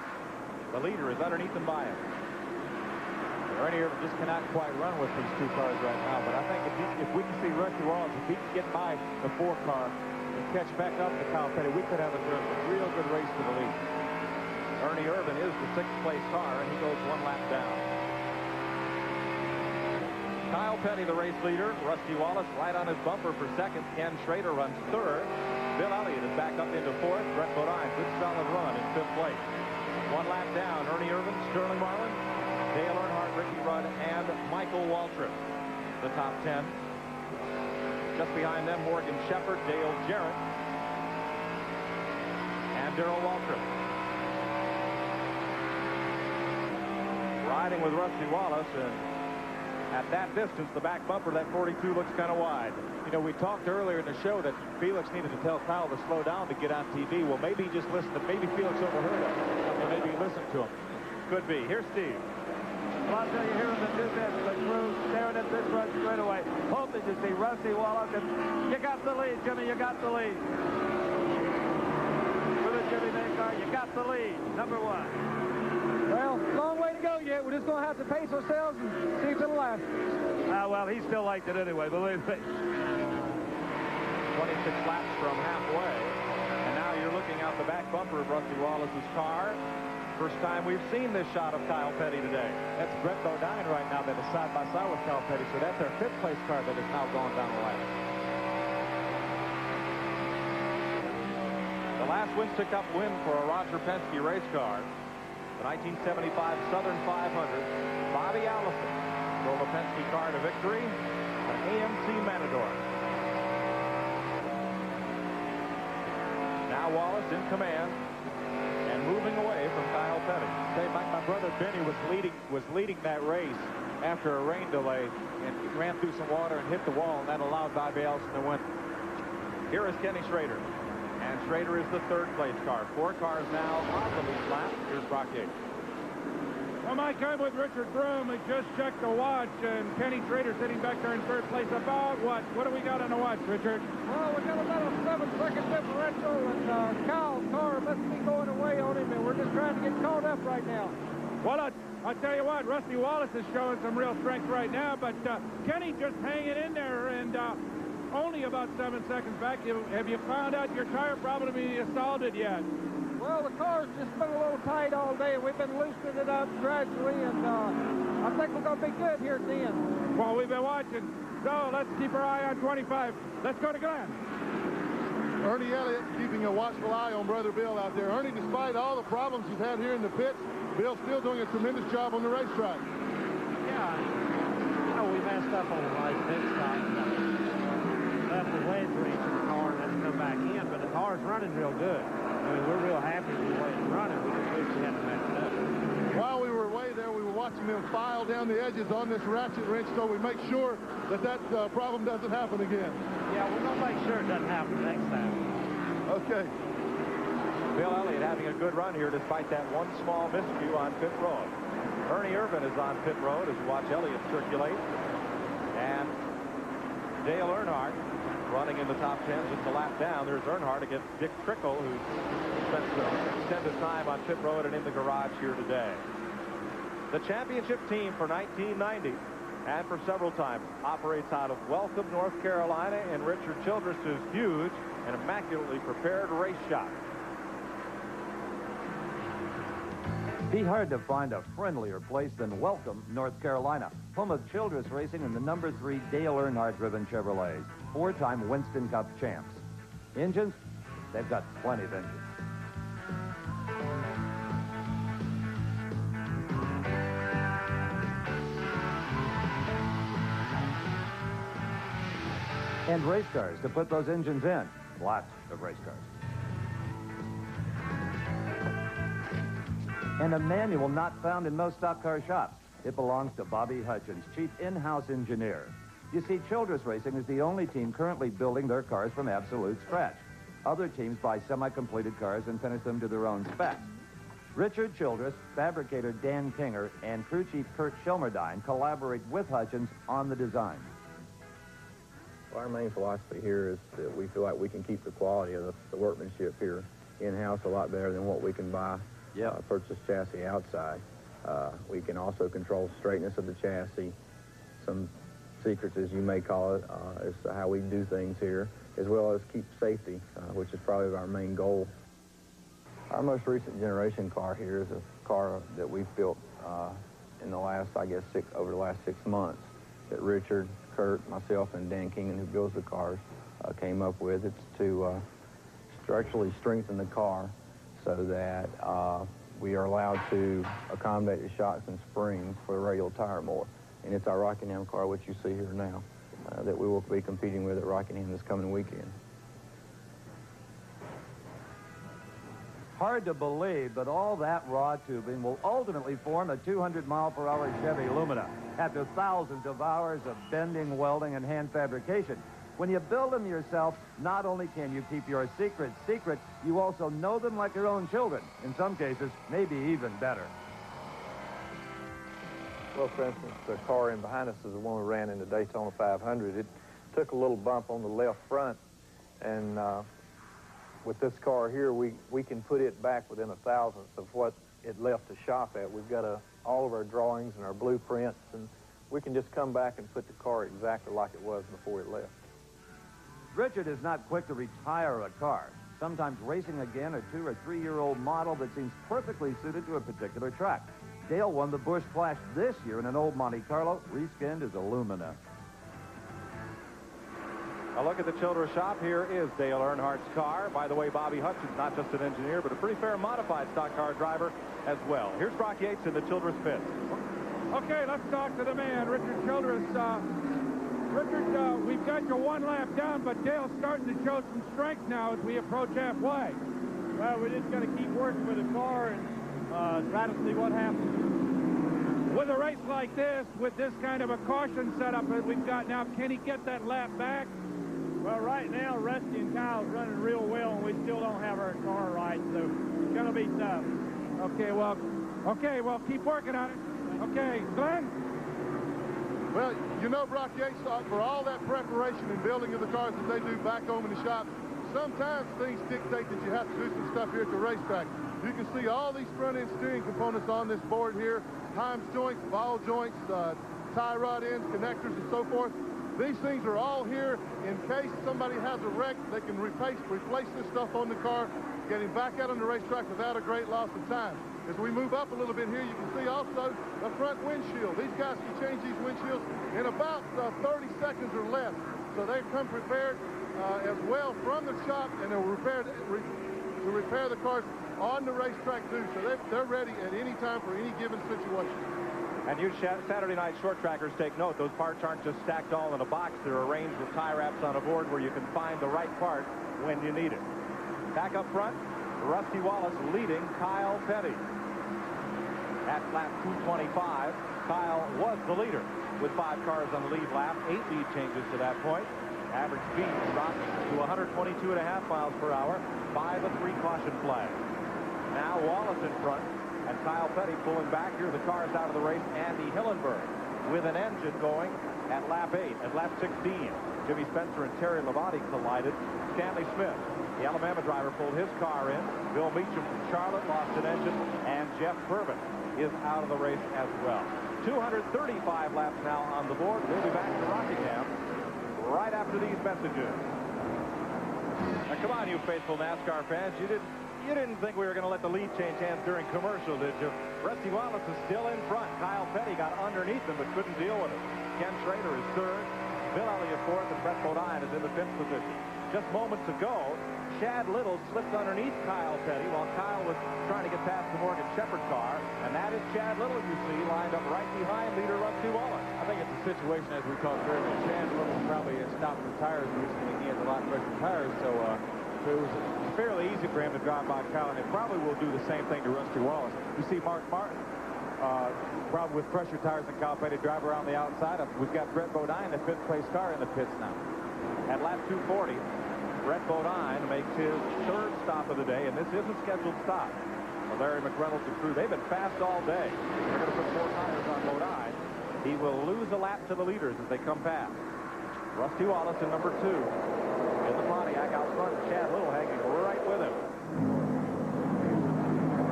The leader is underneath and by him. Ernie Irvan just cannot quite run with these 2 cars right now, but I think if we can see Rusty Wallace, if he can get by the 4 car and catch back up to Kyle Petty, we could have a real good race for the lead. Ernie Irvan is the 6th place car, and he goes 1 lap down. Kyle Petty, the race leader. Rusty Wallace right on his bumper for 2nd. Ken Schrader runs 3rd. Bill Elliott is back up into 4th. Brett Bodine, good solid run in 5th place. 1 lap down, Ernie Irvan, Sterling Marlin, Dale Earnhardt, Ricky Rudd, and Michael Waltrip. The top 10. Just behind them, Morgan Shepherd, Dale Jarrett, and Darrell Waltrip. Riding with Rusty Wallace, and at that distance, the back bumper, that 42 looks kind of wide. You know, we talked earlier in the show that Felix needed to tell Kyle to slow down to get on TV. Well, maybe he just listened to, maybe Felix overheard him, or maybe he listened to him. Could be. Here's Steve. Well, I'll tell you, here in the 2 minutes, the crew staring at this run straight away, hoping to see Rusty Wallace. And you got the lead, Jimmy, you got the lead. For the Jimmy Makar, you got the lead, number 1. Well, long way to go yet. We're just going to have to pace ourselves and see if it'll last. Well, he still liked it anyway, believe me. 26 laps from halfway. And now you're looking out the back bumper of Rusty Wallace's car. First time we've seen this shot of Kyle Petty today. That's Brett Bodine right now that is side by side with Kyle Petty. So that's our 5th place car that has now gone down the lane. The last Winston Cup win for a Roger Penske race car. The 1975 Southern 500. Bobby Allison drove a Penske car to victory. An AMC Matador. Now Wallace in command and moving away from Kyle Petty. Say, my brother Benny was leading that race after a rain delay and ran through some water and hit the wall, and that allowed Bobby Allison to win. Here is Kenny Schrader. And Schrader is the 3rd place car. 4 cars now on the lead lap. Here's Brock Yates. Well, Mike, I'm with Richard Broom. We just checked the watch, and Kenny Schrader sitting back there in 3rd place. About what? What do we got on the watch, Richard? Well, we got about a 7-second differential, and Kyle's car must be going away on him, and we're just trying to get caught up right now. Well, I'll tell you what, Rusty Wallace is showing some real strength right now, but Kenny just hanging in there, and only about 7 seconds back. Have you found out your tire problem is solved it yet? Well, the car's just been a little tight all day, and we've been loosening it up gradually, and I think we're going to be good here at the end. Well, we've been watching, so let's keep our eye on 25. Let's go to Glenn. Ernie Elliott keeping a watchful eye on Brother Bill out there. Ernie, despite all the problems he's had here in the pits, Bill's still doing a tremendous job on the racetrack. Yeah, you know, we messed up on the last pit stop. Left the wedge reach in the car and let it come back in, but the car's running real good. I mean, we're real happy with the way it's running. We just wish we hadn't messed up. While we were away there, we were watching them file down the edges on this ratchet wrench so we make sure that problem doesn't happen again. Yeah, we're going to make sure it doesn't happen next time. Okay. Bill Elliott having a good run here despite that one small miscue on pit road. Ernie Irvin is on pit road as we watch Elliott circulate. And Dale Earnhardt running in the top 10 just a lap down. There's Earnhardt against Dick Trickle, who spent some extended time on pit road and in the garage here today. The championship team for 1990 and for several times operates out of Welcome, North Carolina, in Richard Childress's huge and immaculately prepared race shop. Be hard to find a friendlier place than Welcome, North Carolina, home of Childress Racing and the number 3 Dale Earnhardt-driven Chevrolets, 4-time Winston Cup champs. Engines? They've got plenty of engines. And race cars to put those engines in. Lots of race cars. And a manual not found in most stock car shops. It belongs to Bobby Hutchins, chief in-house engineer. You see, Childress Racing is the only team currently building their cars from absolute scratch. Other teams buy semi-completed cars and finish them to their own specs. Richard Childress, fabricator Dan Kinger, and crew chief Kurt Shelmerdine collaborate with Hutchins on the design. Well, our main philosophy here is that we feel like we can keep the quality of the workmanship here in-house a lot better than what we can buy. Purchase chassis outside. We can also control straightness of the chassis. Some secrets, as you may call it, as to how we do things here, as well as keep safety, which is probably our main goal. Our most recent generation car here is a car that we've built in the last, I guess, over the last 6 months that Richard, Kurt, myself, and Dan Kingen, who builds the cars, came up with. It's to structurally strengthen the car so that we are allowed to accommodate the shocks and springs for the radial tire more. And it's our Rockingham car, which you see here now, that we will be competing with at Rockingham this coming weekend. Hard to believe, but all that raw tubing will ultimately form a 200-mile-per-hour Chevy Lumina after thousands of hours of bending, welding, and hand fabrication. When you build them yourself, not only can you keep your secrets secret, you also know them like your own children. In some cases, maybe even better. Well, for instance, the car in behind us is the one we ran in the Daytona 500. It took a little bump on the left front, and with this car here, we can put it back within a thousandth of what it left the shop at. We've got all of our drawings and our blueprints, and we can just come back and put the car exactly like it was before it left. Richard is not quick to retire a car. Sometimes racing again a 2- or 3-year-old model that seems perfectly suited to a particular track. Dale won the Busch Clash this year in an old Monte Carlo, reskinned as Illumina. A look at the Childress shop. Here is Dale Earnhardt's car. By the way, Bobby Hutchins, not just an engineer, but a pretty fair modified stock car driver as well. Here's Brock Yates in the Childress pit. Okay, let's talk to the man, Richard Childress. Richard, we've got you one lap down, but Dale's starting to show some strength now as we approach halfway. Well, we're just going to keep working with the car and try to see what happens. With a race like this, with this kind of a caution setup that we've got now, can he get that lap back? Well, right now, Rusty and Kyle's running real well, and we still don't have our car right, so it's going to be tough. Okay, well, keep working on it. Okay, Glenn? Well, you know, Brock Yates, for all that preparation and building of the cars that they do back home in the shop, sometimes things dictate that you have to do some stuff here at the racetrack. You can see all these front-end steering components on this board here, Heim's joints, ball joints, tie rod ends, connectors, and so forth. These things are all here in case somebody has a wreck. They can replace this stuff on the car, getting back out on the racetrack without a great loss of time. As we move up a little bit here, you can see also the front windshield. These guys can change these windshields in about 30 seconds or less. So they've come prepared as well from the shop, and they're prepared to repair the cars on the racetrack too. So they're ready at any time for any given situation. And you Saturday night short trackers, take note, those parts aren't just stacked all in a box. They're arranged with tie wraps on a board where you can find the right part when you need it. Back up front, Rusty Wallace leading Kyle Petty. At lap 225, Kyle was the leader with 5 cars on the lead lap, 8 lead changes to that point. Average speed dropped to 122.5 miles per hour by the 3 caution flags. Now Wallace in front, and Kyle Petty pulling back. Here are the cars out of the race. Andy Hillenberg with an engine going at lap 8. At lap 16, Jimmy Spencer and Terry Labonte collided. Stanley Smith, the Alabama driver, pulled his car in. Bill Meacham from Charlotte lost an engine, and Jeff Bourbon is out of the race as well. 235 laps now on the board. We'll be back to Rockingham right after these messages. Now, come on, you faithful NASCAR fans. You didn't think we were going to let the lead change hands during commercial, did you? Rusty Wallace is still in front. Kyle Petty got underneath him but couldn't deal with it. Ken Schrader is third. Bill Elliott fourth, and Brett Bodine is in the 5th position. Just moments ago, Chad Little slipped underneath Kyle Petty while Kyle was trying to get past the Morgan Shepherd car, and that is Chad Little, you see, lined up right behind leader Rusty Wallace. I think it's a situation, as we talked earlier, Chad Little probably has stopped the tires recently. He has a lot fresher tires, so it was fairly easy for him to drive by Kyle, and it probably will do the same thing to Rusty Wallace. You see Mark Martin, probably with fresher tires than Kyle Petty, drive around the outside. We've got Brett Bodine, the 5th place car, in the pits now. At lap 240, Brett Bodine makes his 3rd stop of the day, and this is a scheduled stop. Well, Larry McReynolds and crew, they've been fast all day. They're going to put 4 tires on Bodine. He will lose a lap to the leaders as they come past. Rusty Wallace in number 2. In the Pontiac out front, Chad Little hanging right with him.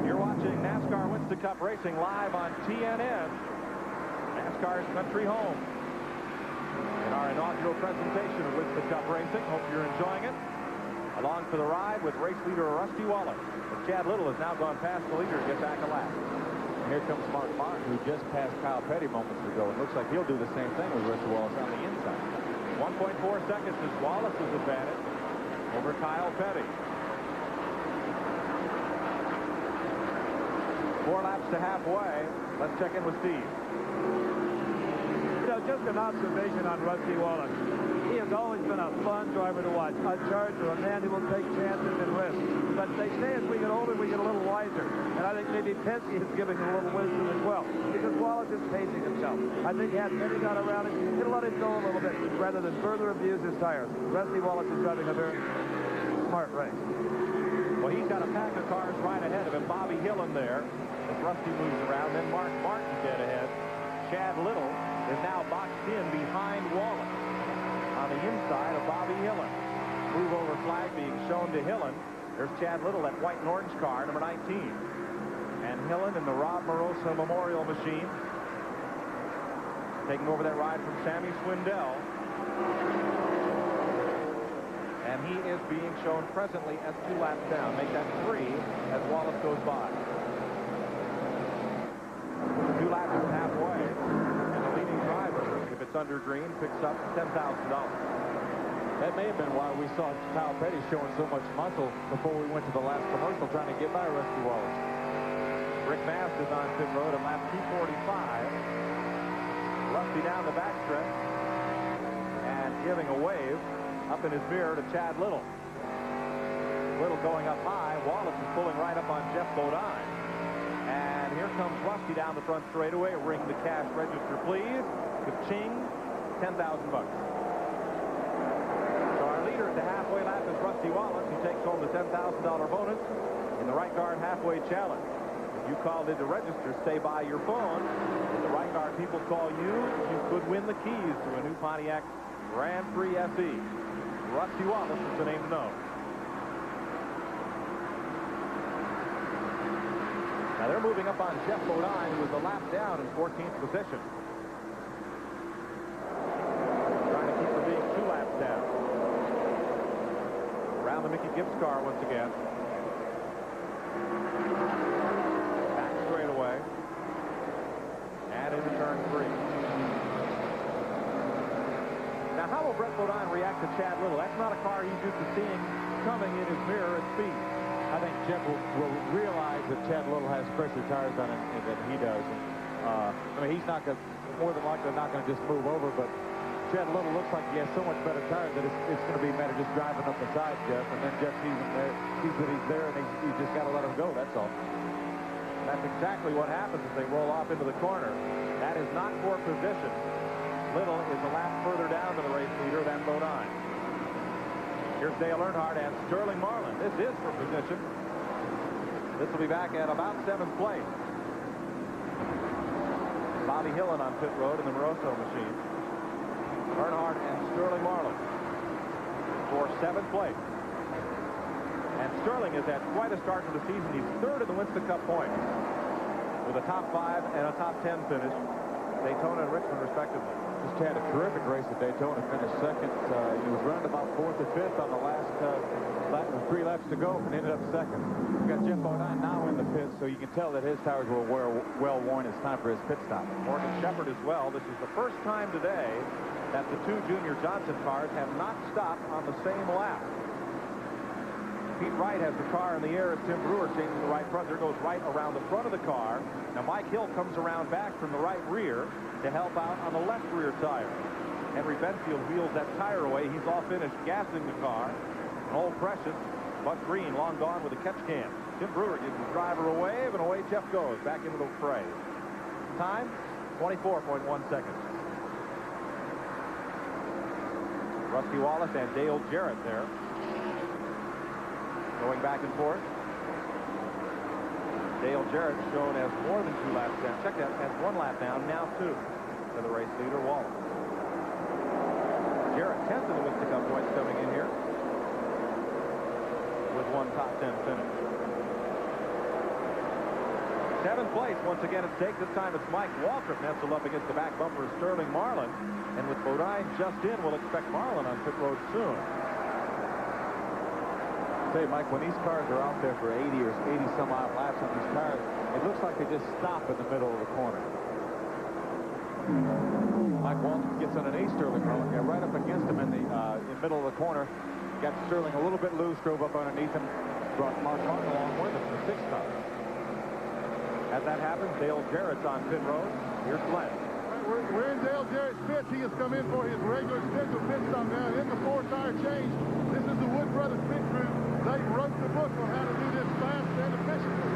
You're watching NASCAR Winston Cup Racing live on TNN, NASCAR's country home. In our inaugural presentation of Winston Cup Racing. Hope you're enjoying it. Along for the ride with race leader Rusty Wallace. But Chad Little has now gone past the leader to get back a lap. And here comes Mark Martin, who just passed Kyle Petty moments ago. It looks like he'll do the same thing with Rusty Wallace on the inside. 1.4 seconds is Wallace's advantage over Kyle Petty. 4 laps to halfway. Let's check in with Steve. Just an observation on Rusty Wallace. He has always been a fun driver to watch, a charger, a man who will take chances and risks. But they say as we get older, we get a little wiser. And I think maybe Penske is giving him a little wisdom as well, because Wallace is pacing himself. I think had Penny got around him, he'll let him go a little bit rather than further abuse his tires. Rusty Wallace is driving a very smart race. Well, he's got a pack of cars right ahead of him. Bobby Hillen there as Rusty moves around. Then Mark Martin dead ahead. Chad Little is now boxed in behind Wallace on the inside of Bobby Hillen. Move over flag being shown to Hillen. There's Chad Little, that white and orange car, number 19. And Hillen in the Rob Morosa Memorial Machine. Taking over that ride from Sammy Swindell. he is being shown presently as 2 laps down. Make that 3 as Wallace goes by. 2 laps is halfway, and the leading driver, if it's under green, picks up $10,000. That may have been why we saw Kyle Petty showing so much muscle before we went to the last commercial, trying to get by Rusty Wallace. Rick Mast is on pit road at lap 245. Rusty down the backstretch and giving a wave up in his mirror to Chad Little. Little going up high. Wallace is pulling right up on Jeff Bodine. And here comes Rusty down the front straightaway. Ring the cash register, please. Ka-ching, $10,000. So our leader at the halfway lap is Rusty Wallace, who takes home the $10,000 bonus in the right guard halfway challenge. If you called in to register, stay by your phone. If the right guard people call you, you could win the keys to a new Pontiac Grand Prix SE. Rusty Wallace is the name to know. Now they're moving up on Jeff Bodine, who is a lap down in 14th position. Trying to keep from being 2 laps down. Around the Mickey Gibbs car once again. Back straight away. And into turn 3. Now, how will Brett Bodine react to Chad Little? That's not a car he's used to seeing coming in his mirror at speed. I think Jeff will realize that Chad Little has fresher tires on him than he does. I mean, he's not going to, more than likely not going to just move over, but Chad Little looks like he has so much better tires that it's going to be a matter of just driving up beside Jeff, and then Jeff sees him there, sees that he's there, and he's just got to let him go, that's all. That's exactly what happens as they roll off into the corner. That is not for position. Little is a lap further down to the race leader than Bodine. Here's Dale Earnhardt and Sterling Marlin. This is for position. This will be back at about 7th place. Bobby Hillen on pit road in the Moroso machine. Earnhardt and Sterling Marlin for 7th place. And Sterling has had quite a start to the season. He's 3rd in the Winston Cup points with a top 5 and a top 10 finish. Daytona and Richmond, respectively. Just had a terrific race at Daytona. Finished 2nd. He was running about 4th or 5th on the last lap, 3 laps to go, and ended up 2nd. We've got Jeff Bodine now in the pits, so you can tell that his tires were well worn. It's time for his pit stop. Morgan Shepherd as well. This is the first time today that the 2 Junior Johnson cars have not stopped on the same lap. Pete Wright has the car in the air as Tim Brewer changing the right front. There goes Wright around the front of the car. Now Mike Hill comes around back from the right rear to help out on the left rear tire. Henry Benfield wheels that tire away. He's all finished gassing the car. And Old Precious, Buck Green, long gone with a catch can. Tim Brewer gives the driver a wave, and away Jeff goes back into the fray. Time, 24.1 seconds. Rusty Wallace and Dale Jarrett there. Going back and forth. Dale Jarrett shown as more than 2 laps down. Check that, as 1 lap down, now 2 to the race leader, Wallace. Jarrett 10th in the Winston Cup points coming in here with 1 top 10 finish. 7th place once again at stake. This time it's Mike Waltrip nestled up against the back bumper of Sterling Marlin. And with Bodine just in, we'll expect Marlin on pit road soon. Say, Mike, when these cars are out there for 80 or 80-some odd laps on these tires, it looks like they just stop in the middle of the corner. Mike Waltrip gets underneath Sterling Marlin, got right up against him in the middle of the corner, got Sterling a little bit loose, drove up underneath him, brought Mark Martin along with him in the 6th car. As that happens, Dale Jarrett's on pit road. Here's Glenn. We're in Dale Jarrett's pits. He has come in for his regular scheduled pit stop now. In the 4-tire change, this is the Wood Brothers pit crew. They wrote the book on how to do this fast and efficiently.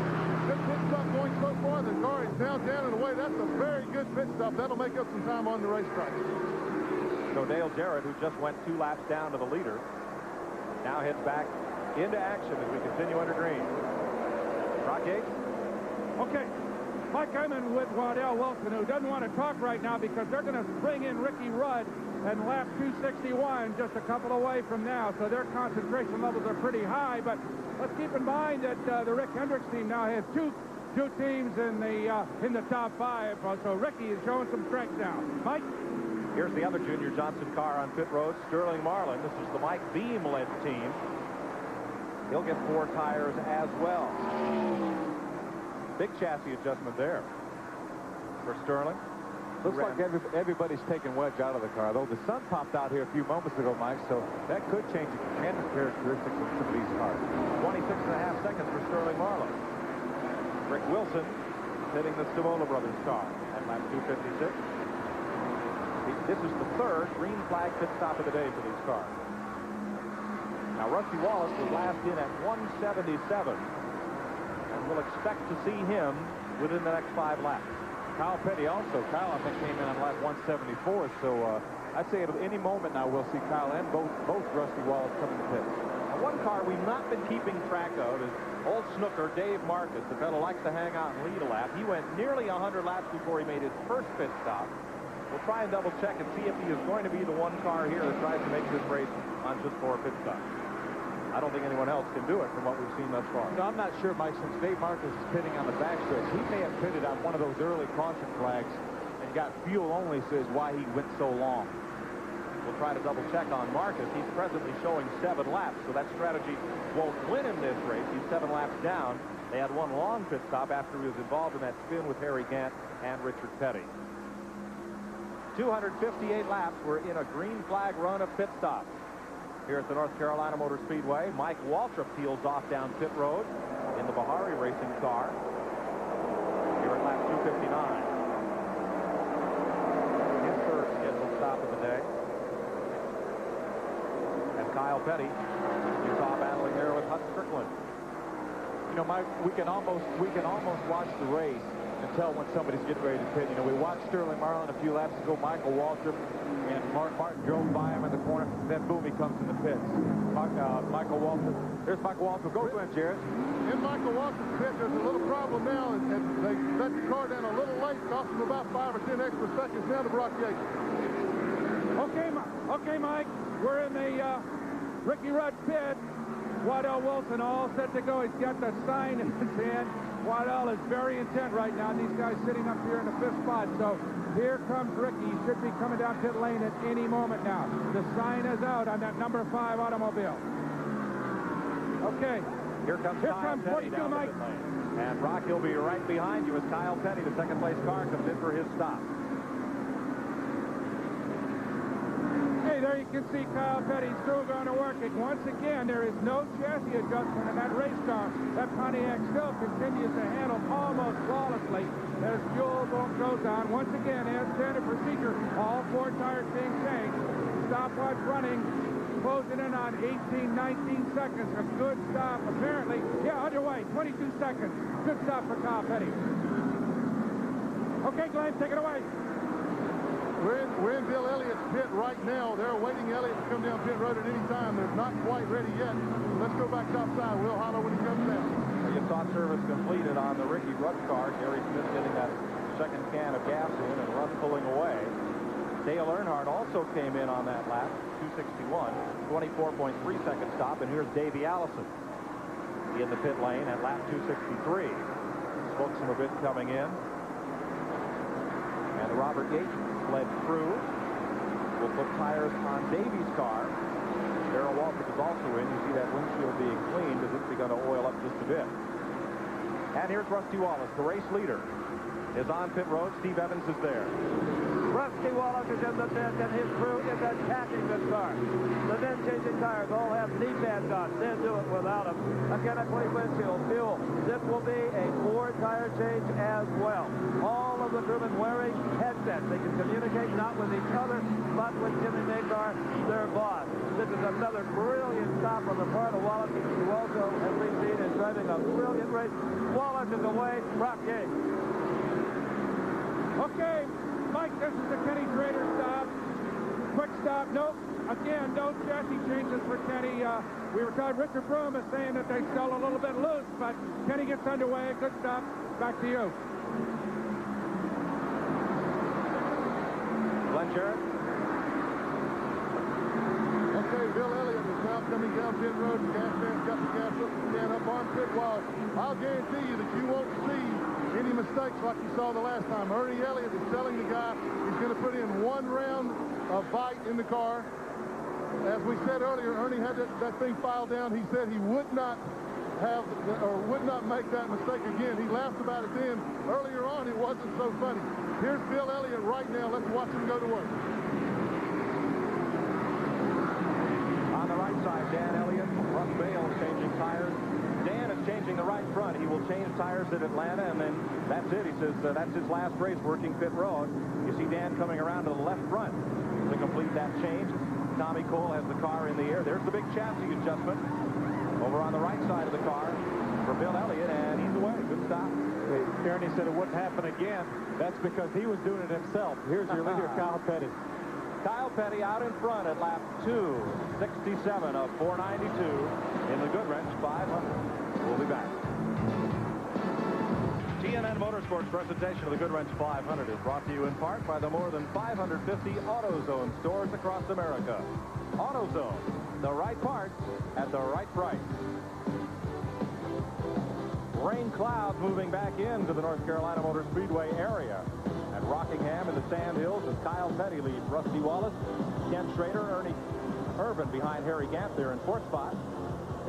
Good pit stop going so far. The car is now down and away. That's a very good pit stop. That'll make up some time on the racetrack. So Dale Jarrett, who just went 2 laps down to the leader, now heads back into action as we continue under green. Rock Yates. Okay. Mike, I'm in with Waddell Wilson, who doesn't want to talk right now because they're going to bring in Ricky Rudd and lap 261 just a couple away from now. So their concentration levels are pretty high. But let's keep in mind that the Rick Hendricks team now has two teams in the top 5. So Ricky is showing some strength now. Mike? Here's the other Junior Johnson car on pit road, Sterling Marlin. This is the Mike Beam-led team. He'll get 4 tires as well. Big chassis adjustment there for Sterling. Looks like everybody's taking wedge out of the car, though the sun popped out here a few moments ago, Mike, so that could change the engine characteristics of some of these cars. 26.5 seconds for Sterling Marlin. Rick Wilson hitting the Stavola brothers car at lap 256. This is the 3rd green flag pit stop of the day for these cars. Now, Rusty Wallace was last in at 177, and we'll expect to see him within the next 5 laps. Kyle Petty also. Kyle, I think, came in on lap 174, so I'd say at any moment now we'll see Kyle and both Rusty Wallace coming to pit. Now, one car we've not been keeping track of is old snooker Dave Marcus. The fellow likes to hang out and lead a lap. He went nearly 100 laps before he made his first pit stop. We'll try and double check and see if he is going to be the one car here that tries to make this race on just 4 pit stops. I don't think anyone else can do it from what we've seen thus far. No, I'm not sure, Mike, since Dave Marcus is pitting on the backstretch. He may have pitted on one of those early caution flags and got fuel only, says why he went so long. We'll try to double check on Marcus. He's presently showing 7 laps, so that strategy won't win him this race. He's 7 laps down. They had one long pit stop after he was involved in that spin with Harry Gant and Richard Petty. 258 laps. We're in a green flag run of pit stops. Here at the North Carolina Motor Speedway, Mike Waltrip peels off down pit road in the Bahari racing car. Here at lap 259. His 3rd scheduled stop of the day. And Kyle Petty, you saw battling there with Hut Strickland. You know, Mike, we can almost watch the race and tell when somebody's getting ready to pit. You know, we watched Sterling Marlin a few laps ago, Michael Waltrip, and Martin drove by him in the corner. Then boom, he comes in the pits. Michael Waltrip. There's Michael Waltrip. Go to him, Jared. In Michael Waltrip's pit, there's a little problem now, and they let the car down a little late, cost them about 5 or 10 extra seconds down to Brock Yates. Okay, Mike. We're in the Ricky Rudd pit. Waddell Wilson all set to go. He's got the sign in his hand. Waddell is very intent right now. These guys sitting up here in the 5th spot. So here comes Ricky. He should be coming down pit lane at any moment now. The sign is out on that number 5 automobile. Okay. Here comes Petty down the pit lane. And Brock, he'll be right behind you as Kyle Petty, the 2nd place car, comes in for his stop. Hey, there you can see Kyle Petty's still going to work it. Once again, there is no chassis adjustment in that race car. That Pontiac still continues to handle almost flawlessly as fuel goes on. Once again, as standard procedure, all 4 tires being changed. Stopwatch running, closing in on 18, 19 seconds. A good stop, apparently. Yeah, underway, 22 seconds. Good stop for Kyle Petty. Okay, Glenn, take it away. We're in Bill Elliott's pit right now. They're waiting Elliott to come down pit road at any time. They're not quite ready yet. Let's go back topside. We'll holler when he comes down. You saw service completed on the Ricky Rudd car. Gary Smith getting that 2nd can of gas in and Rudd pulling away. Dale Earnhardt also came in on that lap, 261, 24.3-second stop. And here's Davey Allison in the pit lane at lap 263. Spokesman a bit coming in. And the Robert Yates led crew will put tires on Davies' car. Darrell Waltrip is also in. You see that windshield being cleaned as it's begun to oil up just a bit. And here's Rusty Wallace, the race leader, is on pit road. Steve Evans is there. Rusty Wallace is in the pit, and his crew is attacking the car. The men changing tires all have knee pads on. They do it without them. Mechanically windshield, fuel. This will be a 4-tire change as well. All of the crewmen wearing headsets. They can communicate not with each other, but with Jimmy Makar, their boss. This is another brilliant stop on the part of Wallace, who also, as we've seen, is driving a brilliant race. Wallace is away. Brock Yates. Okay. Mike, this is the Kenny Trader stop. Quick stop. Nope. Again, no chassis changes for Kenny. We were told Richard Broom is saying that they still a little bit loose, but Kenny gets underway. Good stop. Back to you. Glenn Jarrett. Okay, Bill Elliott is now coming down pit road. The gas man's got the gas up on pit wall. I'll guarantee you that you won't see any mistakes like you saw the last time. Ernie Elliott is telling the guy he's going to put in 1 round of bite in the car. As we said earlier, Ernie had that thing filed down. He said he would not would not make that mistake again. He laughed about it then. Earlier on, it wasn't so funny. Here's Bill Elliott right now. Let's watch him go to work. On the right side, Dan Elliott, Russ Bale changing tires. Dan is changing the right front. He will change tires at Atlanta, and then that's it. He says that's his last race working pit road. You see Dan coming around to the left front to complete that change. Tommy Cole has the car in the air. There's the big chassis adjustment over on the right side of the car for Bill Elliott, and he's away. Good stop. Ernie said it wouldn't happen again. That's because he was doing it himself. Here's your leader, Kyle Petty. Kyle Petty out in front at lap 267 of 492 in the Goodwrench 500. We'll be back. TNN Motorsports presentation of the Goodwrench 500 is brought to you in part by the more than 550 AutoZone stores across America. AutoZone, the right parts at the right price. Rain clouds moving back into the North Carolina Motor Speedway area. At Rockingham in the Sand Hills as Kyle Petty leads Rusty Wallace, Ken Schrader, Ernie Irvin behind Harry Gant there in 4th spot.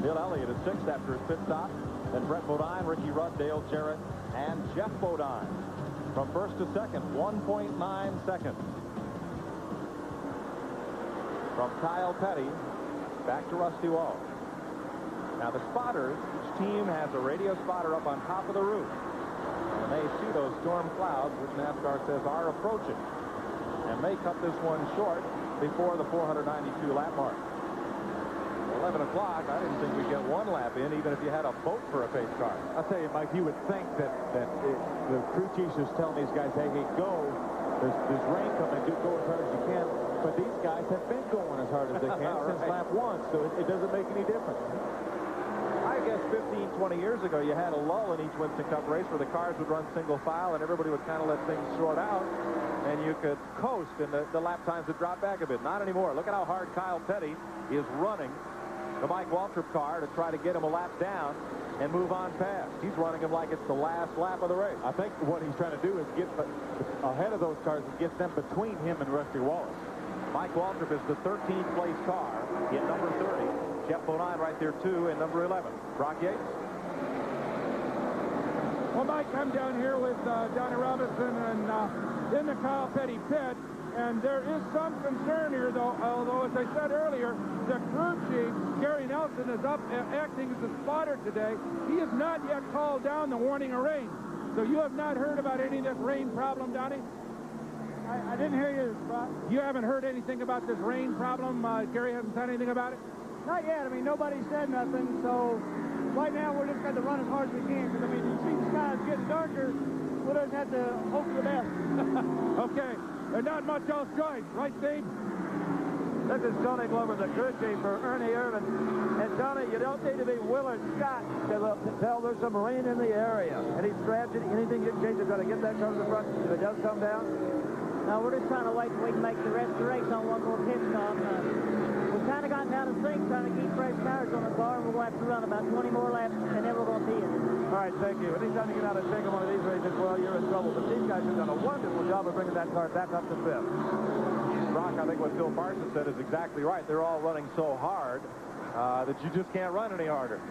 Bill Elliott at 6th after his pit stop. Then Brett Bodine, Ricky Rudd, Dale Jarrett, and Jeff Bodine. From 1st to 2nd, 1.9 seconds. From Kyle Petty back to Rusty Wallace. Now the spotters, each team has a radio spotter up on top of the roof. And they see those storm clouds, which NASCAR says are approaching. And may cut this one short before the 492 lap mark. 11 o'clock, I didn't think we'd get 1 lap in, even if you had a boat for a pace car. I'll tell you, Mike, you would think that the crew chiefs was telling these guys, hey, go. There's rain coming. Go as hard as you can. But these guys have been going as hard as they can since lap 1, so it doesn't make any difference. I guess 15, 20 years ago, you had a lull in each Winston Cup race where the cars would run single file and everybody would kind of let things sort out, and you could coast, and the lap times would drop back a bit. Not anymore. Look at how hard Kyle Petty is running the Mike Waltrip car to try to get him a lap down and move on past. He's running him like it's the last lap of the race. I think what he's trying to do is get ahead of those cars and get them between him and Rusty Wallace. Mike Waltrip is the 13th place car in number 30. Jeff Bodine right there, too, in number 11. Brock Yates. Well, Mike, I'm down here with Johnny Robinson and in the Kyle Petty pit. And there is some concern here, though, although, as I said earlier, the crew chief, Gary Nelson, is up acting as a spotter today. He has not yet called down the warning of rain. So you have not heard about any of this rain problem, Donnie? I didn't hear you, Brock. You haven't heard anything about this rain problem? Gary hasn't said anything about it? Not yet. I mean, nobody said nothing. So right now we're just going to run as hard as we can. Because, I mean, you see the sky's getting darker. We'll just have to hope for the best. Okay. There's not much else going. Right, Steve? This is Tony Glover, the crew chief for Ernie Irvin. And, Tony, you don't need to be Willard Scott to tell there's some rain in the area. Any strategy, anything you can change to try to get that car to the front if it does come down? No, we're just trying to wait till we can make the rest of the race on one more pit stop. We've kind of gotten down to sync trying to keep fresh tires on the car, and we'll have to run about 20 more laps, and then we're going to see it. All right, thank you. Anytime you get out of sync on one of these races, well, you're in trouble. But these guys have done a wonderful job of bringing that car back up to 5th. Brock, I think what Phil Parsons said is exactly right. They're all running so hard that you just can't run any harder.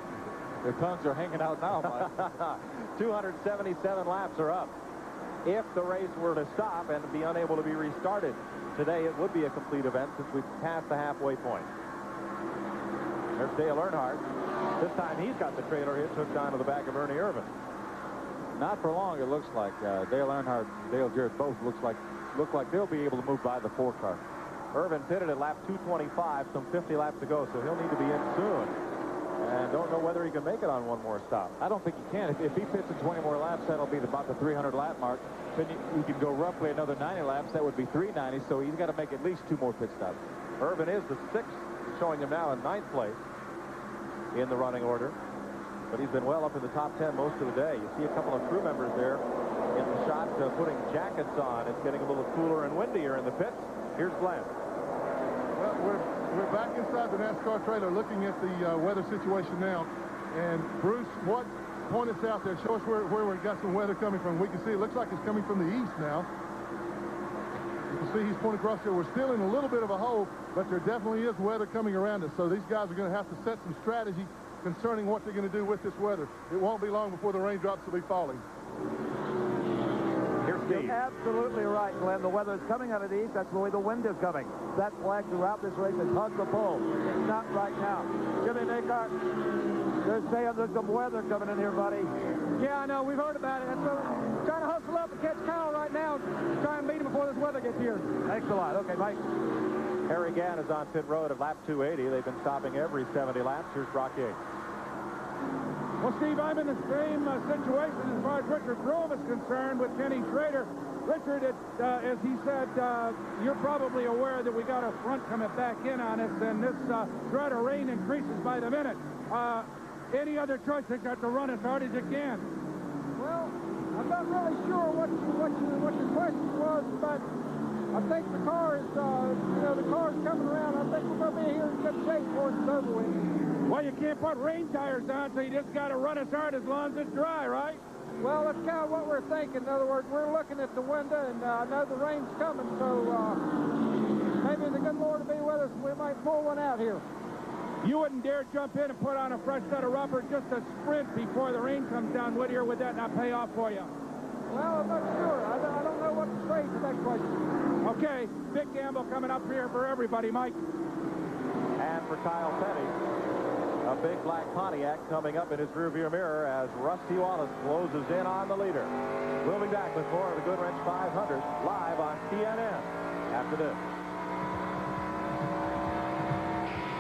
Their tongues are hanging out now, Mike. 277 laps are up. If the race were to stop and be unable to be restarted today, it would be a complete event since we've passed the halfway point. There's Dale Earnhardt. This time he's got the trailer hit, took down to the back of Ernie Irvin. Not for long, it looks like. Dale Earnhardt, Dale Jarrett both look like they'll be able to move by the 4 car. Irvin pitted at lap 225, some 50 laps to go, so he'll need to be in soon. And don't know whether he can make it on one more stop. I don't think he can. If he pits in 20 more laps, that'll be about the 300 lap mark. Then you can go roughly another 90 laps. That would be 390, so he's got to make at least 2 more pit stops. Irvin is the 6th, showing him now in 9th place in the running order. But he's been well up in the top 10 most of the day. You see a couple of crew members there in the shot putting jackets on. It's getting a little cooler and windier in the pits. Here's Glenn. Well, we're back inside the NASCAR trailer looking at the weather situation now. And, Bruce, what point us out there. Show us where we've got some weather coming from. We can see it looks like it's coming from the east now. You can see he's pointing across there. We're still in a little bit of a hole, but there definitely is weather coming around us. So these guys are going to have to set some strategy concerning what they're going to do with this weather. It won't be long before the raindrops will be falling. You're absolutely right, Glenn. The weather is coming out of the east. That's the way the wind is coming. That flag throughout this race is hug the pole. It's not right now. Jimmy Makart, they're saying there's some weather coming in here, buddy. Yeah, I know. We've heard about it. That's what we're trying to hustle up and catch Kyle right now. Try and beat him before this weather gets here. Thanks a lot. Okay, Mike. Harry Gann is on pit road at lap 280. They've been stopping every 70 laps. Here's Brock Yates. Well, Steve, I'm in the same situation as far as Richard Grove is concerned with Kenny Schrader. Richard, as he said, you're probably aware that we got a front coming back in on us, and this threat of rain increases by the minute. Any other choice they got to run as hard as you can? Well, I'm not really sure what your question was, but I think the car is, the car's coming around. I think we're going to be here in good shape before it's over with. Well, you can't put rain tires on, so you just got to run as hard as long as it's dry, right? Well, that's kind of what we're thinking. In other words, we're looking at the window, and I know the rain's coming, so maybe the good Lord will be with us. We might pull one out here. You wouldn't dare jump in and put on a fresh set of rubber just a sprint before the rain comes down, would you, or would that not pay off for you? Well, I'm not sure. I don't know what to say to that question. Okay, big gamble coming up here for everybody, Mike. And for Kyle Petty, a big black Pontiac coming up in his rearview mirror as Rusty Wallace closes in on the leader. We'll be back with more of the Goodwrench 500 live on TNN after this.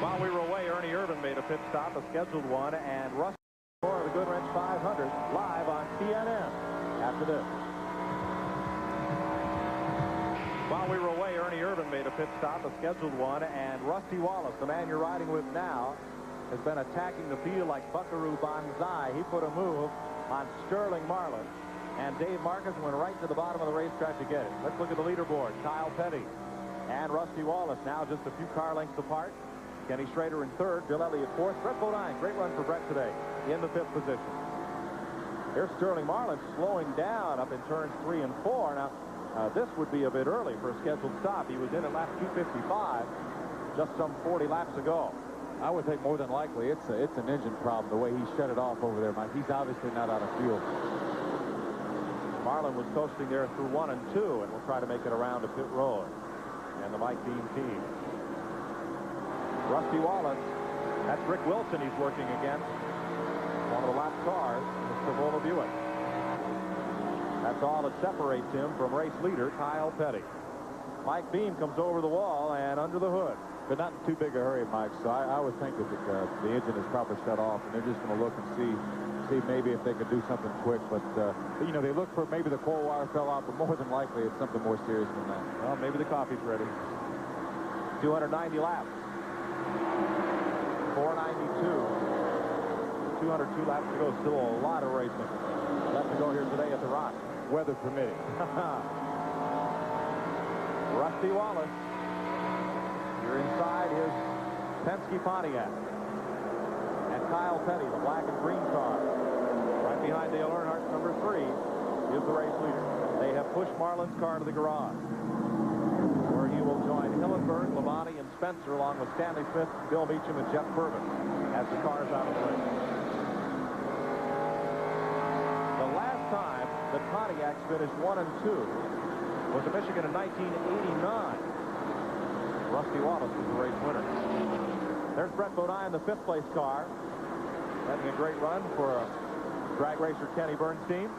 While we were away, Ernie Irvin made a pit stop, a scheduled one, and Rusty more of the Goodwrench 500 live on TNN after this. While we were away, Ernie Irvin made a pit stop, a scheduled one, and Rusty Wallace, the man you're riding with now, has been attacking the field like Buckaroo Banzai. He put a move on Sterling Marlin, and Dave Marcus went right to the bottom of the racetrack to get it. Let's look at the leaderboard. Kyle Petty and Rusty Wallace now just a few car lengths apart. Kenny Schrader in third, Bill Elliott fourth. Brett Bodine, great run for Brett today, in the fifth position. Here's Sterling Marlin slowing down up in turns 3 and 4. Now, this would be a bit early for a scheduled stop. He was in at lap 255 just some 40 laps ago. I would think more than likely it's an engine problem, the way he shut it off over there, Mike. He's obviously not out of fuel. Marlin was coasting there through 1 and 2, and will try to make it around to pit road. And the Mike Dean team. Rusty Wallace, that's Rick Wilson he's working against. One of the lap cars in the Stavola Buick. That's all that separates him from race leader Kyle Petty. Mike Beam comes over the wall and under the hood. But not in too big a hurry, Mike. So I would think that the engine is probably shut off, and they're just going to look and see maybe if they could do something quick. But you know, they look for maybe the coil wire fell out, but more than likely it's something more serious than that. Well, maybe the coffee's ready. 290 laps. 492. 202 laps to go. Still a lot of racing left to go here today at the Rock. Weather permitting. Rusty Wallace. You're inside his Penske Pontiac. And Kyle Petty, the black and green car. Right behind Dale Earnhardt, number 3, is the race leader. They have pushed Marlin's car to the garage, where he will join Hillenberg, Labonte, and Spencer, along with Stanley Smith, Bill Meacham, and Jeff Purvis, as the cars out of the race. The last time that Pontiacs finished 1 and 2 was in Michigan in 1989. Rusty Wallace was the race winner. There's Brett Bodine, the 5th place car, having a great run for drag racer Kenny Bernstein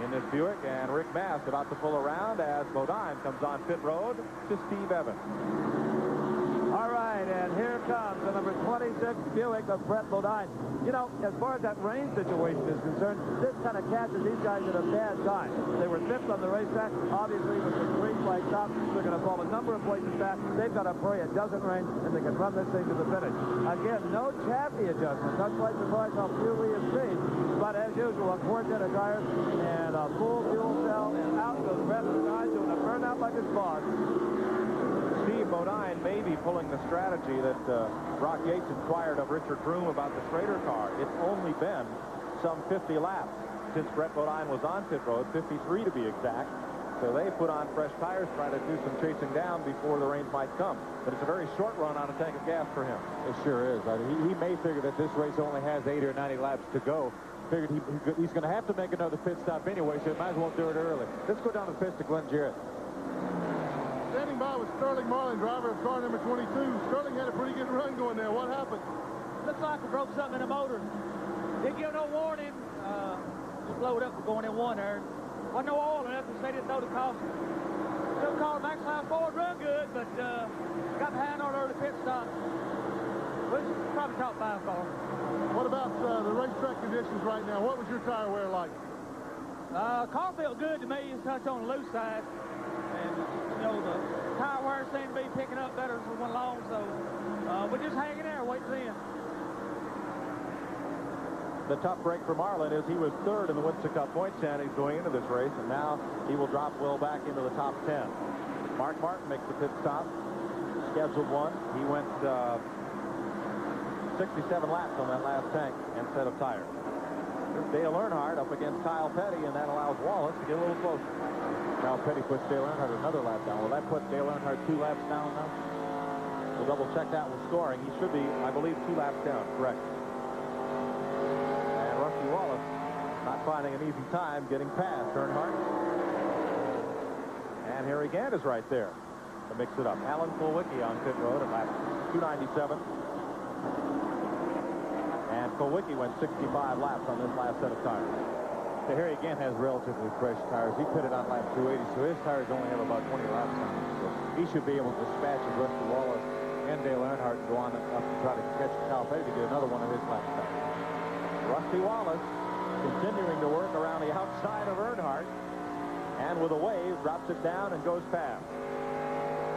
in this Buick, and Rick Mast about to pull around as Bodine comes on pit road to Steve Evans. All right, and here comes the number 26 Buick of Brett Bodine. You know, as far as that rain situation is concerned, this kind of catches these guys at a bad time. They were 5th on the racetrack. Obviously, with the green flag stop, they're going to fall a number of places back. They've got to pray it doesn't rain, and they can run this thing to the finish. Again, no chassis adjustment. Not quite surprised how few we have seen. But as usual, a quartet of tires and a full fuel cell, and out goes Brett Bodine doing a burnout like his boss. Steve Bodine may be pulling the strategy that Brock Yates inquired of Richard Groom about the Schrader car. It's only been some 50 laps since Brett Bodine was on pit road, 53 to be exact. So they put on fresh tires, try to do some chasing down before the rains might come. But it's a very short run on a tank of gas for him. It sure is. He may figure that this race only has 80 or 90 laps to go. Figured he's going to have to make another pit stop anyway, so he might as well do it early. Let's go down to the pits to Glenn Jarrett. Standing by with Sterling Marlin, driver of car number 22. Sterling had a pretty good run going there. What happened? Looks like we broke something in the motor. Didn't give no warning. Just loaded up for going in one there. Wasn't no oil enough, so they didn't throw the caution. Still called backside forward, run good, but got behind on early pit stop. Which is probably top 5 car. What about the racetrack conditions right now? What was your tire wear like? Car felt good to me. It's touch on the loose side. And, you know, the tire wear seemed to be picking up better as we went along, so we're just hanging there, waiting for them. The tough break for Marlin is he was third in the Winston Cup point standings going into this race, and now he will drop well back into the top 10. Mark Martin makes the pit stop. Scheduled one. He went 67 laps on that last tank and set of tires. Here's Dale Earnhardt up against Kyle Petty, and that allows Wallace to get a little closer. Kyle Petty puts Dale Earnhardt another lap down. Will that put Dale Earnhardt 2 laps down now? We'll double check that with scoring. He should be, I believe, 2 laps down. Correct. Rusty Wallace not finding an easy time getting past Earnhardt. And Harry Gant is right there to mix it up. Alan Kulwicki on pit road at lap 297. And Kulwicki went 65 laps on this last set of tires. So Harry Gant has relatively fresh tires. He pitted on lap 280, so his tires only have about 20 laps on them. So he should be able to dispatch Rusty Wallace and Dale Earnhardt and go on up and try to catch Kyle Petty to get another one of his lap tires. Rusty Wallace continuing to work around the outside of Earnhardt, and with a wave drops it down and goes past.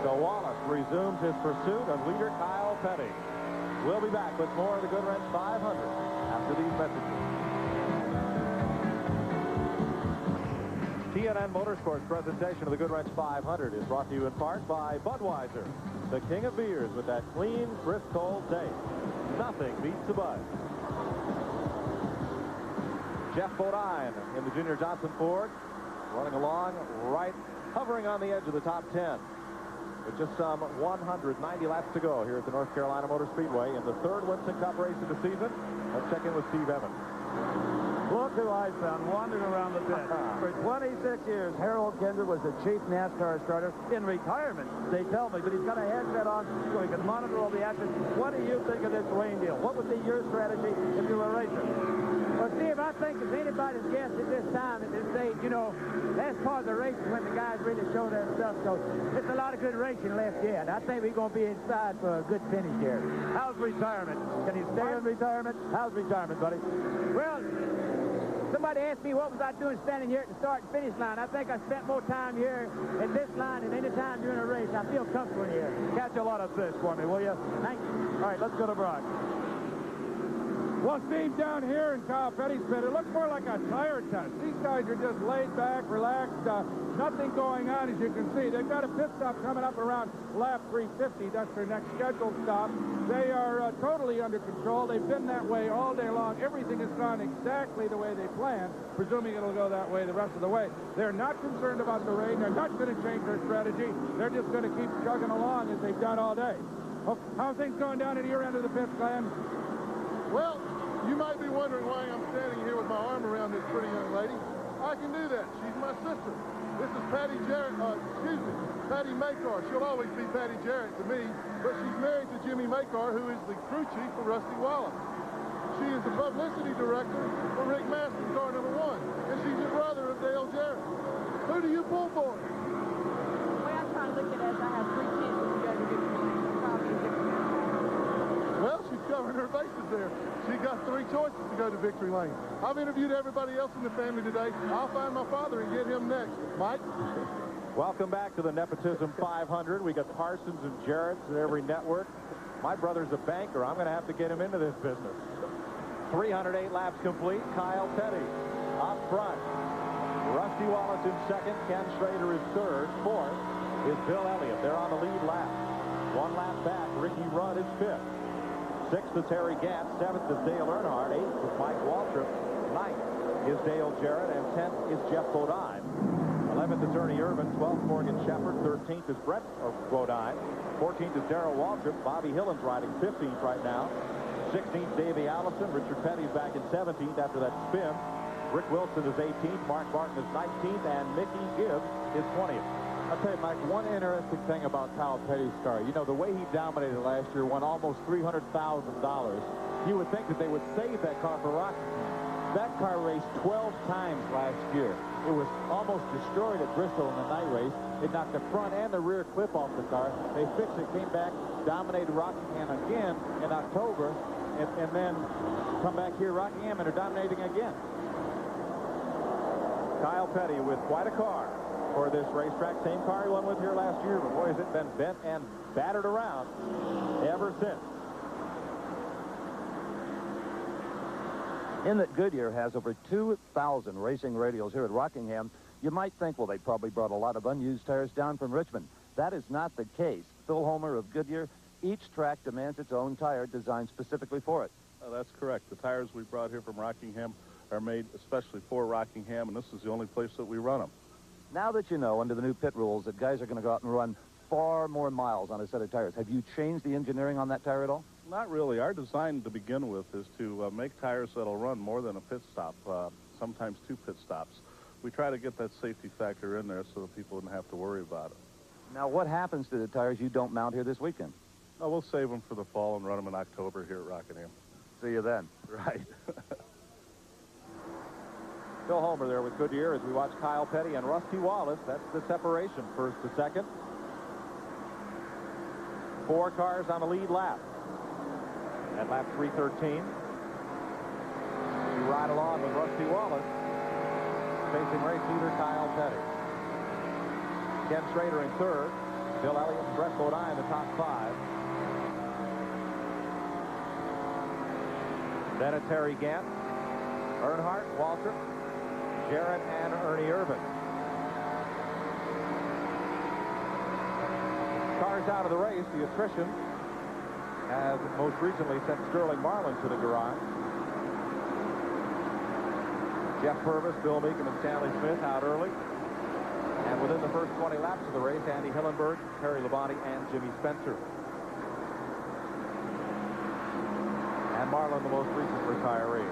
So Wallace resumes his pursuit of leader Kyle Petty. We'll be back with more of the Goodwrench 500 after these messages. TNN Motorsports presentation of the Goodwrench 500 is brought to you in part by Budweiser, the king of beers with that clean, crisp, cold taste. Nothing beats the Bud. Jeff Bodine in the Junior Johnson Ford, running along right, hovering on the edge of the top 10. With just some 190 laps to go here at the North Carolina Motor Speedway in the 3rd Winston Cup race of the season. Let's check in with Steve Evans. Look who I found wandering around the pit. For 26 years, Harold Kinder was the chief NASCAR starter in retirement, they tell me, but he's got a headset on so he can monitor all the action. What do you think of this rain deal? What would be your strategy if you were a racer? Well, Steve, I think if anybody's guessed at this time, at this stage, you know, that's part of the race when the guys really show their stuff. So it's a lot of good racing left yet. I think we're going to be inside for a good finish here. How's retirement? Can you stay in retirement? How's retirement, buddy? Well, somebody asked me what was I doing standing here at the start and finish line. I think I spent more time here at this line than any time during a race. I feel comfortable here. Catch a lot of fish for me, will you? Thank you. All right, let's go to Brock. Well, Steve, down here in Kyle Petty's pit, it looks more like a tire test. These guys are just laid back, relaxed, nothing going on, as you can see. They've got a pit stop coming up around lap 350. That's their next scheduled stop. They are totally under control. They've been that way all day long. Everything has gone exactly the way they planned, presuming it'll go that way the rest of the way. They're not concerned about the rain. They're not going to change their strategy. They're just going to keep chugging along as they've done all day. Oh, how are things going down at your end of the pit, Glenn? Well, you might be wondering why I'm standing here with my arm around this pretty young lady. I can do that. She's my sister. This is Patty Jarrett, Patty Makar. She'll always be Patty Jarrett to me, but she's married to Jimmy Makar, who is the crew chief for Rusty Wallace. She is the publicity director for Rick Maston, car number 1, and she's the brother of Dale Jarrett. Who do you pull for? Well, I'm trying to look at it as I have 3 chances to go to victory. Probably victory. Well, she's covering her bases there. She got 3 choices to go to victory lane. I've interviewed everybody else in the family today. I'll find my father and get him next. Mike? Welcome back to the Nepotism 500. We got Parsons and Jarrett's at every network. My brother's a banker. I'm going to have to get him into this business. 308 laps complete. Kyle Petty up front. Rusty Wallace in second. Ken Schrader is third. Fourth is Bill Elliott. They're on the lead lap. 1 lap back. Ricky Rudd is fifth. 6th is Harry Gant. 7th is Dale Earnhardt. 8th is Mike Waltrip. is Dale Jarrett, and 10th is Jeff Bodine. 11th is Ernie Irvin, 12th Morgan Shepherd, 13th is Brett Bodine, 14th is Darrell Waltrip. Bobby Hillen's riding 15th right now. 16th, Davey Allison. Richard Petty's back in 17th after that spin. Rick Wilson is 18th, Mark Martin is 19th, and Mickey Gibbs is 20th. I'll tell you, Mike, one interesting thing about Kyle Petty's car. You know, the way he dominated last year, won almost $300,000. You would think that they would save that car for Rockingham. That car raced 12 times last year. It was almost destroyed at Bristol in the night race. It knocked the front and the rear clip off the car. They fixed it, came back, dominated Rockingham again in October, and then come back here, Rockingham, and are dominating again. Kyle Petty with quite a car for this racetrack. Same car he won with here last year, but boy, has it been bent and battered around ever since. In that Goodyear has over 2,000 racing radials here at Rockingham, you might think, well, they probably brought a lot of unused tires down from Richmond. That is not the case. Phil Homer of Goodyear, each track demands its own tire designed specifically for it. That's correct. The tires we brought here from Rockingham are made especially for Rockingham, and this is the only place that we run them. Now that you know, under the new pit rules, that guys are going to go out and run far more miles on a set of tires, have you changed the engineering on that tire at all? Not really. Our design to begin with is to make tires that'll run more than a pit stop, sometimes 2 pit stops. We try to get that safety factor in there so that people wouldn't have to worry about it. Now, what happens to the tires you don't mount here this weekend? Oh, we'll save them for the fall and run them in October here at Rockingham. See you then. Right. Phil Homer there with Goodyear as we watch Kyle Petty and Rusty Wallace. That's the separation, first to second. 4 cars on the lead lap. At lap 313. We ride along with Rusty Wallace. Facing race leader Kyle Petty. Ken Schrader in third. Bill Elliott and Brett Bodine in the top 5. Then a Terry Gant, Earnhardt, Waltrip, Jarrett, and Ernie Irvin. Cars out of the race. The attrition has most recently sent Sterling Marlin to the garage. Jeff Purvis, Bill Meekum, and Stanley Smith out early. And within the first 20 laps of the race, Andy Hillenberg, Terry Labonte, and Jimmy Spencer. And Marlin, the most recent retiree.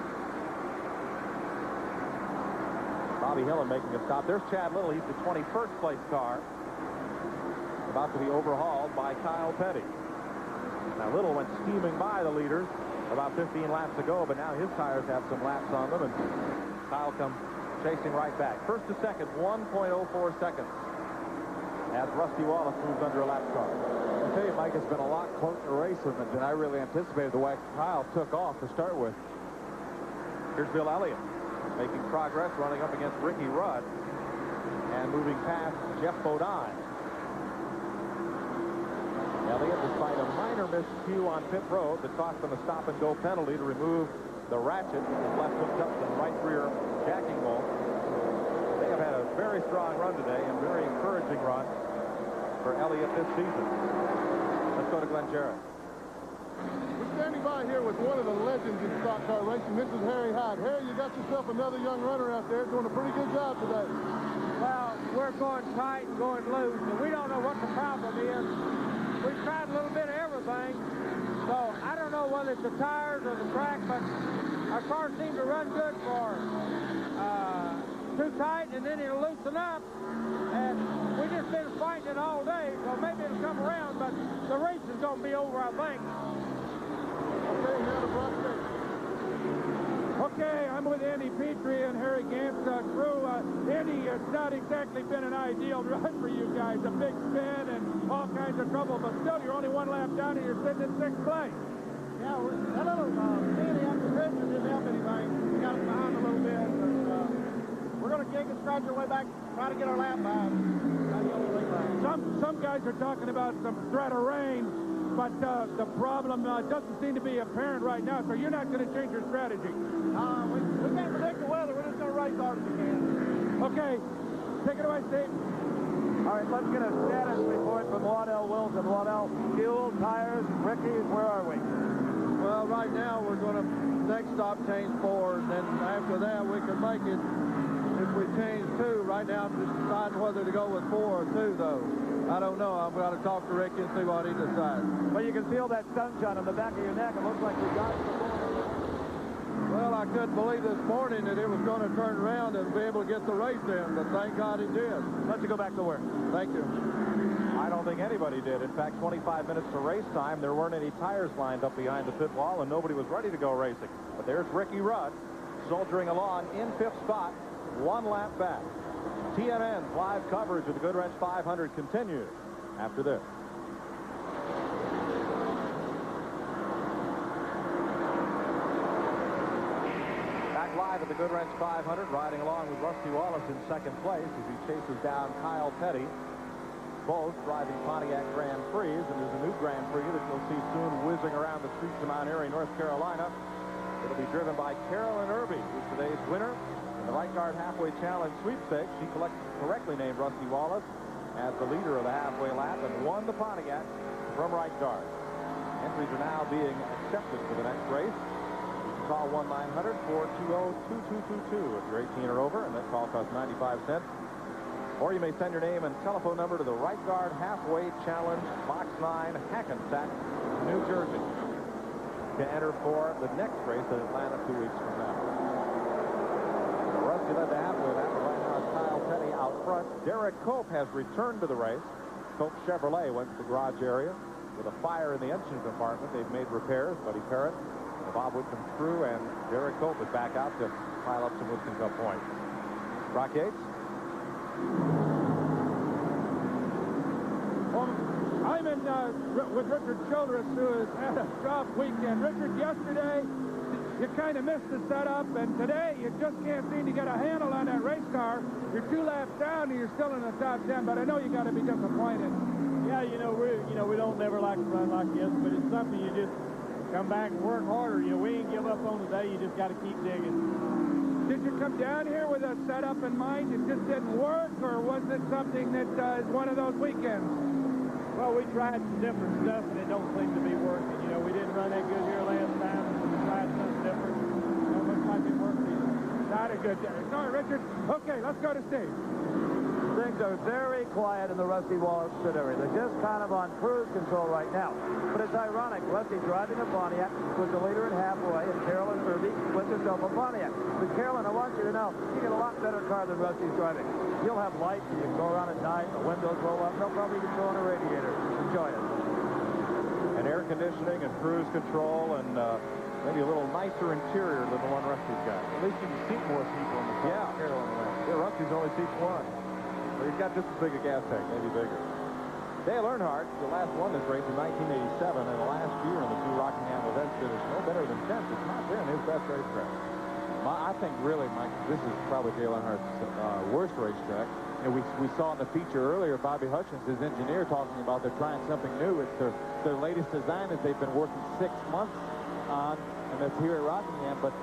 Bobby Hillen making a stop. There's Chad Little. He's the 21st place car. About to be overhauled by Kyle Petty. Now, Little went steaming by the leaders about 15 laps ago, but now his tires have some laps on them, and Kyle comes chasing right back. First to second, 1.04 seconds as Rusty Wallace moves under a lap car. I'll tell you, Mike, it's been a lot closer race than I really anticipated the way Kyle took off to start with. Here's Bill Elliott making progress, running up against Ricky Rudd and moving past Jeff Bodine. Elliott, despite a minor miscue on pit road that cost them a stop-and-go penalty to remove the ratchet that was left hooked up to the right rear jacking bolt. They have had a very strong run today and very encouraging run for Elliott this season. Let's go to Glenn Jarrett. We're standing by here with one of the legends in stock car racing. This is Harry Hyde. Harry, you got yourself another young runner out there doing a pretty good job today. Well, we're going tight and going loose, and we don't know what the problem is. We've tried a little bit of everything, so I don't know whether it's the tires or the track, but our car seems to run good for too tight, and then it'll loosen up, and we've just been fighting it all day, so maybe it'll come around, but the race is going to be over, I think. Okay, now the broadcast. Okay, I'm with Andy Petrie and Harry Gant's crew. Andy, it's not exactly been an ideal run for you guys. A big spin and all kinds of trouble, but still, you're only 1 lap down and you're sitting in 6th place. Yeah, that little spin after Richard didn't help anything. We got us behind a little bit, but we're going to kick and scratch our way back, try to get our lap back. Some guys are talking about some threat of rain, but the problem doesn't seem to be apparent right now, so you're not going to change your strategy. We can't predict the weather. We're just going to race hard as we can. Okay, take it away, Steve. All right, let's get a status report from Waddell Wilson. Waddell, fuel, tires, Ricky, where are we? Well, right now we're going to next stop change 4, and then after with that, we can make it if we change 2. Right now, I'm just deciding whether to go with 4 or 2, though. I don't know. I've got to talk to Ricky and see what he decides. Well, you can feel that sunshine on the back of your neck. It looks like you got it. Well, I couldn't believe this morning that it was going to turn around and be able to get the race in, but thank God it did. Let's go back to work. Thank you. I don't think anybody did. In fact, 25 minutes to race time, there weren't any tires lined up behind the pit wall, and nobody was ready to go racing. But there's Ricky Rudd soldiering along in 5th spot, 1 lap back. TNN's live coverage of the Goodwrench 500 continues after this. Back live at the Goodwrench 500, riding along with Rusty Wallace in 2nd place as he chases down Kyle Petty. Both driving Pontiac Grand Prix, and there's a new Grand Prix that you'll see soon whizzing around the streets of Mount Airy, North Carolina. It'll be driven by Carolyn Irby, who's today's winner in the Right Guard Halfway Challenge sweepstakes. She correctly named Rusty Wallace as the leader of the halfway lap and won the Pontiac from Right Guard. Entries are now being accepted for the next race. You can call 1-900-420-2222 if you're 18 or over, and that call costs 95 cents. Or you may send your name and telephone number to the Right Guard Halfway Challenge, Box 9, Hackensack, New Jersey, to enter for the next race in Atlanta 2 weeks from now. Rusty led the halfway lap, but right now it's Kyle Petty out front. Derek Cope has returned to the race. Cope Chevrolet went to the garage area with a fire in the engine compartment. They've made repairs. Buddy Parrott, the Bob Whitcomb crew, and Derek Cope is back out to pile up some Winston Cup points. Brock Yates. I'm in with Richard Childress, who has had a rough weekend. Richard, yesterday you kind of missed the setup, and today you just can't seem to get a handle on that race car. You're 2 laps down, and you're still in the top 10. But I know you got to be disappointed. Yeah, we don't never like to run like this, but it's something you just come back and work harder. We ain't give up on today. You just got to keep digging. Did you come down here with a setup in mind? It just didn't work, or was it something that is one of those weekends? Well, we tried some different stuff, and it don't seem to be working. We didn't run that good here last time, so we tried something different. Don't look like it worked either. Not a good day. Sorry, Richard. Okay, let's go to Steve. Things are very quiet in the Rusty Wallace pit area. They're just kind of on cruise control right now. But it's ironic. Rusty driving a Pontiac was the leader in halfway, and Carolyn Irby with herself a Pontiac. But Carolyn, I want you to know, you get a lot better car than Rusty's driving. You'll have lights, and you can go around at night, the windows roll up, no problem, you can throw on a radiator. Enjoy it. And air conditioning and cruise control and maybe a little nicer interior than the one Rusty's got. At least you can seat more people in the car. Yeah, Carolyn. Yeah, Rusty's only seats 1. Well, he's got just as big a gas tank, maybe bigger. Dale Earnhardt, the last won this race in 1987, and the last year in the 2 Rockingham events finished no better than 10th. It's not been his best racetrack. I think really, Mike, this is probably Dale Earnhardt's worst racetrack. And we saw in the feature earlier Bobby Hutchins, his engineer, talking about they're trying something new. It's their latest design that they've been working 6 months on, and that's here at Rockingham. But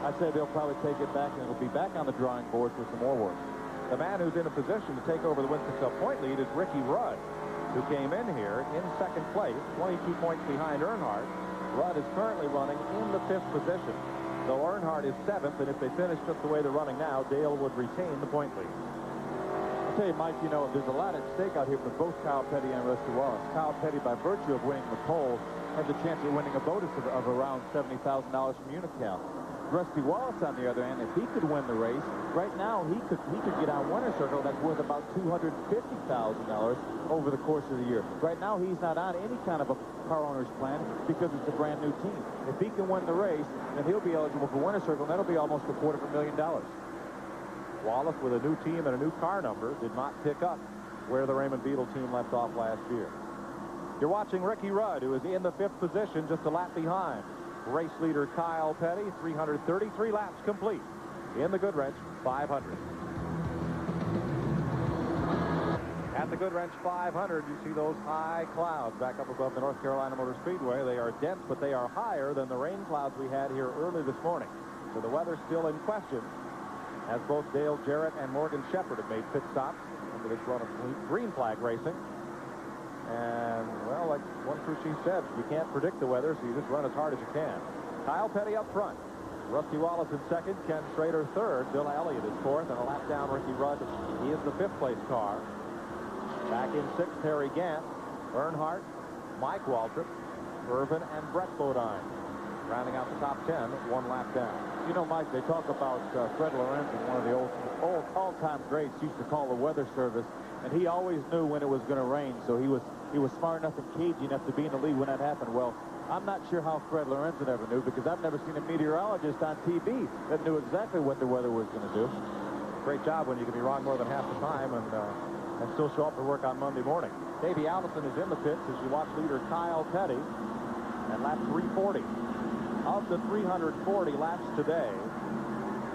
I'd say they'll probably take it back, and it'll be back on the drawing board for some more work. The man who's in a position to take over the Winston Cup point lead is Ricky Rudd, who came in here in 2nd place, 22 points behind Earnhardt. Rudd is currently running in the 5th position. So Earnhardt is 7th, and if they finish just the way they're running now, Dale would retain the point lead. I'll tell you, Mike, there's a lot at stake out here for both Kyle Petty and Rusty Wallace. Kyle Petty, by virtue of winning the pole, has a chance of winning a bonus of around $70,000 from Unocal. Rusty Wallace, on the other hand, if he could win the race, right now he could get on winner's circle. That's worth about $250,000 over the course of the year. Right now he's not on any kind of a car owner's plan because it's a brand new team. If he can win the race, then he'll be eligible for winner's circle, and that'll be almost $250,000. Wallace, with a new team and a new car number, did not pick up where the Raymond Beetle team left off last year. You're watching Ricky Rudd, who is in the 5th position, just a lap behind race leader Kyle Petty. 333 laps complete in the Goodwrench 500. At the Goodwrench 500, you see those high clouds back up above the North Carolina Motor Speedway. They are dense, but they are higher than the rain clouds we had here early this morning. So the weather's still in question, as both Dale Jarrett and Morgan Shepherd have made pit stops into this run of green flag racing. And, well, like one crew chief said, you can't predict the weather, so you just run as hard as you can. Kyle Petty up front. Rusty Wallace in second, Ken Schrader third, Bill Elliott is fourth, and a lap down Ricky Rudd. He is the fifth-place car. Back in sixth, Harry Gant, Earnhardt, Mike Waltrip, Irvin, and Brett Bodine. Rounding out the top 10, one lap down. You know, Mike, they talk about Fred Lorenzen, one of the old all-time greats, used to call the weather service, and he always knew when it was going to rain, so he was smart enough and cagey enough to be in the lead when that happened. Well, I'm not sure how Fred Lorenzen ever knew, because I've never seen a meteorologist on TV that knew exactly what the weather was going to do. Great job when you can be wrong more than half the time and still show up to work on Monday morning. Davey Allison is in the pits as you watch leader Kyle Petty at lap 340. Of the 340 laps today,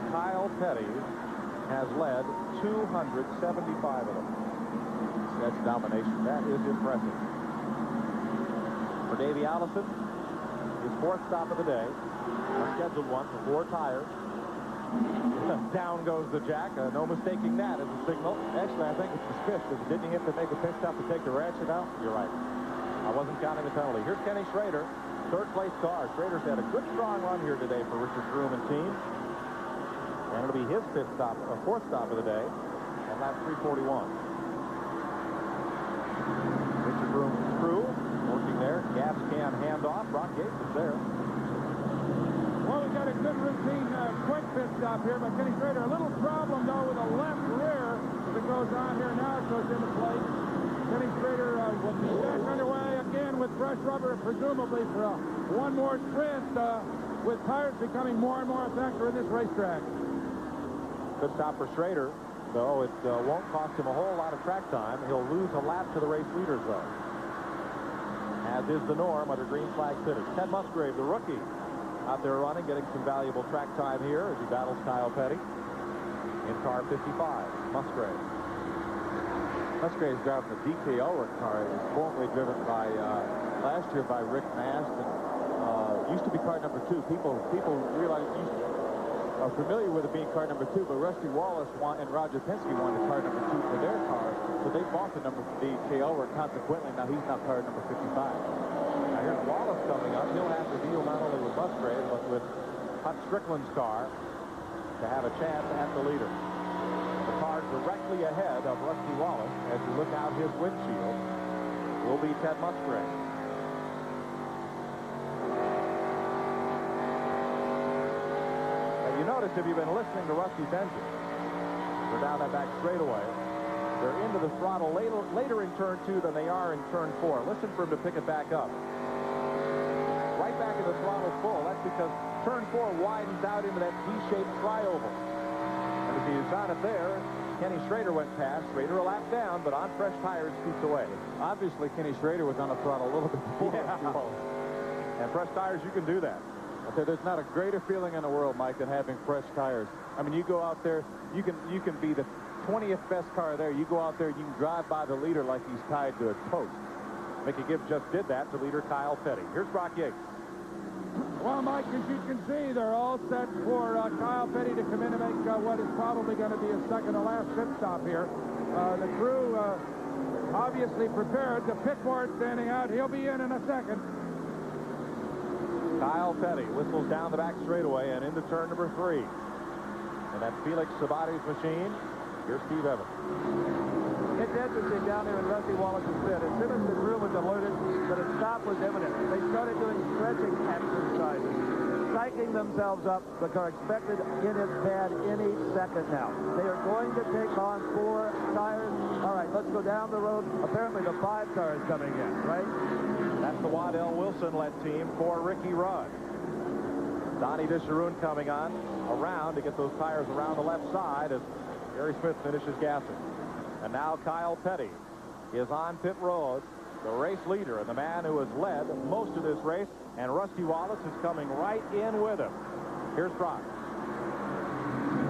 Kyle Petty has led 275 of them. That's domination. That is impressive. For Davey Allison, his fourth stop of the day, a scheduled one for 4 tires. Down goes the jack. No mistaking that as a signal. Actually, I think it's his fifth, because didn't he have to make a pit stop to take the ratchet out? You're right. I wasn't counting the penalty. Here's Kenny Schrader, third-place car. Schrader's had a good, strong run here today for Richard Groom and team. And it'll be his fourth stop of the day on lap 341. Richard Groom's crew working there. Gas can handoff. Brock Yates is there. Well, we got a good routine quick pit stop here by Kenny Schrader. A little problem, though, with the left rear as it goes on here. Now it goes into place. Kenny Schrader will be back underway again with fresh rubber, presumably for one more sprint, with tires becoming more and more a factor in this racetrack. Good stop for Schrader, though it won't cost him a whole lot of track time. He'll lose a lap to the race leaders, though, as is the norm under green flag finish. Ted Musgrave, the rookie, out there running, getting some valuable track time here as he battles Kyle Petty in car 55. Musgrave. Musgrave's driving the DKO car. It was formerly driven by last year by Rick Mast, and used to be car number 2. People realize are familiar with it being car number 2, but Rusty Wallace and Roger Penske wanted car number 2 for their car, so they bought the DKO, or consequently now he's not car number 55. Now here's Wallace coming up. He'll have to deal not only with Musgrave, but with Huck Strickland's car to have a chance at the leader. The car directly ahead of Rusty Wallace, as you look out his windshield, will be Ted Musgrave. And you notice, if you've been listening to Rusty's engine, we're down that back straightaway. They're into the throttle later in turn 2 than they are in turn 4. Listen for him to pick it back up. Right back in the throttle full. That's because turn 4 widens out into that V-shaped flyover. And as he is on it there, Kenny Schrader went past. Schrader a lap down, but on fresh tires, scoots away. Obviously, Kenny Schrader was on the throttle a little bit before. Yeah. And fresh tires, you can do that. I say there's not a greater feeling in the world, Mike, than having fresh tires. I mean, you go out there, you can be the 20th best car there. You go out there, you can drive by the leader like he's tied to a post. Mickey Gibbs just did that to leader Kyle Petty. Here's Brock Yates. Well, Mike, as you can see, they're all set for Kyle Petty to come in and make what is probably going to be a second to last pit stop here. The crew obviously prepared. The pit board standing out. He'll be in a second. Kyle Petty whistles down the back straightaway and into turn number 3. And that's Felix Sabates' machine. Here's Steve Evans. It's interesting down there in Rusty Wallace's pit. As soon as the crew was alerted that a stop was imminent, they started doing stretching exercises, psyching themselves up, but are expected in his pad any second now. They are going to take on 4 tires. All right, let's go down the road. Apparently the 5 car is coming in, right? That's the Waddell Wilson-led team for Ricky Rudd. Donnie Disharoon coming on around to get those tires around the left side as Gary Smith finishes gassing. And now Kyle Petty is on pit road, the race leader and the man who has led most of this race, and Rusty Wallace is coming right in with him. Here's Brock.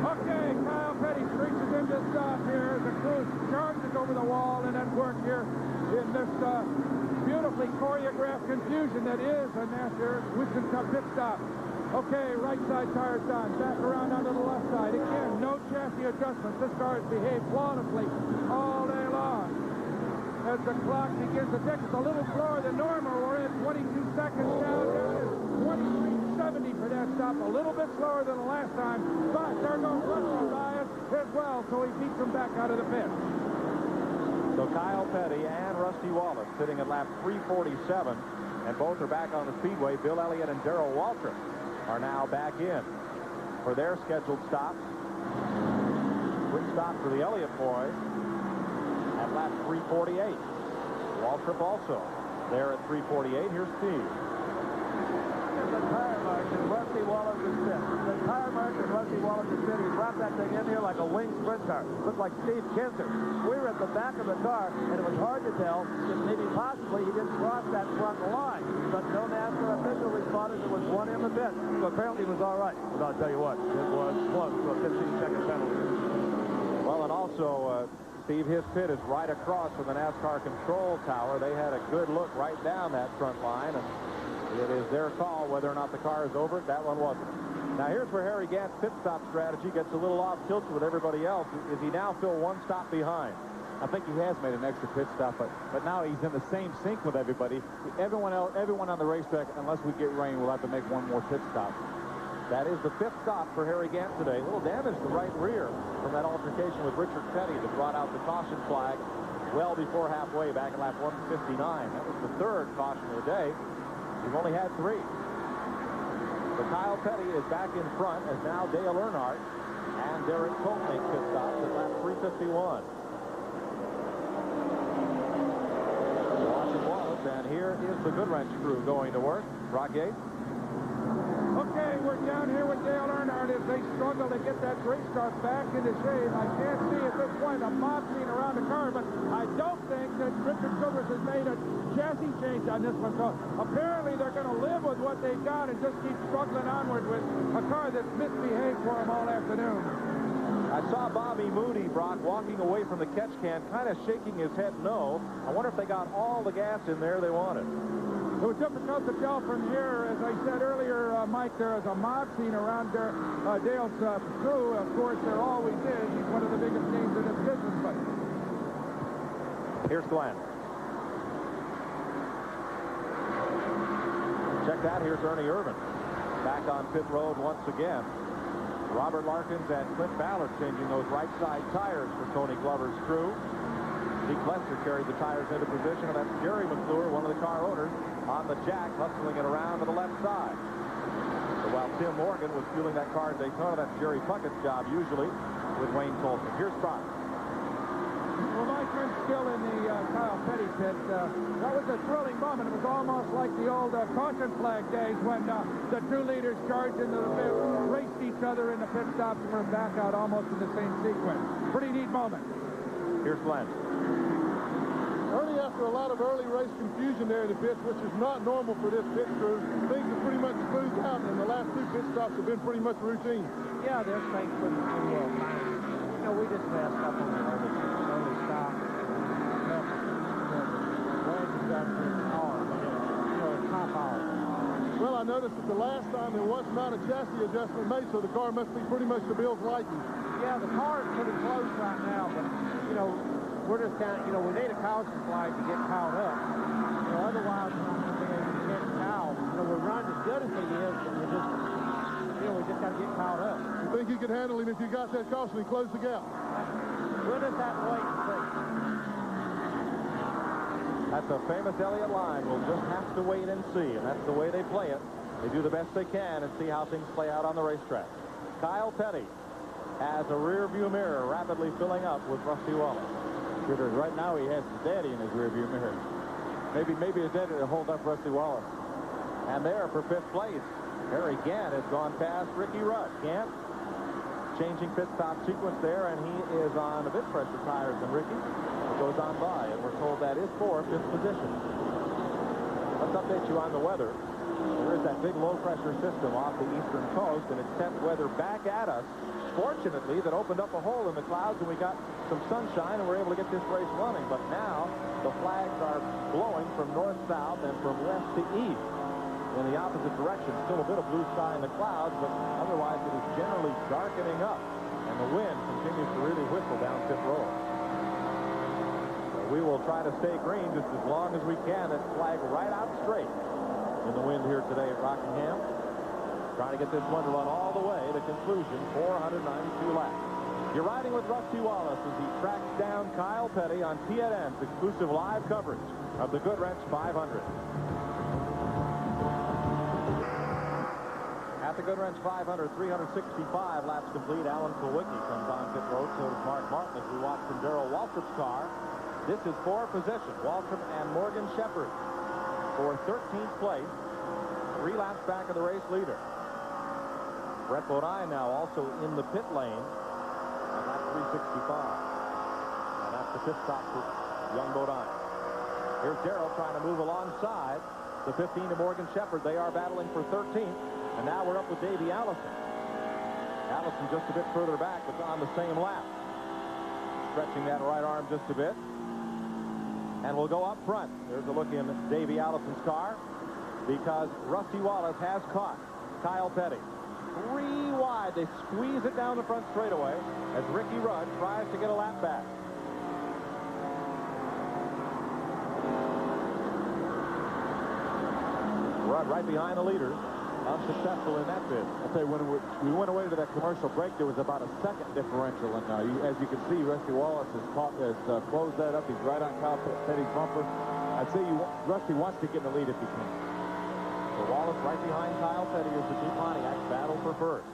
Okay, Kyle Petty reaches into stop here as the crew charges over the wall and at work here in this beautifully choreographed confusion that is a NASCAR Winston Cup pit stop. Okay, right side tires done. Back around onto the left side. Again, no chassis adjustments. This car has behaved flawlessly all day long. As the clock begins to tick, it's a little slower than normal. We're at 22 seconds down to 23 270 for that stop, a little bit slower than the last time, but there goes Rusty by us as well, so he beats him back out of the pit. So Kyle Petty and Rusty Wallace sitting at lap 347, and both are back on the speedway. Bill Elliott and Darrell Waltrip are now back in for their scheduled stops. Quick stop for the Elliott boys at lap 348. Waltrip also there at 348. Here's Steve. The tire mark and Rusty Wallace is fit. The tire mark and Rusty Wallace is fit. He brought that thing in here like a winged sprint car. Looked like Steve Kinser. We were at the back of the car, and it was hard to tell if maybe possibly he didn't cross that front line. But no NASCAR official responded. There was one in the pit. So apparently it was all right. But I'll tell you what, it was close to a 15-second penalty. Well, and also, Steve, his pit is right across from the NASCAR control tower. They had a good look right down that front line, and it is their call whether or not the car is over it. That one wasn't. Now, here's where Harry Gant's pit stop strategy gets a little off kilter with everybody else. Is he now still one stop behind? I think he has made an extra pit stop, but now he's in the same sync with everybody. Everyone on the racetrack, unless we get rain, will have to make one more pit stop. That is the 5th stop for Harry Gant today. A little damage to the right rear from that altercation with Richard Petty that brought out the caution flag well before halfway back in lap 159. That was the 3rd caution of the day. We've only had 3. So Kyle Petty is back in front as now Dale Earnhardt and Derek Colt make pit stops at lap 351. Wallace, and here is the Goodwrench crew going to work. Brock Yates. Okay, we're down here with Dale Earnhardt as they struggle to get that race car back into shape. I can't see at this point a mob scene around the car, but I don't think that Richard Childress has made a chassis change on this one. So apparently they're going to live with what they got and just keep struggling onward with a car that's misbehaved for them all afternoon. I saw Bobby Moody, Brock, walking away from the catch can, kind of shaking his head no. I wonder if they got all the gas in there they wanted. It was difficult to tell from here. As I said earlier, Mike, there is a mob scene around Dale's crew. Of course, there always is. He's one of the biggest names in this business. But here's Glenn. Check that. Here's Ernie Irvin back on pit road once again. Robert Larkins and Clint Ballard changing those right side tires for Tony Glover's crew. Pete Lester carried the tires into position, and that's Jerry McClure, one of the car owners, on the jack, hustling it around to the left side. So while Tim Morgan was fueling that car at Daytona, that's Jerry Puckett's job usually with Wayne Colson. Here's Brock. Well, Mike, I'm still in the Kyle Petty pit. That was a thrilling moment. It was almost like the old caution flag days when the two leaders charged into the pit, raced each other in the pit stops, and were back out almost in the same sequence. Pretty neat moment. Here's Glenn. Ernie, after a lot of early race confusion there in the pits, which is not normal for this pit crew, things have pretty much smoothed out, and the last 2 pit stops have been pretty much routine. Yeah, they're things pretty well. You know, we just messed up on the early stop. Well, I noticed that the last time there was not a chassis adjustment made, so the car must be pretty much to Bill's liking. Yeah, the car is pretty close right now, but, you know, we're just kind of, you know, we need a caution flag to get caught up. You know, otherwise, we're not going to be able to catch Kyle. You know, we're running as good as he is, but we just, you know, we just got to get caught up. You think you could handle him if you got that caution and close the gap? We'll just have to wait and see. That's a famous Elliott line. We'll just have to wait and see, and that's the way they play it. They do the best they can and see how things play out on the racetrack. Kyle Petty has a rear-view mirror rapidly filling up with Rusty Wallace. Right now he has his daddy in his rearview mirror. Maybe his daddy will hold up Rusty Wallace. And there for 5th place, Harry Gant has gone past Ricky Rudd. Gant changing pit stop sequence there, and he is on a bit fresher tires than Ricky. It goes on by, and we're told that is for 5th position. Let's update you on the weather. There is that big low-pressure system off the eastern coast, and it sent weather back at us. Fortunately, that opened up a hole in the clouds, and we got some sunshine, and we're able to get this race running. But now, the flags are blowing from north-south and from west to east in the opposite direction. Still a bit of blue sky in the clouds, but otherwise it is generally darkening up, and the wind continues to really whistle down pit road. So we will try to stay green just as long as we can. That flag right out straight in the wind here today at Rockingham. Trying to get this one to run all the way to conclusion, 492 laps. You're riding with Rusty Wallace as he tracks down Kyle Petty on TNN's exclusive live coverage of the Goodwrench 500. At the Goodwrench 500, 365 laps complete. Alan Kulwicki comes on pit road. So does Mark Martin as we watch from Darrell Waltrip's car. This is for position. Waltrip and Morgan Shepherd for 13th place. 3 laps back of the race leader. Brett Bodine now also in the pit lane on lap 365. And that's the pit stop for young Bodine. Here's Darrell trying to move alongside the 15 to Morgan Shepherd. They are battling for 13th. And now we're up with Davey Allison. Allison just a bit further back, but on the same lap. Stretching that right arm just a bit. And we'll go up front. There's a look in Davey Allison's car because Rusty Wallace has caught Kyle Petty. 3 wide. They squeeze it down the front straightaway as Ricky Rudd tries to get a lap back. Rudd right behind the leaders. Unsuccessful in that bid. I'll tell you, when we went away to that commercial break, there was about a second differential. And as you can see, Rusty Wallace has closed that up. He's right on Kyle Petty's bumper. I'd say Rusty wants to get in the lead if he can. So Wallace right behind Kyle Petty as the two Pontiacs battle for first.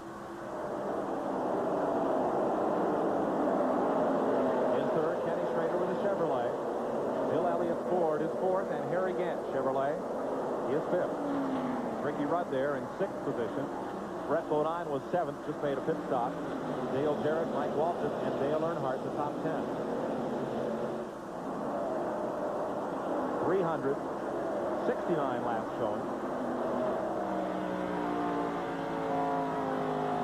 In third, Kenny Schrader with a Chevrolet. Bill Elliott's Ford is fourth, and Harry Gant Chevrolet is fifth. Ricky Rudd there in 6th position. Brett Bodine was 7th, just made a pit stop. Dale Jarrett, Mike Waltrip, and Dale Earnhardt the top 10. 369 laps showing.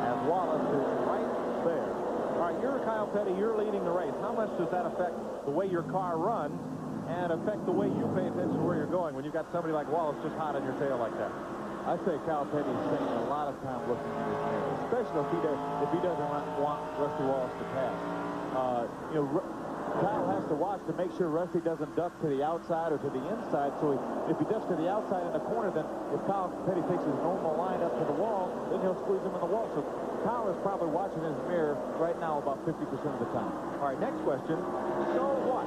As Wallace is right there. All right, you're Kyle Petty, you're leading the race. How much does that affect the way your car runs and affect the way you pay attention to where you're going when you've got somebody like Wallace just hot on your tail like that? I say Kyle Petty's spending a lot of time looking at his mirror, especially if he doesn't want Rusty Wallace to pass. Kyle has to watch to make sure Rusty doesn't duck to the outside or to the inside. So if he ducks to the outside in the corner, then if Kyle Petty takes his normal line up to the wall, then he'll squeeze him in the wall. So Kyle is probably watching his mirror right now about 50% of the time. All right, next question. So what?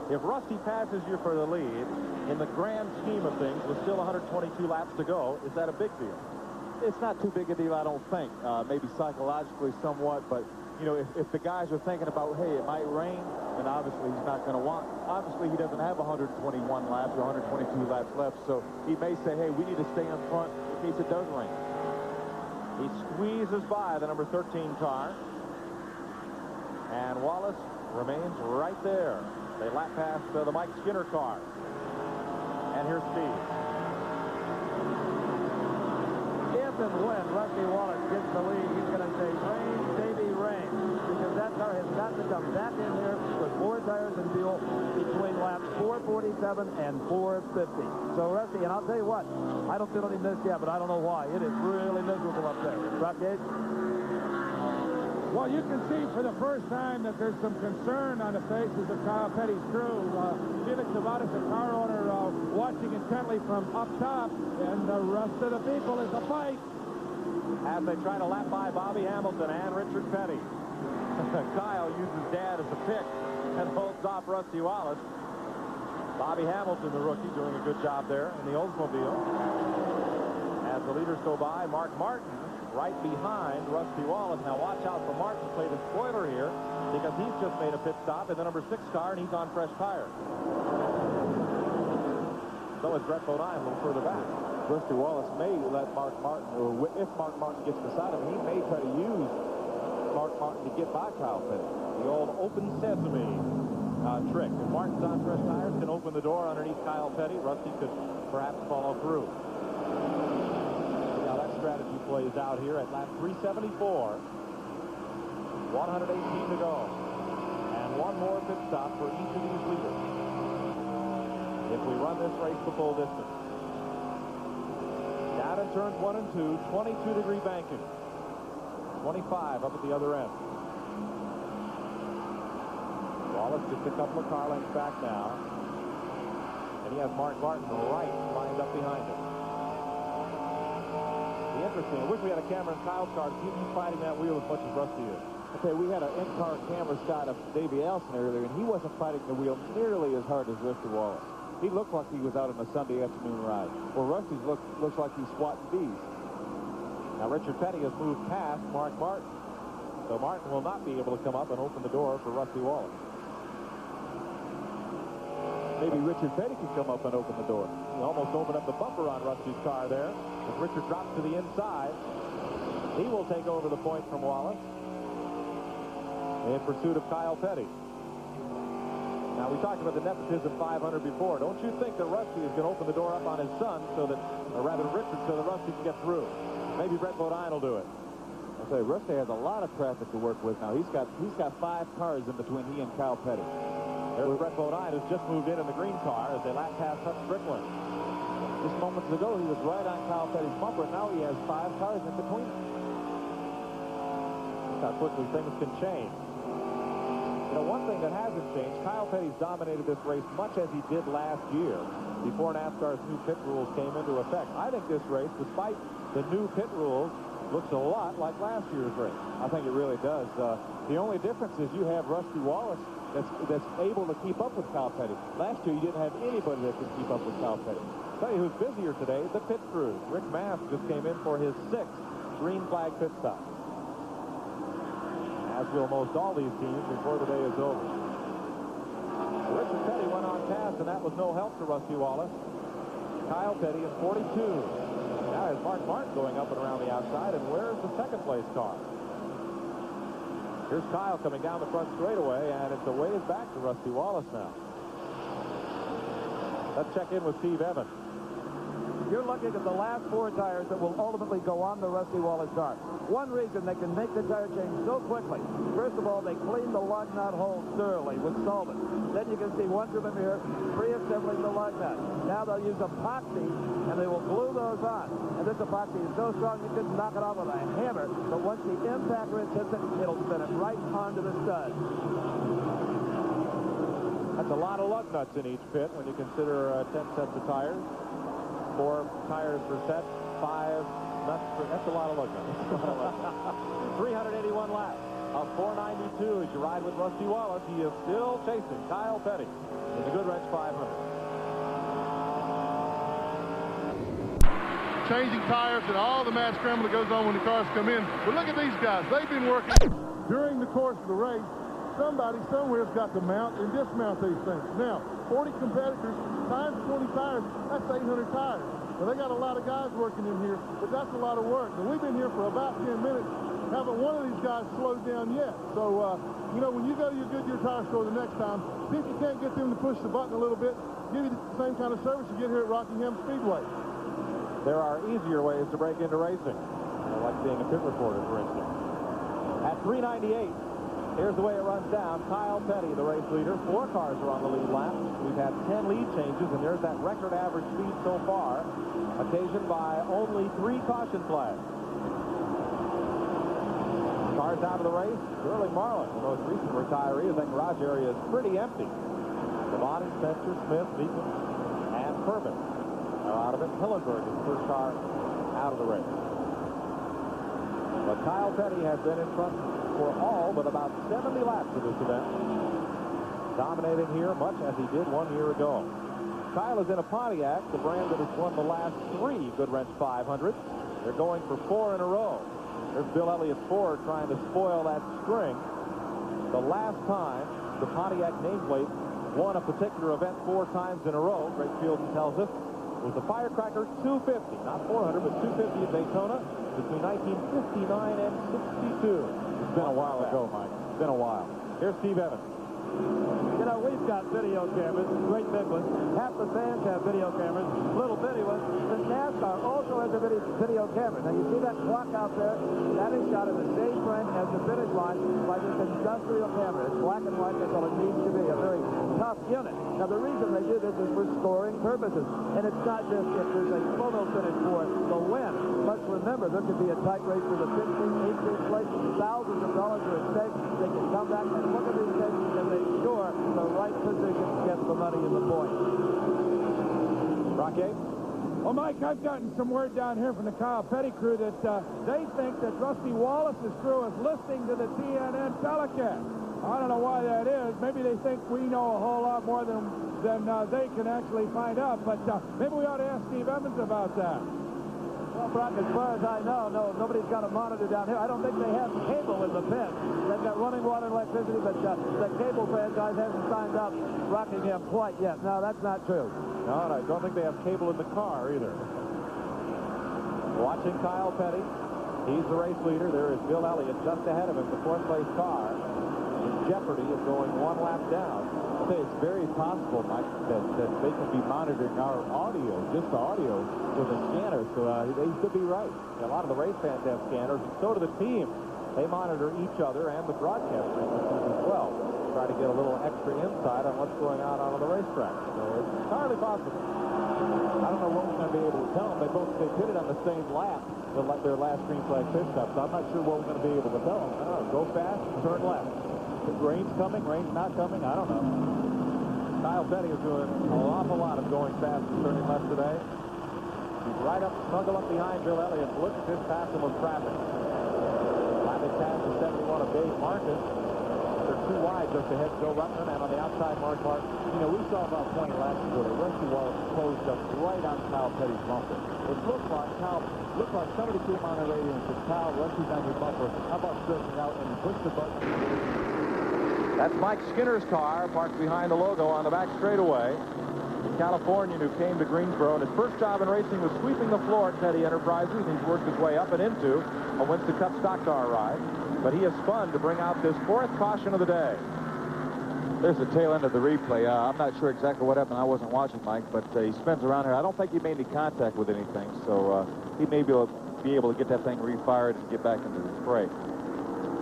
If Rusty passes you for the lead, in the grand scheme of things, with still 122 laps to go, is that a big deal? It's not too big a deal, I don't think. Maybe psychologically somewhat, but, you know, if the guys are thinking about, hey, it might rain, then obviously he's not going to want. Obviously, he doesn't have 121 laps or 122 laps left, so he may say, hey, we need to stay in front in case it does rain. He squeezes by the number 13 car, and Wallace remains right there. They lap past the Mike Skinner car. And here's Steve. If and when Rusty Wallace gets the lead, he's going to say, rain, Davey, rain. Because that car has got to come back in here with 4 tires and fuel between laps 447 and 450. So, Rusty, and I'll tell you what, I don't feel any mist yet, but I don't know why. It is really miserable up there. Rock Gage? Well, you can see for the first time that there's some concern on the faces of Kyle Petty's crew. Felix Savadas, the car owner, watching intently from up top, and the rest of the people is a fight. As they try to lap by Bobby Hamilton and Richard Petty. Kyle uses Dad as a pick and holds off Rusty Wallace. Bobby Hamilton, the rookie, doing a good job there in the Oldsmobile. As the leaders go by, Mark Martin right behind Rusty Wallace. Now watch out for Martin. Play the spoiler here because he's just made a pit stop in the number 6 car and he's on fresh tires. So is Brett Bodine a little further back. Rusty Wallace may let Mark Martin, or if Mark Martin gets beside him, he may try to use Mark Martin to get by Kyle Petty. The old open sesame trick. If Martin's on fresh tires, can open the door underneath Kyle Petty. Rusty could perhaps follow through. Strategy plays out here at lap 374. 118 to go. And one more pit stop for each of these leaders. If we run this race the full distance. Down in turns 1 and 2, 22-degree banking. 25 up at the other end. Wallace just a couple of car lengths back now. And he has Mark Martin right lined up behind him. be interesting. I wish we had a camera in Kyle's car to keep him fighting that wheel as much as Rusty is. Okay, we had an in-car camera shot of Davey Allison earlier, and he wasn't fighting the wheel nearly as hard as Rusty Wallace. He looked like he was out on a Sunday afternoon ride. Well, Rusty's looks like he's swatting bees. Now, Richard Petty has moved past Mark Martin. So Martin will not be able to come up and open the door for Rusty Wallace. Maybe Richard Petty can come up and open the door. He almost opened up the bumper on Rusty's car there. As Richard drops to the inside, he will take over the point from Wallace in pursuit of Kyle Petty. Now, we talked about the nepotism 500 before. Don't you think that Rusty is going to open the door up on his son so that, or rather Richard, so that Rusty can get through? Maybe Brett Bodine will do it. I'll say Rusty has a lot of traffic to work with now. He's got 5 cars in between he and Kyle Petty. There's Brett Bodine, who's just moved in the green car as they lap past Huck Strickland. Just moments ago, he was right on Kyle Petty's bumper, and now he has 5 cars in between them. That's how quickly things can change. You know, one thing that hasn't changed, Kyle Petty's dominated this race much as he did last year before NASCAR's new pit rules came into effect. I think this race, despite the new pit rules, looks a lot like last year's race. I think it really does. The only difference is you have Rusty Wallace that's able to keep up with Kyle Petty. Last year, you didn't have anybody that could keep up with Kyle Petty. I'll tell you who's busier today, the pit crew. Rick Mask just came in for his 6th green flag pit stop. As will most all these teams before the day is over. Richard Petty went on past, and that was no help to Rusty Wallace. Kyle Petty is 42. Now is Mark Martin going up and around the outside, and where's the second place car? Here's Kyle coming down the front straightaway, and it's a ways back to Rusty Wallace now. Let's check in with Steve Evans. You're looking at the last 4 tires that will ultimately go on the Rusty Wallace car. One reason they can make the tire change so quickly, first of all, they clean the lug nut hole thoroughly with solvent. Then you can see one from here pre-assembling the lug nut. Now they'll use epoxy, and they will glue those on. And this epoxy is so strong you couldn't knock it off with a hammer, but once the impact wrench hits it, it'll spin it right onto the stud. That's a lot of lug nuts in each pit when you consider 10 sets of tires. 4 tires per set, 5 nuts per... That's a lot of lug nuts. 381 laps of 492 as you ride with Rusty Wallace. He is still chasing Kyle Petty in the Goodwrench 500. Changing tires and all the mad scrambling that goes on when the cars come in. But look at these guys. They've been working during the course of the race. Somebody somewhere's got to mount and dismount these things. Now, 40 competitors times 20 tires, that's 800 tires. Now, they got a lot of guys working in here, but that's a lot of work. And we've been here for about 10 minutes. Haven't one of these guys slowed down yet. So, you know, when you go to your Goodyear tire store the next time, see if you can't get them to push the button a little bit, give you the same kind of service you get here at Rockingham Speedway. There are easier ways to break into racing, like being a pit reporter, for instance. At 398, here's the way it runs down. Kyle Petty, the race leader. 4 cars are on the lead lap. We've had 10 lead changes, and there's that record average speed so far, occasioned by only 3 caution flags. Cars out of the race. Sterling Marlin, the most recent retiree. That garage area is pretty empty. Devon, Spencer, Smith, Meekman, and Corbin are out of it. Hillenberg is the first car out of the race. But Kyle Petty has been in front for all but about 70 laps of this event, dominating here much as he did 1 year ago. Kyle is in a Pontiac, the brand that has won the last 3 Goodwrench 500. They're going for 4 in a row. There's Bill Elliott's Ford trying to spoil that string. The last time the Pontiac nameplate won a particular event 4 times in a row, Greg Fielden tells us, was the Firecracker 250, not 400, but 250 at Daytona between 1959 and 62. It's been a while ago, Mike. It's been a while. Here's Steve Evans. You know, we've got video cameras, great big ones. Half the fans have video cameras, little bitty ones. The NASCAR also has a video camera. Now, you see that clock out there? That is shot in the same frame as the finish line by this industrial camera. It's black and white. That's all it needs to be. A very tough unit. Now, the reason they do this is for scoring purposes. And it's not just if there's a photo finish for the win. Let's remember, there could be a tight race for the 15th, 18th place. Thousands of dollars are at stake. They can come back and look at these things and make sure the right position gets the money in the point. Rocky? Well, Mike, I've gotten some word down here from the Kyle Petty crew that they think that Rusty Wallace's crew is listening to the TNN telecast. I don't know why that is. Maybe they think we know a whole lot more than they can actually find out. But maybe we ought to ask Steve Evans about that. Well, Brock, as far as I know, nobody's got a monitor down here. I don't think they have cable in the pit. They've got running water and electricity, but the cable franchise hasn't signed up Rockingham quite yet. No, that's not true. No, and I don't think they have cable in the car either. Watching Kyle Petty. He's the race leader. There is Bill Elliott just ahead of him, the fourth-place car. In jeopardy of going one lap down. I say it's very possible, Mike, that they can be monitoring our audio, just the audio, with a scanner. So they could be right. A lot of the race fans have scanners, and so do the team. They monitor each other and the broadcast frequencies as well. Try to get a little extra insight on what's going on the racetrack. So it's entirely possible. I don't know what we're going to be able to tell them. They pitted on the same lap, their last green flag pit stop. So I'm not sure what we're going to be able to tell them. I don't know. Go fast, turn left. If rain's coming, rain's not coming, I don't know. Kyle Petty is doing an awful lot of going fast and turning left today. He's right up, snuggle up behind Bill Elliott. Look at this passing of traffic. Finally past the 71 of Dave Marcus. They're two wide just ahead of Joe Ruttman, and on the outside, Mark Martin. You know, we saw about 20 laps ago that Rusty Wallace closed up right on Kyle Petty's bumper. It looked like somebody came on the radio and said, Kyle, Rusty's on your bumper. How about stretching out and push the button? That's Mike Skinner's car parked behind the logo on the back straightaway. The Californian who came to Greensboro, and his first job in racing was sweeping the floor at Petty Enterprises, and he's worked his way up and into a Winston Cup stock car ride. But he has spun to bring out this fourth caution of the day. There's the tail end of the replay. I'm not sure exactly what happened. I wasn't watching, Mike, but he spins around here. I don't think he made any contact with anything, so he may be able to get that thing refired and get back into the fray.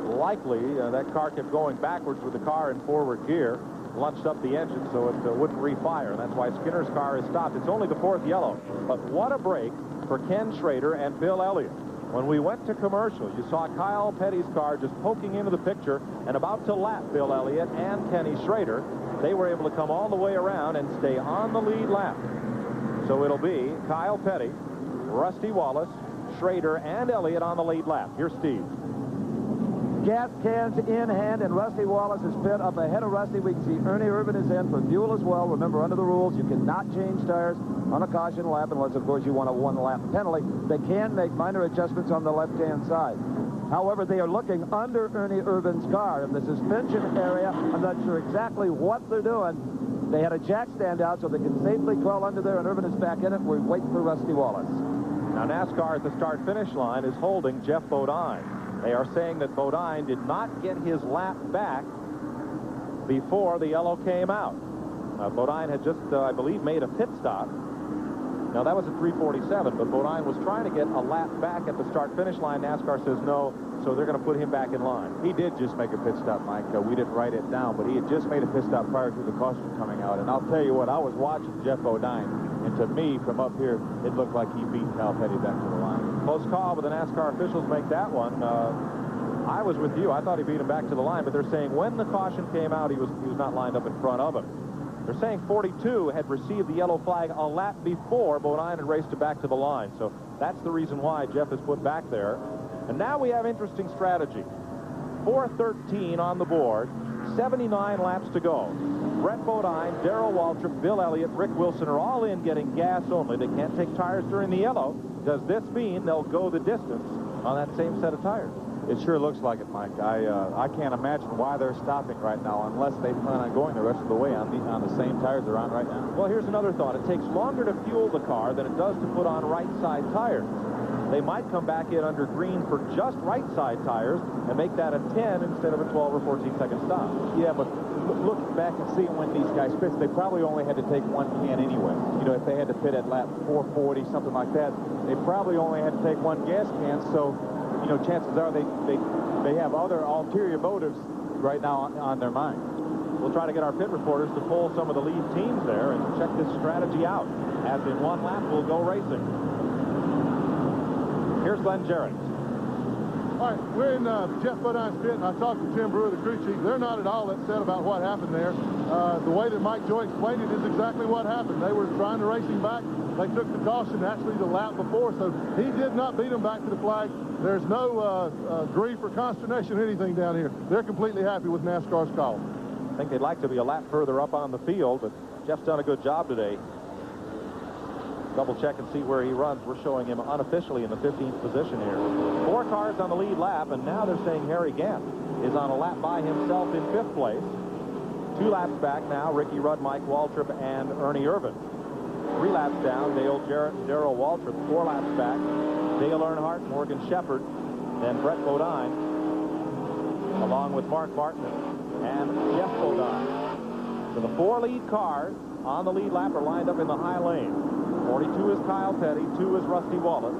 Likely, that car kept going backwards with the car in forward gear, lunched up the engine so it wouldn't refire, and that's why Skinner's car is stopped. It's only the fourth yellow, but what a break for Ken Schrader and Bill Elliott. When we went to commercial, you saw Kyle Petty's car just poking into the picture and about to lap Bill Elliott and Kenny Schrader. They were able to come all the way around and stay on the lead lap. So it'll be Kyle Petty, Rusty Wallace, Schrader, and Elliott on the lead lap. Here's Steve. Gas cans in hand, and Rusty Wallace is pit up ahead of Rusty. We can see Ernie Irvin is in for fuel as well. Remember, under the rules, you cannot change tires on a caution lap unless, of course, you want a one-lap penalty. They can make minor adjustments on the left-hand side. However, they are looking under Ernie Irvin's car in the suspension area. I'm not sure exactly what they're doing. They had a jack stand out so they can safely crawl under there, and Irvin is back in it. We're waiting for Rusty Wallace. Now, NASCAR at the start-finish line is holding Jeff Bodine. They are saying that Bodine did not get his lap back before the yellow came out. Bodine had just, I believe, made a pit stop. Now, that was at 3:47, but Bodine was trying to get a lap back at the start-finish line. NASCAR says no, so they're going to put him back in line. He did just make a pit stop, Mike. We didn't write it down, but he had just made a pit stop prior to the caution coming out. And I'll tell you what, I was watching Jeff Bodine, and to me, from up here, it looked like he beat Kyle Petty back to the line. Close call, but the NASCAR officials make that one. I was with you. I thought he beat him back to the line, but they're saying when the caution came out, he was not lined up in front of him. They're saying 42 had received the yellow flag a lap before Bodine had raced it back to the line. So that's the reason why Jeff is put back there. And now we have interesting strategy. 4:13 on the board, 79 laps to go. Brett Bodine, Darrell Waltrip, Bill Elliott, Rick Wilson are all in getting gas only. They can't take tires during the yellow. Does this mean they'll go the distance on that same set of tires? It sure looks like it, Mike. I can't imagine why they're stopping right now unless they plan on going the rest of the way on the same tires they're on right now. Well, here's another thought. It takes longer to fuel the car than it does to put on right side tires. They might come back in under green for just right side tires and make that a 10 instead of a 12 or 14-second stop. Yeah, but looking back and seeing when these guys pit, they probably only had to take one can anyway. You know, if they had to pit at lap 440, something like that, they probably only had to take one gas can. So, you know, chances are they have other ulterior motives right now on their mind. We'll try to get our pit reporters to pull some of the lead teams there and check this strategy out. As in one lap, we'll go racing. Here's Glenn Jarrett. All right, we're in Jeff Bodine's pit, and I talked to Tim Brewer, the crew chief. They're not at all upset about what happened there. The way that Mike Joy explained it is exactly what happened. They were trying to race him back. They took the caution actually the lap before, so he did not beat them back to the flag. There's no grief or consternation or anything down here. They're completely happy with NASCAR's call. I think they'd like to be a lap further up on the field, but Jeff's done a good job today. Double check and see where he runs. We're showing him unofficially in the 15th position here. 4 cars on the lead lap, and now they're saying Harry Gant is on a lap by himself in 5th place. 2 laps back now, Ricky Rudd, Mike Waltrip, and Ernie Irvin. 3 laps down, Dale Jarrett and Darrell Waltrip. 4 laps back, Dale Earnhardt, Morgan Shepherd, then Brett Bodine, along with Mark Martin and Jeff Bodine. So the 4 lead cars on the lead lap are lined up in the high lane. 42 is Kyle Petty, 2 is Rusty Wallace.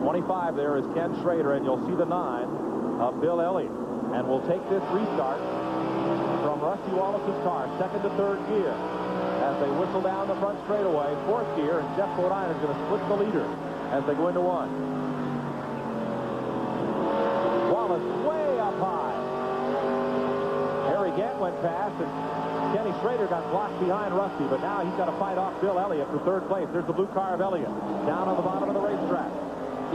25 there is Ken Schrader, and you'll see the 9 of Bill Elliott. And we'll take this restart from Rusty Wallace's car, 2nd to 3rd gear, as they whistle down the front straightaway. 4th gear, and Jeff Bodine is going to split the leader as they go into 1. Wallace way up high. Harry Gant went past, and Kenny Schrader got blocked behind Rusty, but now he's got to fight off Bill Elliott for 3rd place. There's the blue car of Elliott down on the bottom of the racetrack,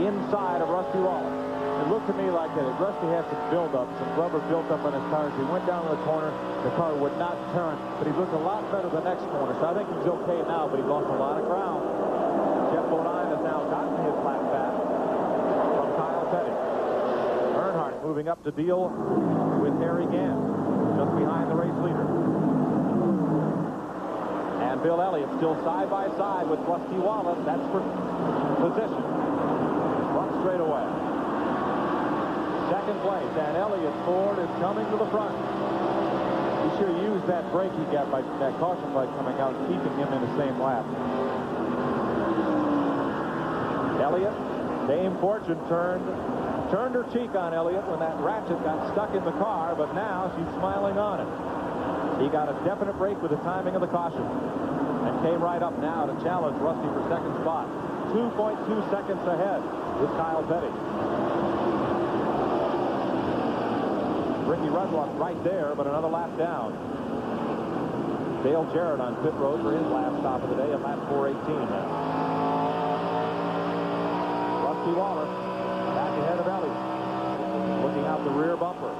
inside of Rusty Wallace. It looked to me like that Rusty had some buildup, some rubber built up on his tires. He went down to the corner. The car would not turn, but he looked a lot better the next corner. So I think he's okay now, but he lost a lot of ground. Jeff Bodine has now gotten his lap back from Kyle Petty. Earnhardt moving up to deal with Harry Gant, just behind the race leader. And Bill Elliott still side by side with Rusty Wallace. That's for position. Front straightaway. 2nd place, and Elliott's Ford is coming to the front. He sure used that brake he got by that caution light coming out, keeping him in the same lap. Elliott, Dame Fortune turned her cheek on Elliott when that ratchet got stuck in the car, but now she's smiling on it. He got a definite break with the timing of the caution and came right up now to challenge Rusty for 2nd spot. 2.2 seconds ahead is Kyle Petty. Ricky Rudd was right there, but another lap down. Dale Jarrett on pit road for his last stop of the day at lap 418 now. Rusty Wallace back ahead of Elliott, looking out the rear bumper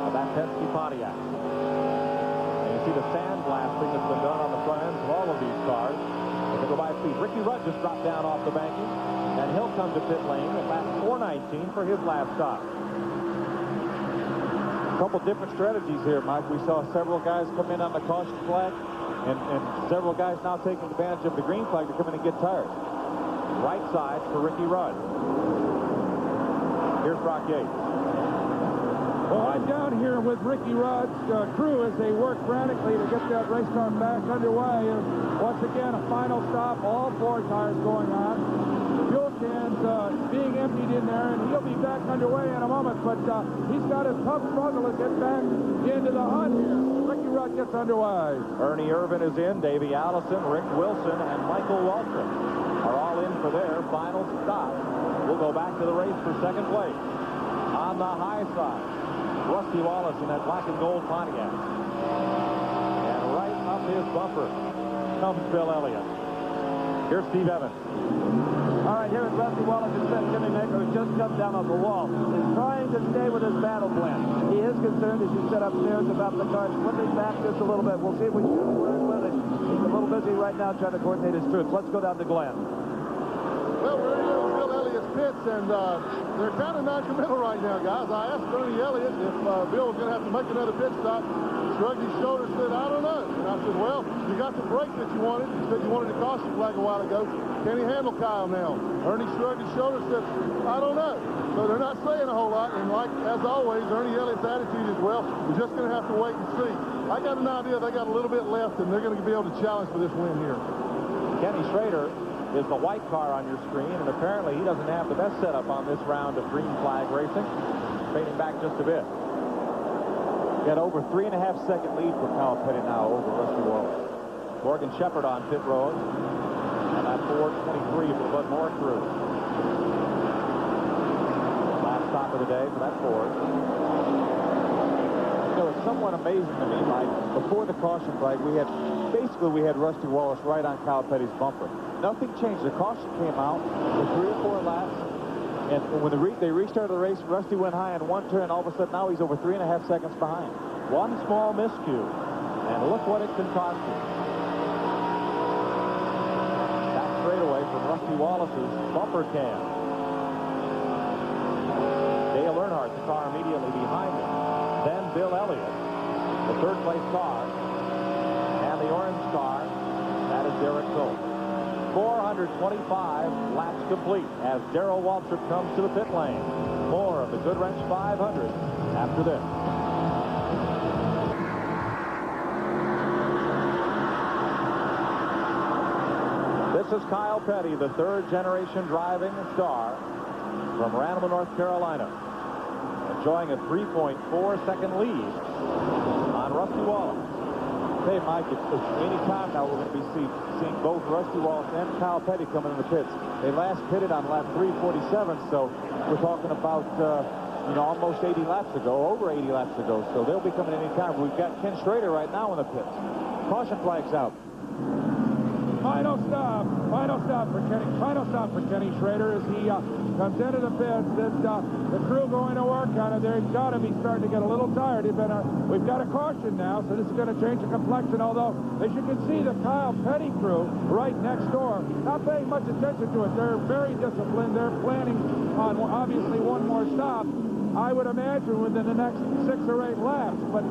of that Penske Pontiac. And you see the sandblasting that's been done on the front ends of all of these cars as they go by speed. Ricky Rudd just dropped down off the banking, and he'll come to pit lane at lap 419 for his last stop. A couple different strategies here, Mike. We saw several guys come in on the caution flag, and several guys now taking advantage of the green flag to come in and get tires. Right side for Ricky Rudd. Here's Brock Yates. Well, I'm down here with Ricky Rudd's crew as they work frantically to get that race car back underway. And once again, a final stop, all 4 tires going on. Fuel cans being emptied in there, and he'll be back underway in a moment, but he's got a tough struggle to get back into the hunt here. Ricky Rudd gets underway. Ernie Irvin is in, Davey Allison, Rick Wilson, and Michael Waltrip are all in for their final stop. We'll go back to the race for 2nd place. On the high side, Rusty Wallace in that black and gold Pontiac. And right up his bumper comes Bill Elliott. Here's Steve Evans. All right, here is Rusty Wallace and Jimmy Maker, who just come down off the wall. He's trying to stay with his battle plan. He is concerned, as you said upstairs, about the car slipping back just a little bit. We'll see if we can work with it. He's a little busy right now trying to coordinate his troops. Let's go down to Glenn. Well, we're in Bill Elliott's pits, and they're kind of non-committal right now, guys. I asked Ernie Elliott if Bill was going to have to make another pit stop. Shrugged his shoulders and said, I don't know. And I said, well, you got the brake that you wanted. You said you wanted a caution flag a while ago. Can he handle Kyle now? Ernie shrugged his shoulders and said, I don't know. So they're not saying a whole lot. And like, as always, Ernie Elliott's attitude is, well, we're just going to have to wait and see. I got an idea they got a little bit left, and they're going to be able to challenge for this win here. Kenny Schrader is the white car on your screen, and apparently he doesn't have the best setup on this round of green flag racing. Fading back just a bit. Got over 3.5-second lead for Kyle Petty now over Rusty Wallace. Morgan Shepherd on pit road. And that Ford 23 for the Bud Moore crew. Last stop of the day for that Ford. You know, it's somewhat amazing to me, Mike. Before the caution flag, we had Rusty Wallace right on Kyle Petty's bumper. Nothing changed. The caution came out for 3 or 4 laps, and when they restarted the race, Rusty went high in one turn. All of a sudden, now he's over 3.5 seconds behind. One small miscue, and look what it can cost you. That straightaway from Rusty Wallace's bumper cam. Dale Earnhardt, the car immediately behind him. Then Bill Elliott, the third-place car, and the orange car, that is Derek Cole. 425 laps complete as Darrell Waltrip comes to the pit lane. More of the Goodwrench 500 after this. This is Kyle Petty, the third-generation driving star from Randall, North Carolina, enjoying a 3.4-second lead on Rusty Wallace. Hey, Mike, it's any time now we're going to be seeing both Rusty Wallace and Kyle Petty coming in the pits. They last pitted on lap 347, so we're talking about, almost 80 laps ago, over 80 laps ago, so they'll be coming any time. We've got Ken Schrader right now in the pits. Caution flag's out. Final stop for Kenny Schrader as he comes into the pits. The crew going to work on it. They've got to be starting to get a little tired. We've got a caution now, so this is going to change the complexion, although, as you can see, the Kyle Petty crew right next door, not paying much attention to it. They're very disciplined. They're planning on, obviously, one more stop. I would imagine within the next 6 or 8 laps, but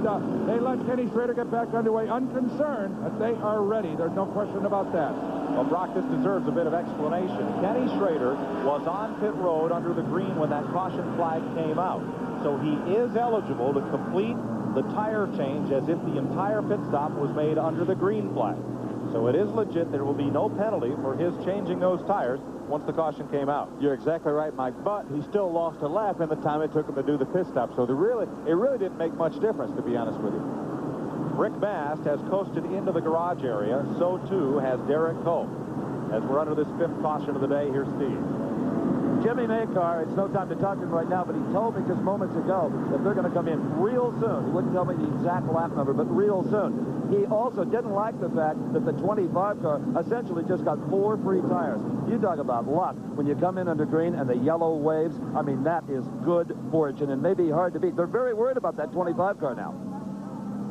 they let Kenny Schrader get back underway unconcerned that they are ready. There's no question about that. Well, Brock, this deserves a bit of explanation. Kenny Schrader was on pit road under the green when that caution flag came out. So he is eligible to complete the tire change as if the entire pit stop was made under the green flag. So it is legit. There will be no penalty for his changing those tires once the caution came out. You're exactly right, Mike, but he still lost a lap in the time it took him to do the pit stop. So it really didn't make much difference, to be honest with you. Rick Mast has coasted into the garage area. So, too, has Derek Cole. As we're under this 5th caution of the day, here's Steve. Jimmy Makar, it's no time to talk to him right now, but he told me just moments ago that they're going to come in real soon. He wouldn't tell me the exact lap number, but real soon. He also didn't like the fact that the 25 car essentially just got 4 free tires. You talk about luck. When you come in under green and the yellow waves, I mean, that is good fortune and maybe hard to beat. They're very worried about that 25 car now.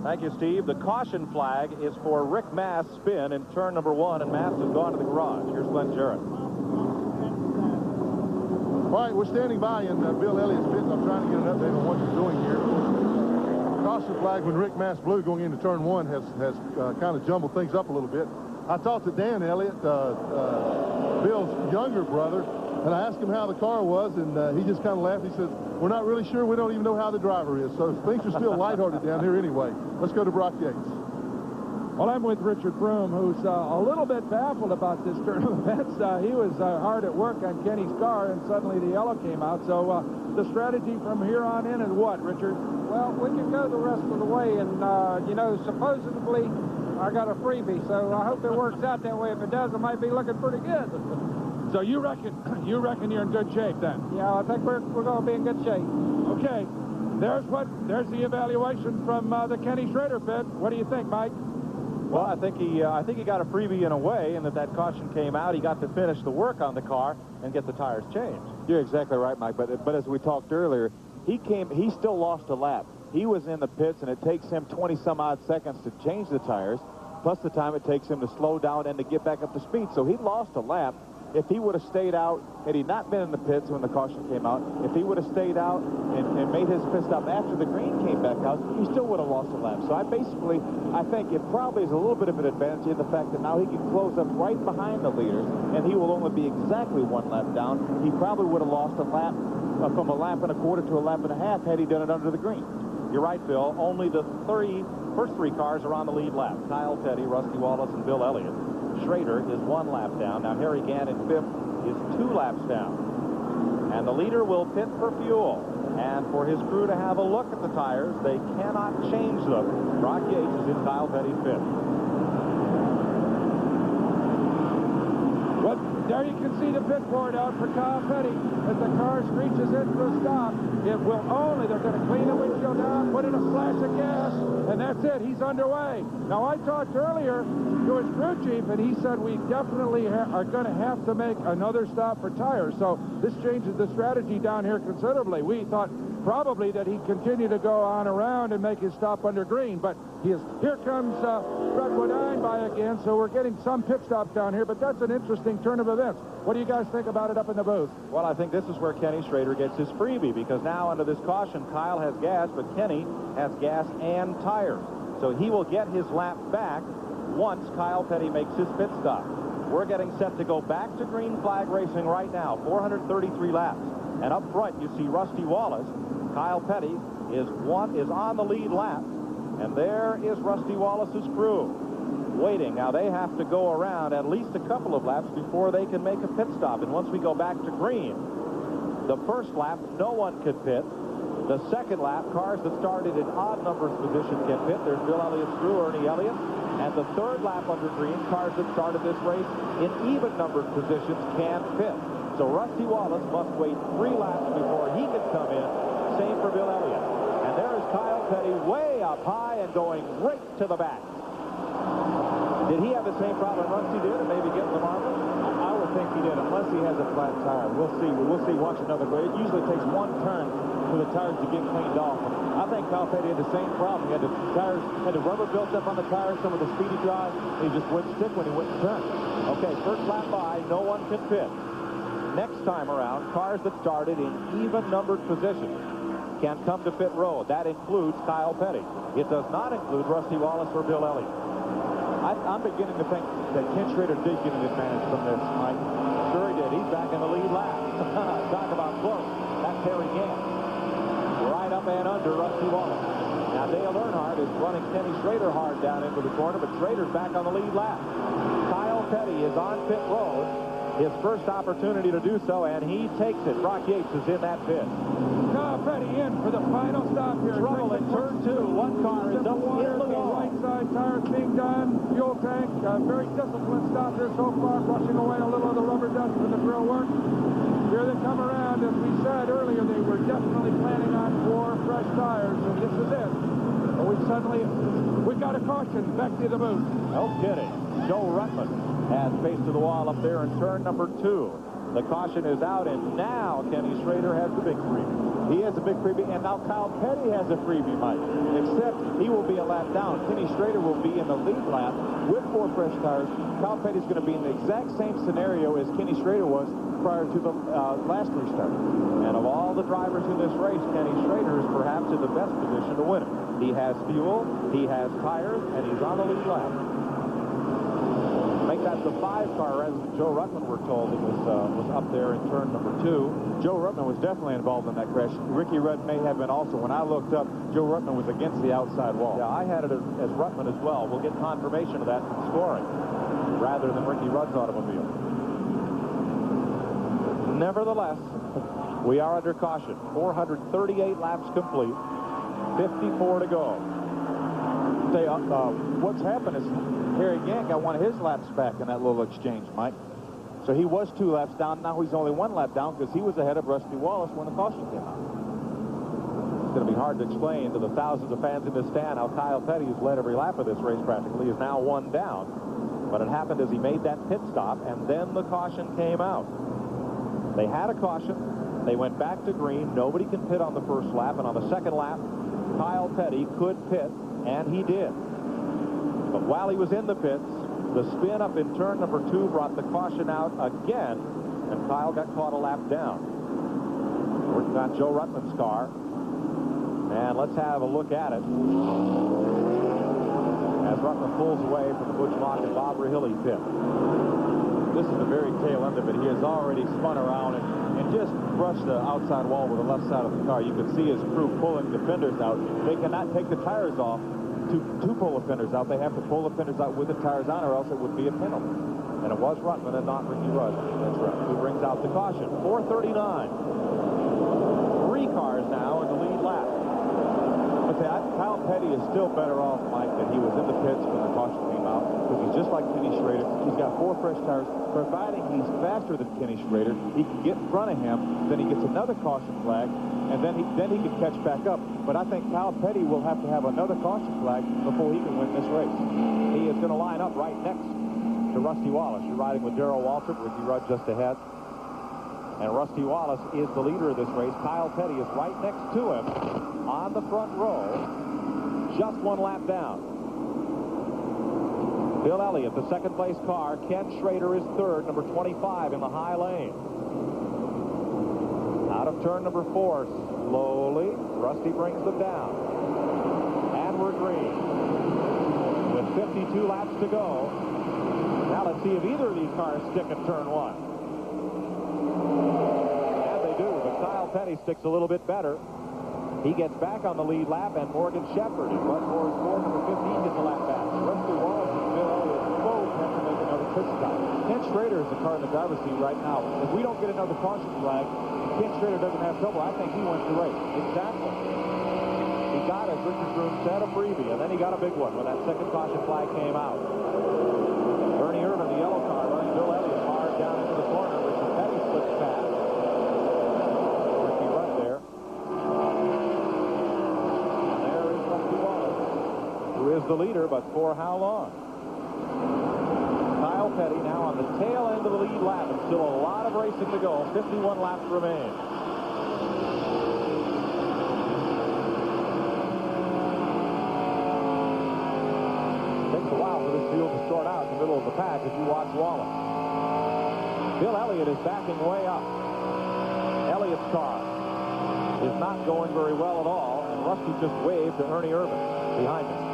Thank you, Steve. The caution flag is for Rick Mast's spin in turn number 1, and Mast has gone to the garage. Here's Glenn Jarrett. All right, we're standing by in Bill Elliott's pits. I'm trying to get an update on what he's doing here. Caution flag when Rick Mast blew going into turn 1 has kind of jumbled things up a little bit. I talked to Dan Elliott, Bill's younger brother, and I asked him how the car was, and he just kind of laughed. He said, we're not really sure. We don't even know how the driver is. So things are still lighthearted down here anyway. Let's go to Brock Yates. Well, I'm with Richard Broom, who's a little bit baffled about this turn of events. He was hard at work on Kenny's car, and suddenly the yellow came out. So the strategy from here on in is what, Richard? Well, we can go the rest of the way, and, supposedly I got a freebie, so I hope it works out that way. If it does, it might be looking pretty good. So you reckon you're in good shape then? Yeah, I think we're going to be in good shape. Okay, there's the evaluation from the Kenny Schrader pit. What do you think, Mike? Well, I think he got a freebie in a way, and that caution came out. He got to finish the work on the car and get the tires changed. You're exactly right, Mike. But as we talked earlier, he still lost a lap. He was in the pits, and it takes him 20-some-odd seconds to change the tires, plus the time it takes him to slow down and to get back up to speed. So he lost a lap. If he would have stayed out, had he not been in the pits when the caution came out, if he would have stayed out and made his pit stop after the green came back out, he still would have lost a lap. So I think it probably is a little bit of an advantage in the fact that now he can close up right behind the leaders, and he will only be exactly 1 lap down. He probably would have lost a lap from a lap and a quarter to a lap and a half had he done it under the green. You're right, Bill. Only the first three cars are on the lead lap. Kyle Petty, Rusty Wallace, and Bill Elliott. Schrader is 1 lap down. Now Harry Gant in 5th is 2 laps down. And the leader will pit for fuel. And for his crew to have a look at the tires, they cannot change them. Brock Yates is in Kyle Petty's 5th. Well, there you can see the pit board out for Kyle Petty. As the car screeches in for a stop, it will only, they're going to clean the windshield down, put in a splash of gas, and that's it. He's underway. Now, I talked earlier to his crew chief, and he said we definitely are going to have to make another stop for tires. So this changes the strategy down here considerably. We thought probably that he'd continue to go on around and make his stop under green, but here comes Fred Bodine by again, so we're getting some pit stops down here, but that's an interesting turn of events. What do you guys think about it up in the booth? Well, I think this is where Kenny Schrader gets his freebie, because now under this caution, Kyle has gas, but Kenny has gas and tires. So he will get his lap back once Kyle Petty makes his pit stop. We're getting set to go back to green flag racing right now, 433 laps. And up front, you see Rusty Wallace. Kyle Petty is on the lead lap. And there is Rusty Wallace's crew waiting. Now, they have to go around at least a couple of laps before they can make a pit stop. And once we go back to green, the first lap, no one could pit. The second lap, cars that started in odd numbers position can pit. There's Bill Elliott's crew, Ernie Elliott. And the third lap under green, cars that started this race in even numbered positions can pit. So Rusty Wallace must wait 3 laps before he can come in. Same for Bill Elliott. And there is Kyle Petty way up high and going right to the back. Did he have the same problem Rusty did, and maybe getting the marbles? I would think he did, unless he has a flat tire. We'll see. We'll see. Watch another. But it usually takes one turn for the tires to get cleaned off. And I think Kyle Petty had the same problem. He had the tires, had the rubber built up on the tires, some of the speedy drive. He just wouldn't stick when he wouldn't turn. Okay, first lap by, no one can pit. Next time around, cars that started in even-numbered positions can come to pit road. That includes Kyle Petty. It does not include Rusty Wallace or Bill Elliott. I'm beginning to think that Ken Schrader did get an advantage from this, Mike. Sure he did. He's back in the lead lap. Talk about close. That's Harry Gant. Right up and under Rusty Wallace. Now, Dale Earnhardt is running Kenny Schrader hard down into the corner, but Schrader's back on the lead lap. Kyle Petty is on pit road. His first opportunity to do so, and he takes it. Brock Yates is in that pit. Kyle Petty in for the final stop here. Trouble in turn 2. One car is up in the wall. Right side tires being done. Fuel tank. Very disciplined stop here so far, brushing away a little of the rubber dust from the grill work. Here they come around. As we said earlier, they were definitely planning on 4 fresh tires, and this is it. But we've got a caution. Back to the booth. No kidding. Joe Rutland has face to the wall up there in turn number 2. The caution is out, and now Kenny Schrader has the big freebie. He has a big freebie, and now Kyle Petty has a freebie, Mike. Except he will be a lap down. Kenny Schrader will be in the lead lap with 4 fresh tires. Kyle Petty's going to be in the exact same scenario as Kenny Schrader was prior to the last restart. And of all the drivers in this race, Kenny Schrader is perhaps in the best position to win it. He has fuel, he has tires, and he's on the lead lap. Make that the 5 car, as Joe Rutland, we're told, it was up there in turn number 2. Joe Rutland was definitely involved in that crash. Ricky Rudd may have been also. When I looked up, Joe Rutland was against the outside wall. Yeah, I had it as Rutland as well. We'll get confirmation of that from scoring rather than Ricky Rudd's automobile. Nevertheless, we are under caution. 438 laps complete, 54 to go. What's happened is Harry Gant got one of his laps back in that little exchange, Mike. So he was 2 laps down. Now he's only 1 lap down because he was ahead of Rusty Wallace when the caution came out. It's going to be hard to explain to the thousands of fans in this stand how Kyle Petty, who's led every lap of this race practically, is now 1 down. But it happened as he made that pit stop, and then the caution came out. They had a caution. They went back to green. Nobody can pit on the first lap, and on the second lap, Kyle Petty could pit, and he did. But while he was in the pits, the spin up in turn number 2 brought the caution out again, and Kyle got caught a lap down. Working on Joe Rutland's car. And let's have a look at it. As Rutland pulls away from the Butch Mock and Bob Rahilly pit. This is the very tail end of it. He has already spun around and just brushed the outside wall with the left side of the car. You can see his crew pulling the fenders out. They cannot take the tires off to pull the fenders out. They have to pull the fenders out with the tires on, or else it would be a penalty. And it was Rutland and not Ricky Rudd. That's right. Who brings out the caution. 439. 3 cars now in the lead lap. I'll say, Kyle Petty is still better off, Mike, that he was in the pits when the caution came out, because he's just like Kenny Schrader. He's got 4 fresh tires. Providing he's faster than Kenny Schrader, he can get in front of him, then he gets another caution flag, and then he can catch back up. But I think Kyle Petty will have to have another caution flag before he can win this race. He is going to line up right next to Rusty Wallace. You're riding with Darrell Waltrip, Ricky Rudd just ahead. And Rusty Wallace is the leader of this race. Kyle Petty is right next to him on the front row, just 1 lap down. Bill Elliott, the second-place car. Ken Schrader is third, number 25 in the high lane. Out of turn number 4, slowly, Rusty brings them down. And we're green. With 52 laps to go. Now let's see if either of these cars stick in turn 1. And they do, but Kyle Petty sticks a little bit better. He gets back on the lead lap, and Morgan Shepherd in Bud Moore's Ford number 15 gets a lap back. Rusty Wallace and Bill Elliott both have to make another pit stop. Ken Schrader is the car in the driver's seat right now. If we don't get another caution flag, Ken Schrader doesn't have trouble. I think he wins the race. Exactly. He got, as Richard Groom said, a freebie, and then he got a big one when that second caution flag came out. Ernie Irvin, the yellow car, running Bill Elliott hard down into the corner. Richard Petty slips past. Ricky Rudd there. And there is Rusty Wallace, who is the leader, but for how long? Kyle Petty now on the tail end of the lead lap, and still a lot of racing to go. 51 laps remain. Takes a while for this field to sort out in the middle of the pack as you watch Wallace. Bill Elliott is backing way up. Elliott's car is not going very well at all, and Rusty just waved to Ernie Irvin behind him.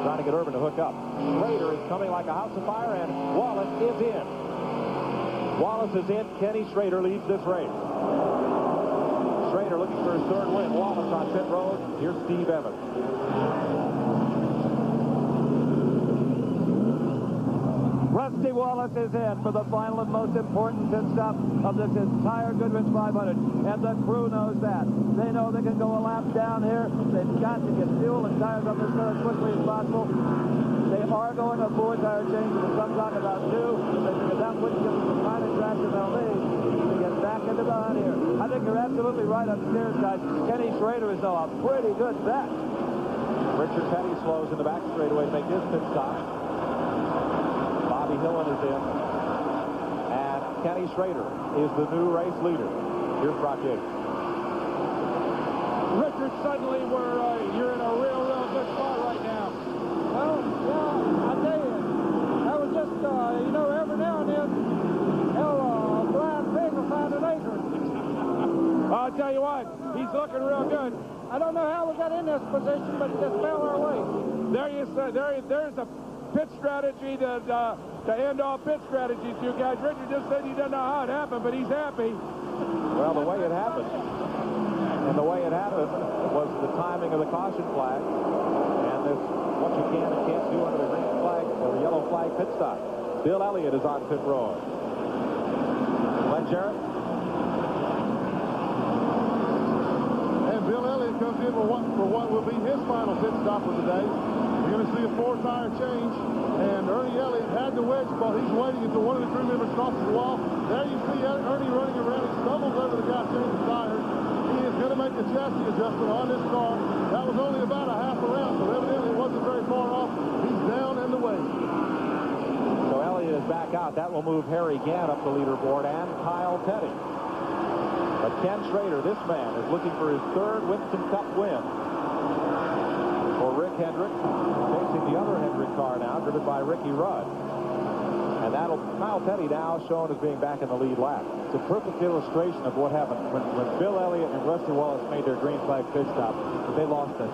Trying to get Irvin to hook up. Schrader is coming like a house of fire, and Wallace is in. Wallace is in. Kenny Schrader leads this race. Schrader looking for his third win. Wallace on pit road. Here's Steve Evans. Rusty Wallace is in for the final and most important pit stop of this entire Goodwrench 500, and the crew knows that. They know they can go a lap down here. They've got to get fuel and tires up as quickly as possible. They are going to 4 tire changes, and some talk about 2. They figure that wouldn't give them the kind of traction they'll need to get back into the hunt here. I think you're absolutely right upstairs, guys. Kenny Schrader is now a pretty good bet. Richard Petty slows in the back straightaway to make his pit stop. Bobby Hillen is in. And Kenny Schrader is the new race leader. Here's Brock Yates. Richard, suddenly you're in a real good spot right now. Well, yeah, I tell you, that was just, every now and then, a blind pig will find an acorn. I'll tell you what, he's looking real good. I don't know how we got in this position, but it just fell our way. There you say, there's a pit strategy to end all pit strategies, you guys. Richard just said he doesn't know how it happened, but he's happy. Well, the way it happened, was the timing of the caution flag, and this what you can and can't do under the green flag or the yellow flag pit stop. Bill Elliott is on pit road. Glenn Jarrett. And Bill Elliott comes in for what will be his final pit stop of the day. We're going to see a 4-tire change, and Ernie Elliott had the wedge spot. He's waiting until one of the crew members crosses the wall. There you see Ernie running around. He stumbles over the guy changing tires. He is going to make a chassis adjustment on this car. That was only about a half a round, so evidently it wasn't very far off. He's down and away. So Elliott is back out. That will move Harry Gann up the leaderboard and Kyle Petty. But Ken Schrader, this man, is looking for his third Winston Cup win. For Rick Hendrick, facing the other Hendrick car now, driven by Ricky Rudd. And that'll Kyle Petty now shown as being back in the lead lap. It's a perfect illustration of what happened when Bill Elliott and Rusty Wallace made their green flag pit stop. They lost a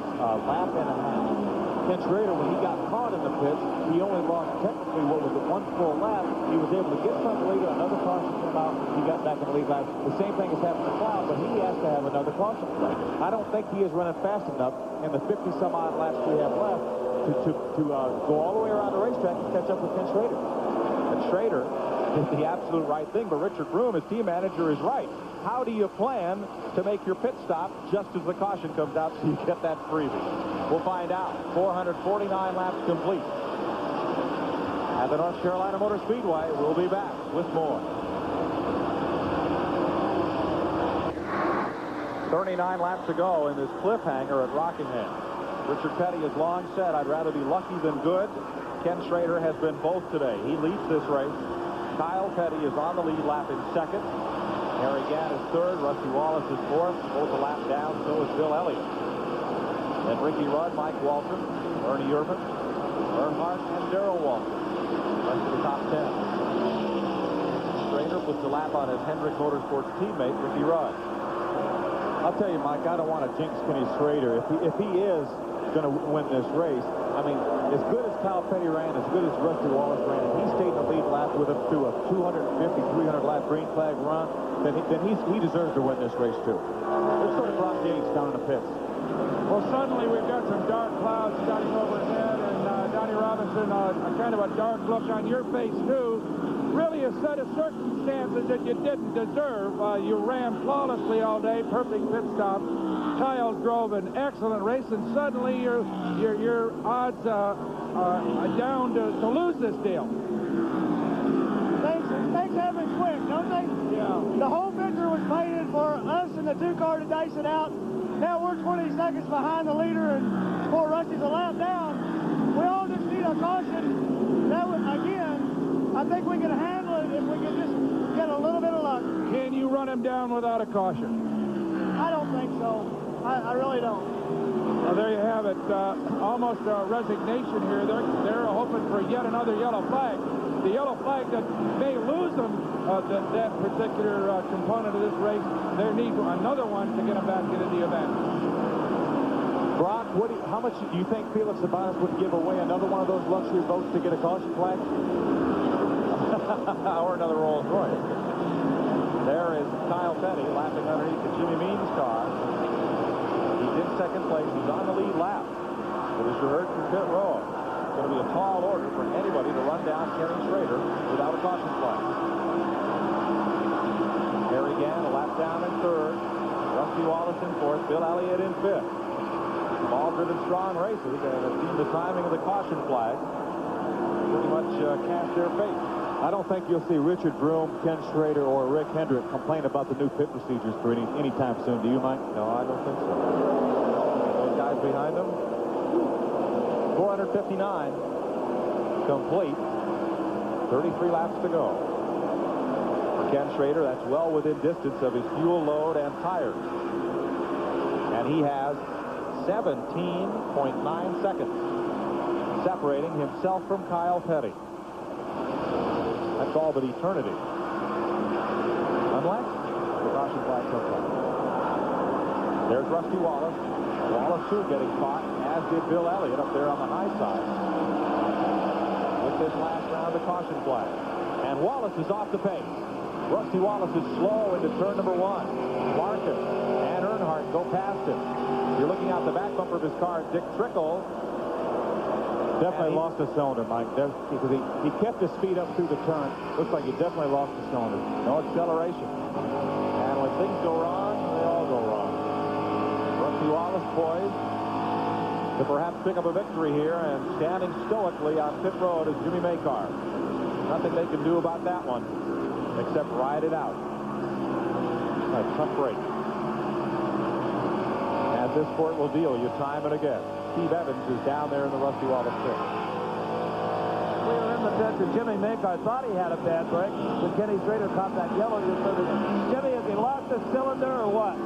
lap and a half. Ken Schrader, when he got caught in the pits, he only lost technically what was 1 full lap. He was able to get some later, another caution came out, he got back in the lead lap. The same thing has happened to Cloud, but he has to have another caution flag. I don't think he is running fast enough in the 50-some-odd laps we have left to go all the way around the racetrack and catch up with Ken Schrader. And Schrader did the absolute right thing, but Richard Broom, his team manager, is right. how do you plan to make your pit stop just as the caution comes out so you get that freebie? We'll find out. 449 laps complete at the North Carolina Motor Speedway. We'll be back with more. 39 laps to go in this cliffhanger at Rockingham. Richard Petty has long said, I'd rather be lucky than good. Ken Schrader has been both today. He leads this race. Kyle Petty is on the lead lap in second. Harry Gann is third. Rusty Wallace is fourth. Both a lap down, so is Bill Elliott. Then Ricky Rudd, Mike Walton, Ernie Irvin, Earnhardt, and Darrell Walton. Rest of the top 10. Schrader puts a lap on his Hendrick Motorsports teammate, Ricky Rudd. I'll tell you, Mike, I don't want to jinx Kenny Schrader. If he is going to win this race, I mean, as good as Kyle Petty ran, as good as Rusty Wallace ran, and he stayed in the lead lap with him through a 250, 300 lap green flag run, then he deserves to win this race too. Let's go to Brock Yates down in the pits. Well, suddenly we've got some dark clouds starting overhead, and Donnie Robinson, kind of a dark look on your face too. Really a set of circumstances that you didn't deserve. You ran flawlessly all day, perfect pit stop. Kyle drove an excellent race, and suddenly your odds are down to lose this deal. Things happen quick, don't they? Yeah. The whole picture was painted for us and the 2-car to dice it out. Now we're 20 seconds behind the leader, and poor Rusty's a lap down. We all just need a caution. That would, again, I think we can handle it if we can just get a little bit of luck. Can you run him down without a caution? I don't think so. I really don't. Well, there you have it. Almost a resignation here. They're hoping for yet another yellow flag. The yellow flag that may lose them that particular component of this race. They need another one to get them back into the event. Brock, how much do you think Felix Sabanas would give away another one of those luxury boats to get a caution flag? Or another Rolls Royce. There is Kyle Petty lapping underneath the Jimmy Means car. He's in second place. He's on the lead lap. But as you heard from pit row, it's going to be a tall order for anybody to run down Kenny Schrader without a caution flag. Harry Gann a lap down in third. Rusty Wallace in fourth. Bill Elliott in fifth. Ball-driven strong races, and it seemed the timing of the caution flag pretty much cast their fate. I don't think you'll see Richard Broom, Ken Schrader, or Rick Hendrick complain about the new pit procedures for any time soon. Do you, Mike? No, I don't think so. Those guys behind them. 459 complete. 33 laps to go. For Ken Schrader, that's well within distance of his fuel load and tires. And he has 17.9 seconds separating himself from Kyle Petty. That's all but eternity. Unless the caution flag comes up. There's Rusty Wallace. Wallace, too, getting caught, as did Bill Elliott up there on the high side. With this last round of caution flag. And Wallace is off the pace. Rusty Wallace is slow into turn number one. Marcus and Earnhardt go past him. You're looking out the back bumper of his car. Dick Trickle definitely lost a cylinder, Mike, because he kept his speed up through the turn. Looks like he definitely lost a cylinder. No acceleration. And when things go wrong, they all go wrong. Rusty Wallace poised to perhaps pick up a victory here, and standing stoically on pit road is Jimmy Maycar. Nothing they can do about that one except ride it out. A tough race. As this sport will deal you time and again. Steve Evans is down there in the Rusty Wallace pit. We were in the pit, and Jimmy Maycar thought he had a bad break, but Kenny Schrader caught that yellow. Jimmy, has he lost a cylinder or what?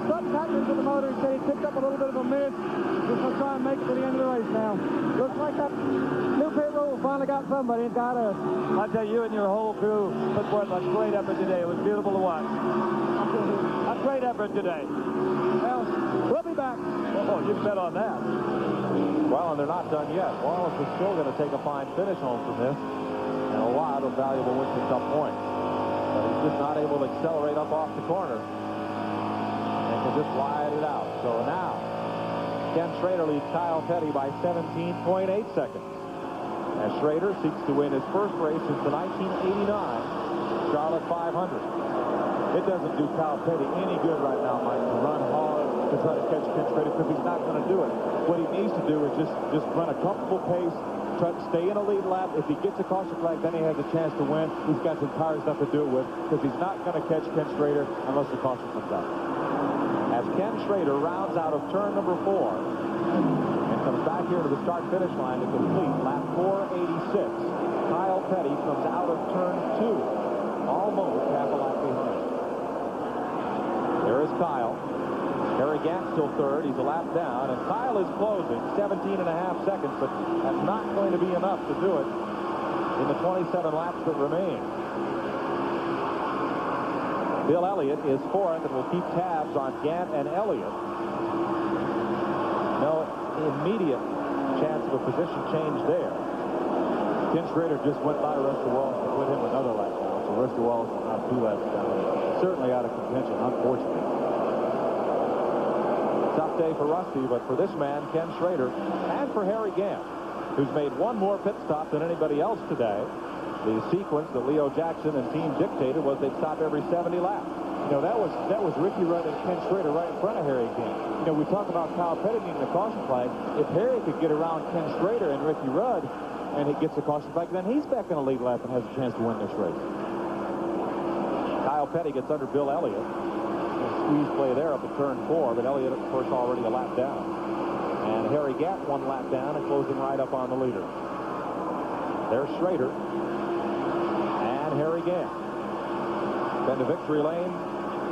Something happened to the motor. He said he picked up a little bit of a miss. Just going to try and make it to the end of the race now. Looks like that new pit roll finally got somebody and got us. I tell you and your whole crew put forth a great effort today. It was beautiful to watch. A great effort today. Well, we'll be back. Oh, you bet on that. Well, and they're not done yet. Wallace is still going to take a fine finish home from this, and a lot of valuable Winston Cup points. But he's just not able to accelerate up off the corner and can just ride it out. So now, Ken Schrader leads Kyle Petty by 17.8 seconds. As Schrader seeks to win his first race since the 1989 Charlotte 500. It doesn't do Kyle Petty any good right now, Mike, to run hard to try to catch Pinch Trader, because he's not going to do it. What he needs to do is just run a comfortable pace, try to stay in a lead lap. If he gets a caution flag, then he has a chance to win. He's got some tires left to do it with, because he's not going to catch Ken Schrader unless the caution comes out. As Ken Schrader rounds out of turn number 4 and comes back here to the start-finish line to complete lap 486, Kyle Petty comes out of turn 2, almost half a lap behind. There is Kyle. Harry Gant still third. He's a lap down, and Kyle is closing 17.5 seconds, but that's not going to be enough to do it in the 27 laps that remain. Bill Elliott is fourth, and will keep tabs on Gant and Elliott. No immediate chance of a position change there. Ken Schrader just went by Rusty Wallace to put him another lap down, so Rusty Wallace is not 2 laps down. Certainly out of contention, unfortunately. Tough day for Rusty, but for this man, Ken Schrader, and for Harry Gant, who's made one more pit stop than anybody else today. The sequence that Leo Jackson and team dictated was they'd stop every 70 laps. You know, that was Ricky Rudd and Ken Schrader right in front of Harry Gant. You know, we talk about Kyle Petty needing the caution flag. If Harry could get around Ken Schrader and Ricky Rudd, and he gets a caution flag, then he's back in a lead lap and has a chance to win this race. Kyle Petty gets under Bill Elliott. Squeeze play there up at turn 4, but Elliott, of course, already a lap down. And Harry Gant 1 lap down and closing right up on the leader. There's Schrader and Harry Gant. Been to victory lane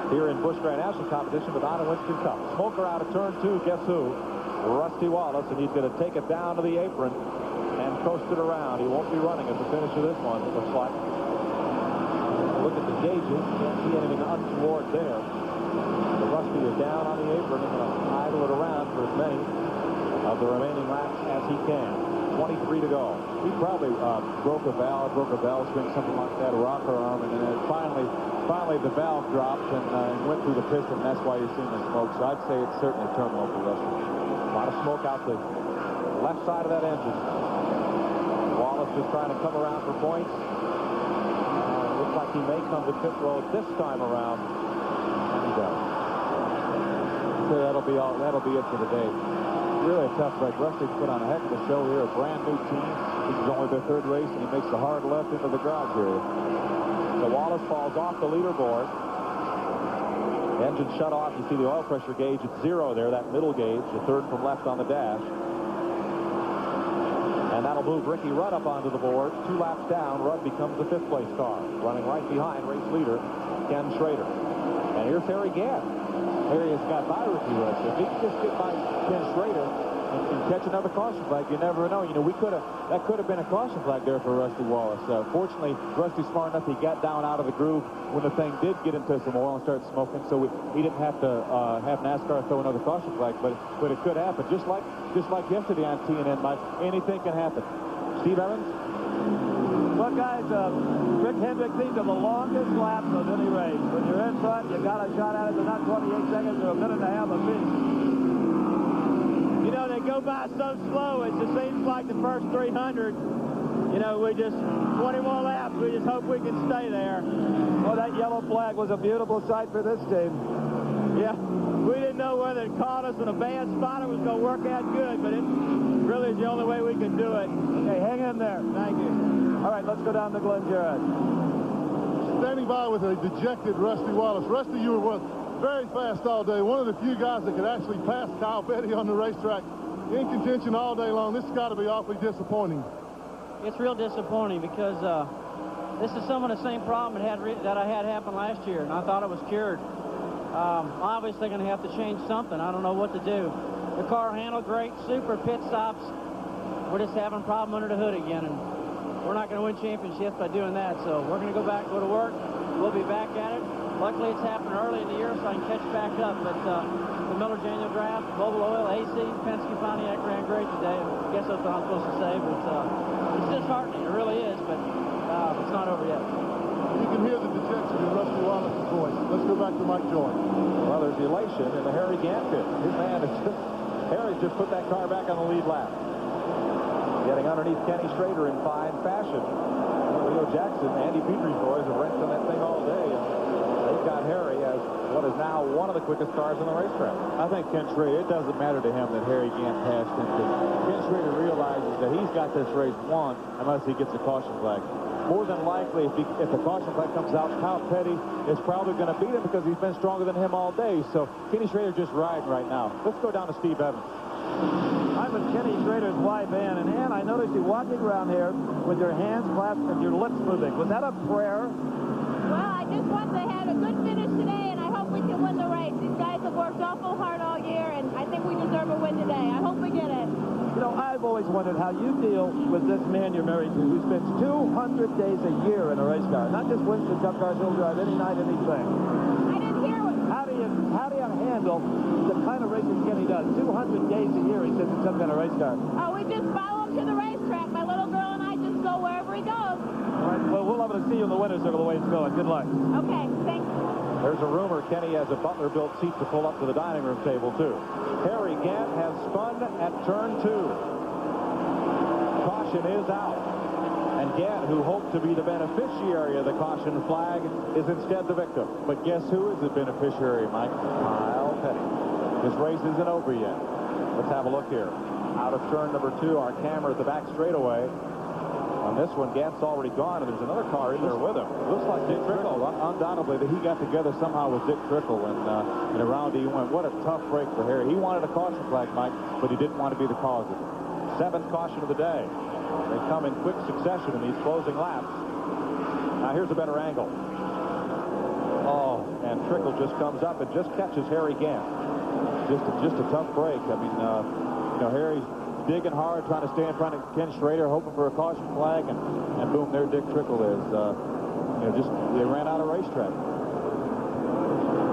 here in Busch Grand National competition with on a Winston Cup. Smoker out of turn 2, guess who? Rusty Wallace, and he's going to take it down to the apron and coast it around. He won't be running at the finish of this one, it looks like. Look at the gauges. You can't see anything untoward there. The Rusty is down on the apron and going to idle it around for as many of the remaining laps as he can. 23 to go. He probably broke a valve string, something like that, a rocker arm, and then finally the valve dropped and went through the piston. That's why you're seeing the smoke. So I'd say it's certainly terminal for Rusty. A lot of smoke out the left side of that engine. Wallace just trying to come around for points. Looks like he may come to pit road this time around. And he does. So that'll be it for the day. Really a tough break. Rusty's put on a heck of a show here. A brand new team. This is only their 3rd race, and he makes the hard left into the garage area. So Wallace falls off the leaderboard. The engine shut off. You see the oil pressure gauge at 0 there, that middle gauge, the 3rd from left on the dash. And that'll move Ricky Rudd up onto the board. 2 laps down, Rudd becomes the 5th place car, running right behind race leader Ken Schrader. And here's Harry Gant. Harry has got by Ricky Rudd. So if he can just get by Ken Schrader and catch another caution flag, you never know. You know, that could have been a caution flag there for Rusty Wallace. Fortunately, Rusty's smart enough. He got down out of the groove when the thing did get into some oil and start smoking. So he didn't have to have NASCAR throw another caution flag, but it could happen. Just like yesterday on TNN, Mike, anything can happen. Steve Evans? Well, guys, Rick Hendrick seems to have the longest laps of any race. When you're in front, you got a shot at it in not 28 seconds or a minute and a half a piece. You know, they go by so slow, it just seems like the first 300, you know, 20 more laps, we just hope we can stay there. Well, that yellow flag was a beautiful sight for this team. Yeah, we didn't know whether it caught us in a bad spot or was going to work out good, but it really is the only way we could do it. Okay, hang in there. Thank you. All right, let's go down to Glen Jarrett. Standing by with a dejected Rusty Wallace. Rusty, you were very fast all day. One of the few guys that could actually pass Kyle Petty on the racetrack. In contention all day long. This has got to be awfully disappointing. It's real disappointing because this is some of the same problem that I had happen last year, and I thought it was cured. Obviously going to have to change something. I don't know what to do. The car handled great, super pit stops. We're just having a problem under the hood again, and we're not going to win championships by doing that, so we're going to go to work. We'll be back at it. Luckily, it's happened early in the year, so I can catch back up. But the Miller Daniel draft, Global Oil, AC, Penske, Pontiac ran great today. I guess that's what I'm supposed to say, but it's disheartening. It really is, but it's not over yet. You can hear the dejection in Rusty Wallace's voice. Let's go back to Mike Joy. Well, there's elation in the Harry Gant pit. His man is Harry's just put that car back on the lead lap. Getting underneath Kenny Schrader in fine fashion. Leo Jackson, Andy Petrie's boys have wrecked on that thing all day. And They've got Harry as what is now one of the quickest cars on the racetrack. I think Ken Schrader, it doesn't matter to him that Harry Gant passed him, because Ken Schrader realizes that he's got this race won unless he gets a caution flag. More than likely, if the caution flag comes out, Kyle Petty is probably going to beat him because he's been stronger than him all day. So Kenny Schrader just riding right now. Let's go down to Steve Evans. I'm with Kenny Schrader's wife, Ann. And Ann, I noticed you walking around here with your hands clasped and your lips moving. Was that a prayer? Well, I just want to have a good finish today, and I hope we can win the race. These guys have worked awful hard all year, and I think we deserve a win today. I hope we get it. You know, I've always wondered how you deal with this man you're married to who spends 200 days a year in a race car. Not just Winston Cup cars, he'll drive any night, anything. I didn't hear what... How do you handle the kind of racing Kenny does? 200 days a year he sits in some kind of race car. Oh, we just follow him to the racetrack. My little girl and I just go wherever he goes. All right, well, we'll love to see you in the winner's circle the way it's going. Good luck. Okay, thanks. There's a rumor Kenny has a Butler-built seat to pull up to the dining room table, too. Harry Gant has spun at turn 2. Caution is out. And Gant, who hoped to be the beneficiary of the caution flag, is instead the victim. But guess who is the beneficiary, Mike? Kyle Petty. This race isn't over yet. Let's have a look here. Out of turn number 2, our camera at the back straightaway. On this one, Gant's already gone, and there's another car in there with him. Looks like Dick Trickle. Undoubtedly, that he got together somehow with Dick Trickle, and around he went. What a tough break for Harry. He wanted a caution flag, Mike, but he didn't want to be the cause of it. 7th caution of the day. They come in quick succession in these closing laps. Now, here's a better angle. Oh, and Trickle just comes up and just catches Harry Gant. Just a tough break. I mean, you know, Harry's digging hard, trying to stay in front of Ken Schrader, hoping for a caution flag, and boom, there Dick Trickle is. You know, just they ran out of racetrack.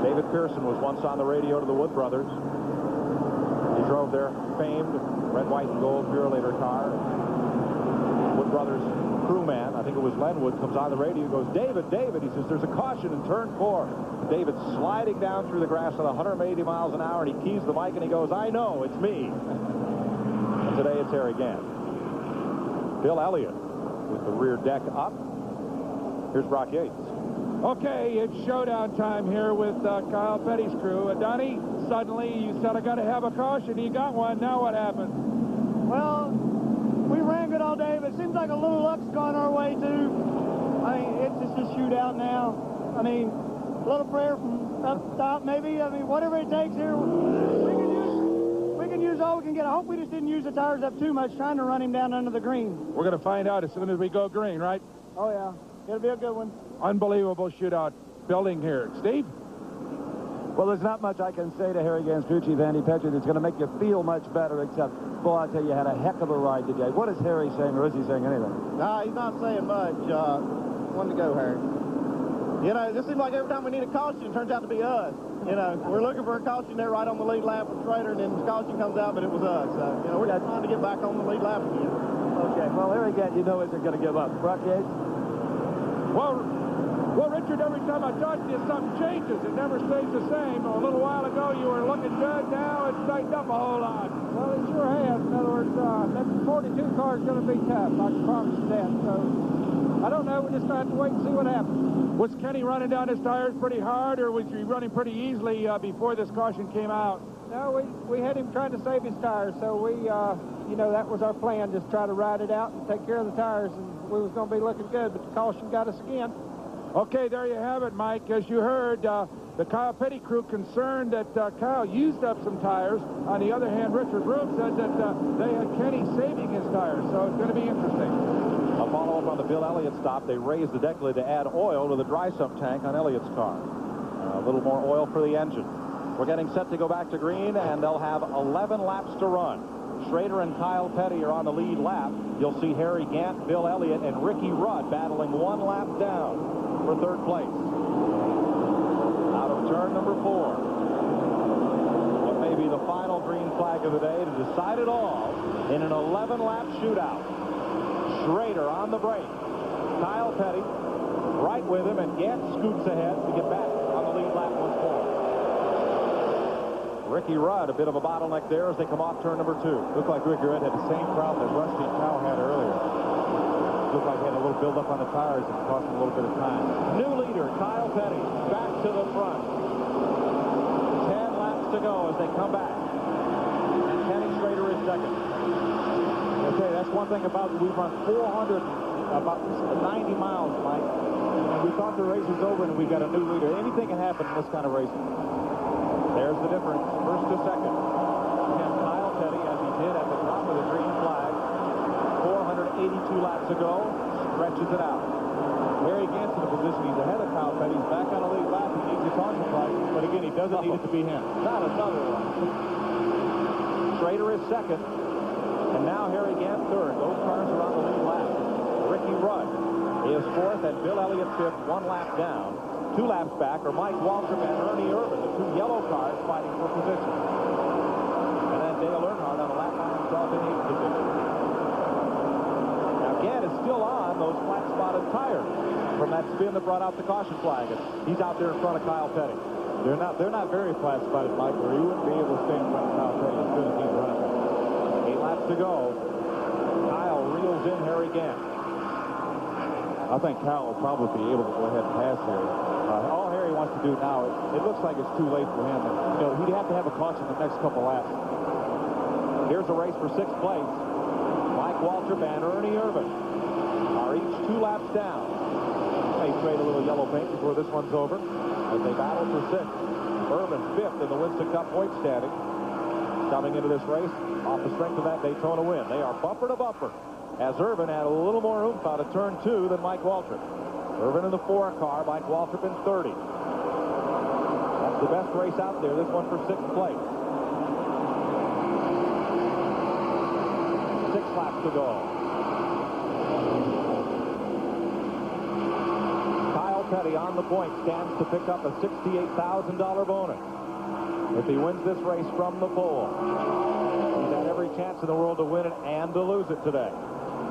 David Pearson was once on the radio to the Wood brothers. He drove their famed red, white, and gold Purolator car. Wood brothers crewman, I think it was Len Wood, comes on the radio and goes, David, he says, there's a caution in turn 4. David's sliding down through the grass at 180 miles an hour, and he keys the mic, and he goes, I know, it's me. Today it's Harry Gant. Bill Elliott with the rear deck up. Here's Brock Yates. Okay, it's showdown time here with Kyle Petty's crew. Donnie, suddenly you said I got to have a caution. You got one. Now what happened? Well, we ran good all day, but it seems like a little luck's gone our way, too. I mean, it's just a shootout now. I mean, a little prayer from up top, maybe. I mean, whatever it takes here, we can use all we can get. I hope we just didn't use the tires up too much trying to run him down under the green. We're going to find out as soon as we go green, right? Oh, yeah. It'll be a good one. Unbelievable shootout building here. Steve? Well, there's not much I can say to Harry Gant's crew chief, Andy Petrie, that's going to make you feel much better, except, boy, I tell you, you had a heck of a ride today. What is Harry saying, or is he saying anything? No, he's not saying much. One to go, Harry. You know, it just seems like every time we need a caution, it turns out to be us. You know, we're looking for a caution there right on the lead lap with Schrader, and then the caution comes out, but it was us. So, you know, we're just trying to get back on the lead lap again. Okay, well, Harry Gant, you know isn't going to give up. Brock Yates? Well, Richard, every time I talk to you, something changes. It never stays the same. A little while ago, you were looking good. Now it's tightened up a whole lot. Well, it sure has. In other words, that 42 car is going to be tough. I can promise you that. So, I don't know. We just have to wait and see what happens. Was Kenny running down his tires pretty hard, or was he running pretty easily before this caution came out? No, we had him trying to save his tires. So, we, you know, that was our plan. Just try to ride it out and take care of the tires. And we was going to be looking good, but the caution got us again. Okay, there you have it, Mike. As you heard, the Kyle Petty crew concerned that Kyle used up some tires. On the other hand, Richard Broom said that they had Kenny saving his tires, so it's going to be interesting. A follow-up on the Bill Elliott stop. They raised the deck lid to add oil to the dry sump tank on Elliott's car. A little more oil for the engine. We're getting set to go back to green, and they'll have 11 laps to run. Schrader and Kyle Petty are on the lead lap. You'll see Harry Gant, Bill Elliott, and Ricky Rudd battling one lap down for third place. Out of turn number 4. What may be the final green flag of the day to decide it all in an 11-lap shootout. Schrader on the brake. Kyle Petty right with him, and Gant scoots ahead to get back on the lead lap once more. Ricky Rudd, a bit of a bottleneck there as they come off turn number 2. Looked like Ricky Rudd had the same problem that Rusty and Kyle had earlier. Looked like he had a little buildup on the tires and cost him a little bit of time. New leader, Kyle Petty, back to the front. 10 laps to go as they come back. And Kenny Schrader is second. Okay, that's one thing about we've run 400, about 90 miles, Mike. And we thought the race was over and we've got a new leader. Anything can happen in this kind of racing. There's the difference, first to second. And Kyle Petty, as he did at the top of the green flag, 482 laps ago, stretches it out. Harry Gant's in a position, he's ahead of Kyle Petty. He's back on a lead lap. He needs a caution flag, but again, he doesn't need it to be him. Not another one. Schrader is second. And now Harry Gant third. Those cars are on the lead lap. Ricky Rudd is fourth, and Bill Elliott fifth, 1 lap down. 2 laps back are Mike Waltrip and Ernie Irvin, the 2 yellow cars fighting for position. And then Dale Earnhardt on a lap by himself in 8th position. Now Gant is still on those flat-spotted tires from that spin that brought out the caution flag. And he's out there in front of Kyle Petty. They're not very flat-spotted, Mike, or he wouldn't be able to stay in front of Kyle Petty as good as he's running. 8 laps to go. Kyle reels in Harry Gant. I think Kyle will probably be able to go ahead and pass Harry. All Harry wants to do now, it looks like it's too late for him. And, you know, he'd have to have a caution the next couple laps. Here's a race for 6th place. Mike Waltrip and Ernie Irvin are each 2 laps down. They trade a little yellow paint before this one's over as they battle for 6th. Irvin 5th in the Winston Cup point standing. Coming into this race off the strength of that Daytona win. They are bumper to bumper as Irvin had a little more oomph out of turn 2 than Mike Waltrip. Irvin in the 4 car, Mike Waltrip in 30. That's the best race out there, this one for 6th place. 6 laps to go. Kyle Petty on the point stands to pick up a $68,000 bonus if he wins this race from the pole. He's had every chance in the world to win it and to lose it today.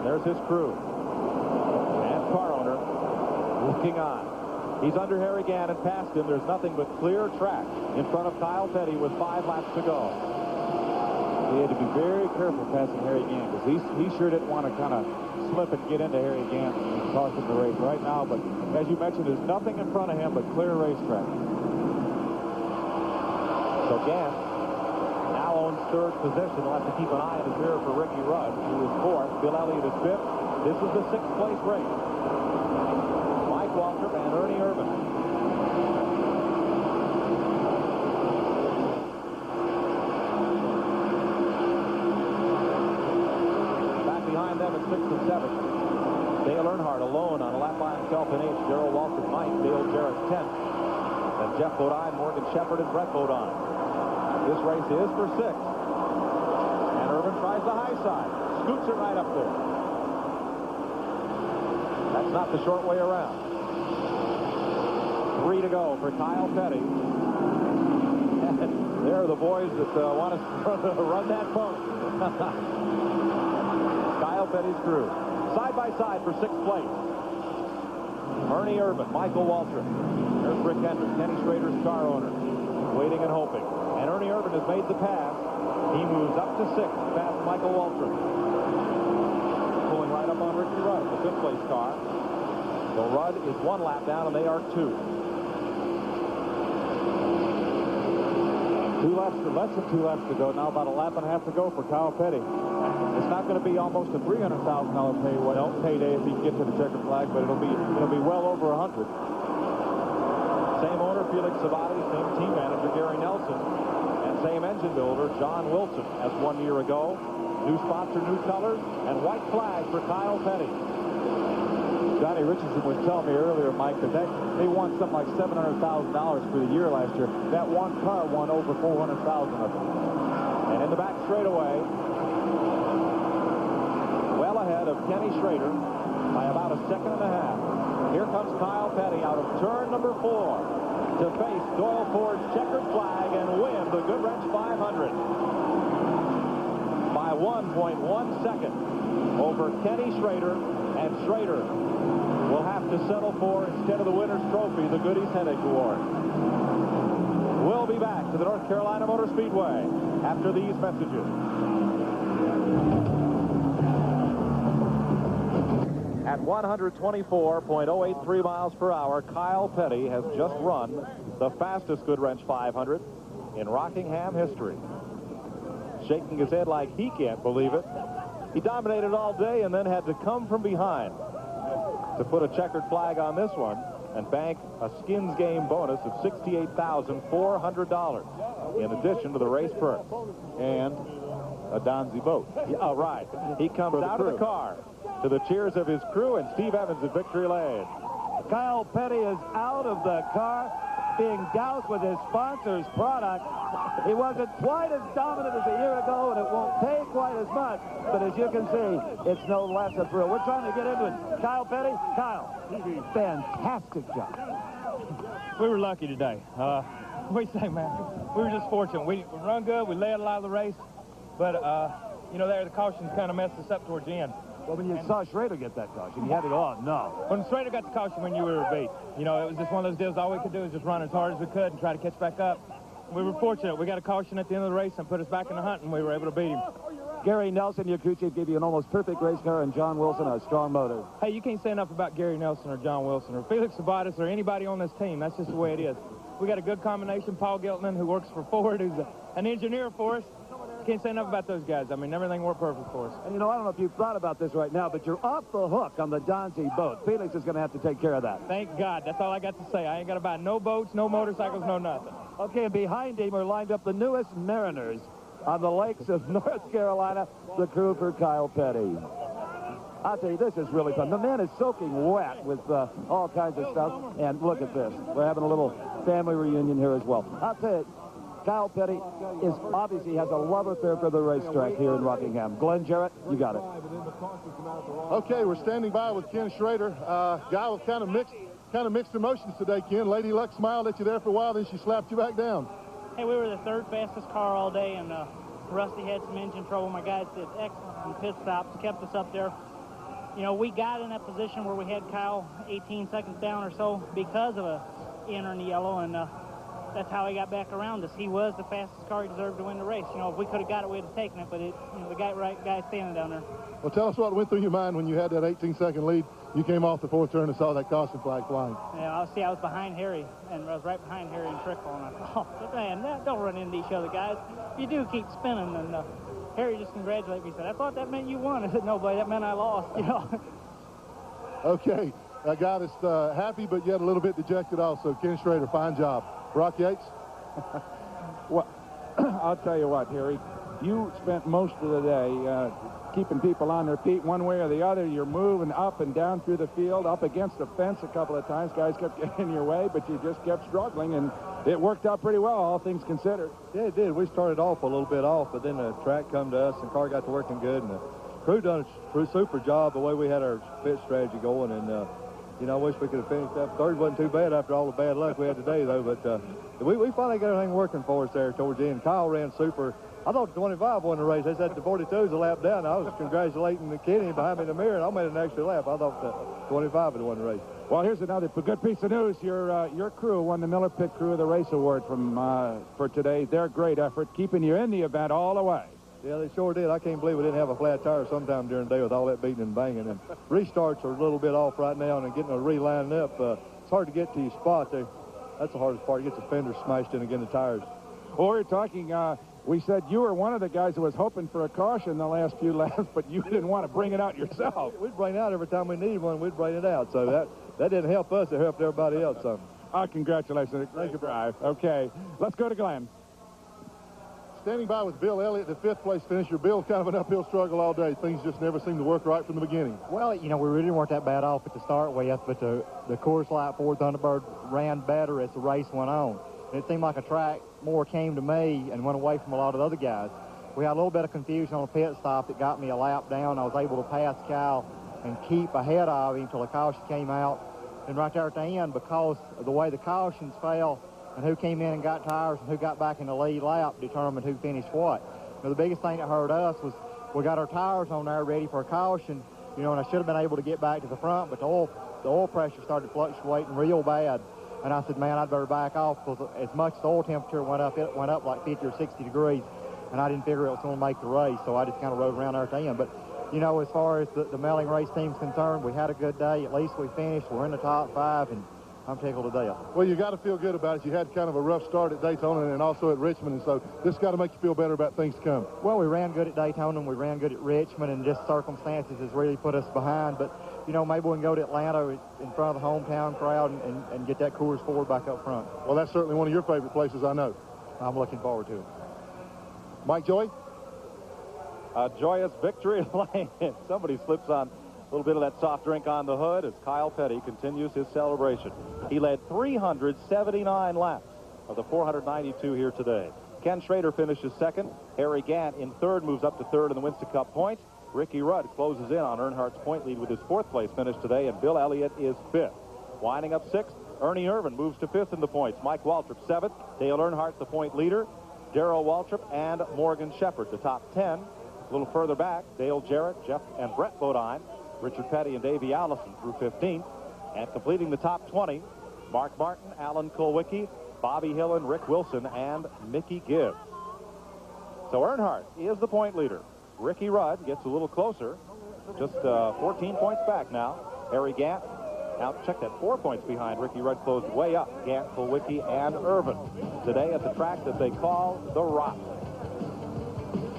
There's his crew. And car owner looking on. He's under Harry Gant and past him. There's nothing but clear track in front of Kyle Petty with 5 laps to go. He had to be very careful passing Harry Gant because he sure didn't want to kind of slip and get into Harry Gant and cost him the race right now. But as you mentioned, there's nothing in front of him but clear racetrack. So Gant now owns 3rd position. He'll have to keep an eye in his mirror for Ricky Rudd, who is 4th. Bill Elliott is 5th. This is the 6th place race. Mike Waltrip and Ernie Irvin. Back behind them at 6th and 7th. Dale Earnhardt alone on a lap by himself in 8th. Darrell Waltrip 9th. Dale Jarrett 10th. And Jeff Bodine, Morgan Shepherd, and Brett Bodine. This race is for 6th. And Irvin tries the high side. Scoots it right up there. That's not the short way around. 3 to go for Kyle Petty. And there are the boys that want us to run that pump. Kyle Petty's crew. Side by side for 6th place. Ernie Irvin, Michael Waltrip. There's Rick Hendrick, Kenny Schrader's car owner. Waiting and hoping. And Ernie Irvin has made the pass. He moves up to 6th past Michael Waltrip. Pulling right up on Ricky Rudd, the 5th place car. So Rudd is 1 lap down, and they are 2. 2 laps, less than 2 laps to go. Now about a lap and a half to go for Kyle Petty. It's not going to be almost a $300,000 payday if he can get to the checkered flag, but it'll be well over 100. Same owner, Felix Savati, same team manager, Gary Nelson, and same engine builder, John Wilson, as 1 year ago. New sponsor, new colors, and white flag for Kyle Petty. Johnny Richardson was telling me earlier, Mike, that they won something like $700,000 for the year last year. That one car won over $400,000 of it. And in the back straightaway, well ahead of Kenny Schrader by about a second and a half. Here comes Kyle Petty out of turn number 4 to face Doyle Ford's checkered flag and win the Goodwrench 500 by 1.1 seconds over Kenny Schrader, and Schrader will have to settle for, instead of the winner's trophy, the Goodies Headache Award. We'll be back to the North Carolina Motor Speedway after these messages. At 124.083 miles per hour, Kyle Petty has just run the fastest Goodwrench 500 in Rockingham history. Shaking his head like he can't believe it. He dominated all day and then had to come from behind to put a checkered flag on this one and bank a skins game bonus of $68,400 in addition to the race perks and a Donzi boat. Yeah, right. He comes out of the car to the cheers of his crew and Steve Evans at Victory Lane. Kyle Petty is out of the car, being doused with his sponsor's product. He wasn't quite as dominant as a year ago, and it won't pay quite as much. But as you can see, it's no less a thrill. We're trying to get into it. Kyle Petty, Kyle, fantastic job. We were lucky today. What do you say, man? We were just fortunate. We run good. We led a lot of the race. But, you know, the cautions kind of messed us up towards the end. Well, when you saw Schrader get that caution, you had to go, oh, no. When Schrader got the caution when you were beat, you know, it was just one of those deals. All we could do was just run as hard as we could and try to catch back up. We were fortunate. We got a caution at the end of the race and put us back in the hunt, and we were able to beat him. Gary Nelson, your crew chief, gave you an almost perfect race car, and John Wilson, a strong motor. Hey, you can't say enough about Gary Nelson or John Wilson or Felix Sabatis or anybody on this team. That's just the way it is. We got a good combination. Paul Giltman, who works for Ford, who's an engineer for us. Can't say enough about those guys. I mean, everything worked perfect for us. And, you know, I don't know if you've thought about this right now, but you're off the hook on the Donzi boat. Felix is going to have to take care of that. Thank God. That's all I got to say. I ain't got to buy no boats, no motorcycles, no nothing. Okay, and behind him are lined up the newest Mariners on the lakes of North Carolina, the crew for Kyle Petty. I'll tell you, this is really fun. The man is soaking wet with all kinds of stuff. And look at this. We're having a little family reunion here as well. I'll tell you, Kyle Petty is obviously has a love affair for the racetrack here in Rockingham. Glenn Jarrett, you got it. Okay, we're standing by with Ken Schrader. Guy with kind of mixed emotions today, Ken. Lady Luck smiled at you there for a while, then she slapped you back down. Hey, we were the third fastest car all day, and Rusty had some engine trouble. My guys did excellent in pit stops, kept us up there. You know, we got in that position where we had Kyle 18 seconds down or so because of a inner in the yellow, and that's how he got back around us. He was the fastest car. He deserved to win the race. You know, if we could have got it, we'd have taken it, but you know, the right guy standing down there. Well, tell us what went through your mind when you had that 18-second lead. You came off the fourth turn and saw that caution flag flying. Yeah, I was behind Harry, and I was right behind Harry and Trickle, and I thought, oh, man, don't run into each other, guys. You do keep spinning, and Harry just congratulated me. He said, I thought that meant you won. I said, no, buddy, that meant I lost, you know. Okay, that got us happy, but yet a little bit dejected also. Ken Schrader, fine job. Brock Yates? Well, I'll tell you what, Harry. You spent most of the day keeping people on their feet one way or the other. You're moving up and down through the field, up against the fence a couple of times. Guys kept getting in your way, but you just kept struggling, and it worked out pretty well, all things considered. Yeah, it did. We started off a little bit off, but then the track come to us, and the car got to working good, and the crew done a super job the way we had our pit strategy going, and you know, I wish we could have finished up. Third wasn't too bad after all the bad luck we had today, though. But we finally got everything working for us there towards the end. Kyle ran super. I thought the 25 won the race. They said the 42 was a lap down. I was congratulating the Kenny behind me in the mirror, and I made an extra lap. I thought the 25 would have won the race. Well, here's another good piece of news. Your crew won the Miller Pit Crew of the Race Award for today. Their great effort, keeping you in the event all the way. Yeah, they sure did. I can't believe we didn't have a flat tire sometime during the day with all that beating and banging. And restarts are a little bit off right now, and getting a re-lining up. It's hard to get to your spot there. That's the hardest part. You get the fenders smashed in again, the tires. Well, we're talking, we said you were one of the guys who was hoping for a caution the last few laps, but you didn't want to bring it out yourself. We'd bring it out every time we needed one. We'd bring it out. So that didn't help us. It helped everybody else some. Congratulations. Thank you, Brian. Okay, let's go to Glenn. Standing by with Bill Elliott, the fifth-place finisher. Bill, kind of an uphill struggle all day. Things just never seem to work right from the beginning. Well, you know, we really weren't that bad off at the start with, but the Coors Light Ford Thunderbird ran better as the race went on. And it seemed like a track more came to me and went away from a lot of the other guys. We had a little bit of confusion on the pit stop that got me a lap down. I was able to pass Kyle and keep ahead of him until the caution came out. And right there at the end, because of the way the cautions fell, and who came in and got tires and who got back in the lead lap determined who finished what. You know, the biggest thing that hurt us was we got our tires on there ready for a caution, you know, and I should have been able to get back to the front, but the oil pressure started fluctuating real bad. And I said, man, I'd better back off because as much as the oil temperature went up, it went up like 50 or 60 degrees. And I didn't figure it was going to make the race, so I just kind of rode around there at the end. But, you know, as far as the Melling race team's concerned, we had a good day. At least we finished. We're in the top 5, and I'm tickled to death. Well, you got to feel good about it. You had kind of a rough start at Daytona and also at Richmond, and so this got to make you feel better about things to come. Well, we ran good at Daytona, and we ran good at Richmond, and just circumstances has really put us behind. But, you know, maybe we can go to Atlanta in front of the hometown crowd and get that Coors Ford back up front. Well, that's certainly one of your favorite places, I know. I'm looking forward to it. Mike Joy? A joyous victory lane. Somebody slips on a little bit of that soft drink on the hood as Kyle Petty continues his celebration. He led 379 laps of the 492 here today. Ken Schrader finishes second. Harry Gant in third, moves up to third in the Winston Cup points. Ricky Rudd closes in on Earnhardt's point lead with his fourth place finish today, and Bill Elliott is fifth. Winding up sixth, Ernie Irvin moves to fifth in the points. Mike Waltrip seventh. Dale Earnhardt the point leader. Darrell Waltrip and Morgan Shepherd the top 10. A little further back, Dale Jarrett, Jeff and Brett Bodine, Richard Petty and Davey Allison through 15th. And completing the top 20, Mark Martin, Alan Kulwicki, Bobby Hillen, Rick Wilson, and Mickey Gibbs. So Earnhardt is the point leader. Ricky Rudd gets a little closer, just 14 points back now. Harry Gant, now check that, 4 points behind. Ricky Rudd closed way up. Gant, Kulwicki, and Irvin today at the track that they call The Rock.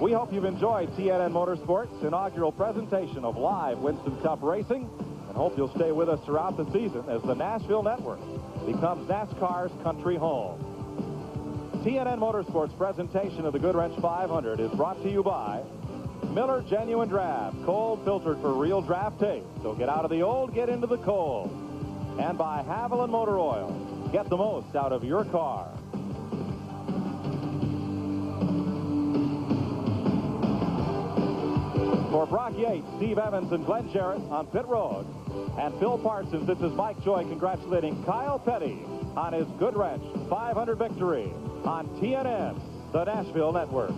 We hope you've enjoyed TNN Motorsports' inaugural presentation of live Winston Cup racing, and hope you'll stay with us throughout the season as the Nashville Network becomes NASCAR's country home. TNN Motorsports' presentation of the Goodwrench 500 is brought to you by Miller Genuine Draft, cold filtered for real draft taste. So get out of the old, get into the cold. And by Haviland Motor Oil. Get the most out of your car. For Brock Yates, Steve Evans, and Glenn Jarrett on pit road, and Phil Parsons, this is Mike Joy congratulating Kyle Petty on his Goodwrench 500 victory on TNN, the Nashville Network.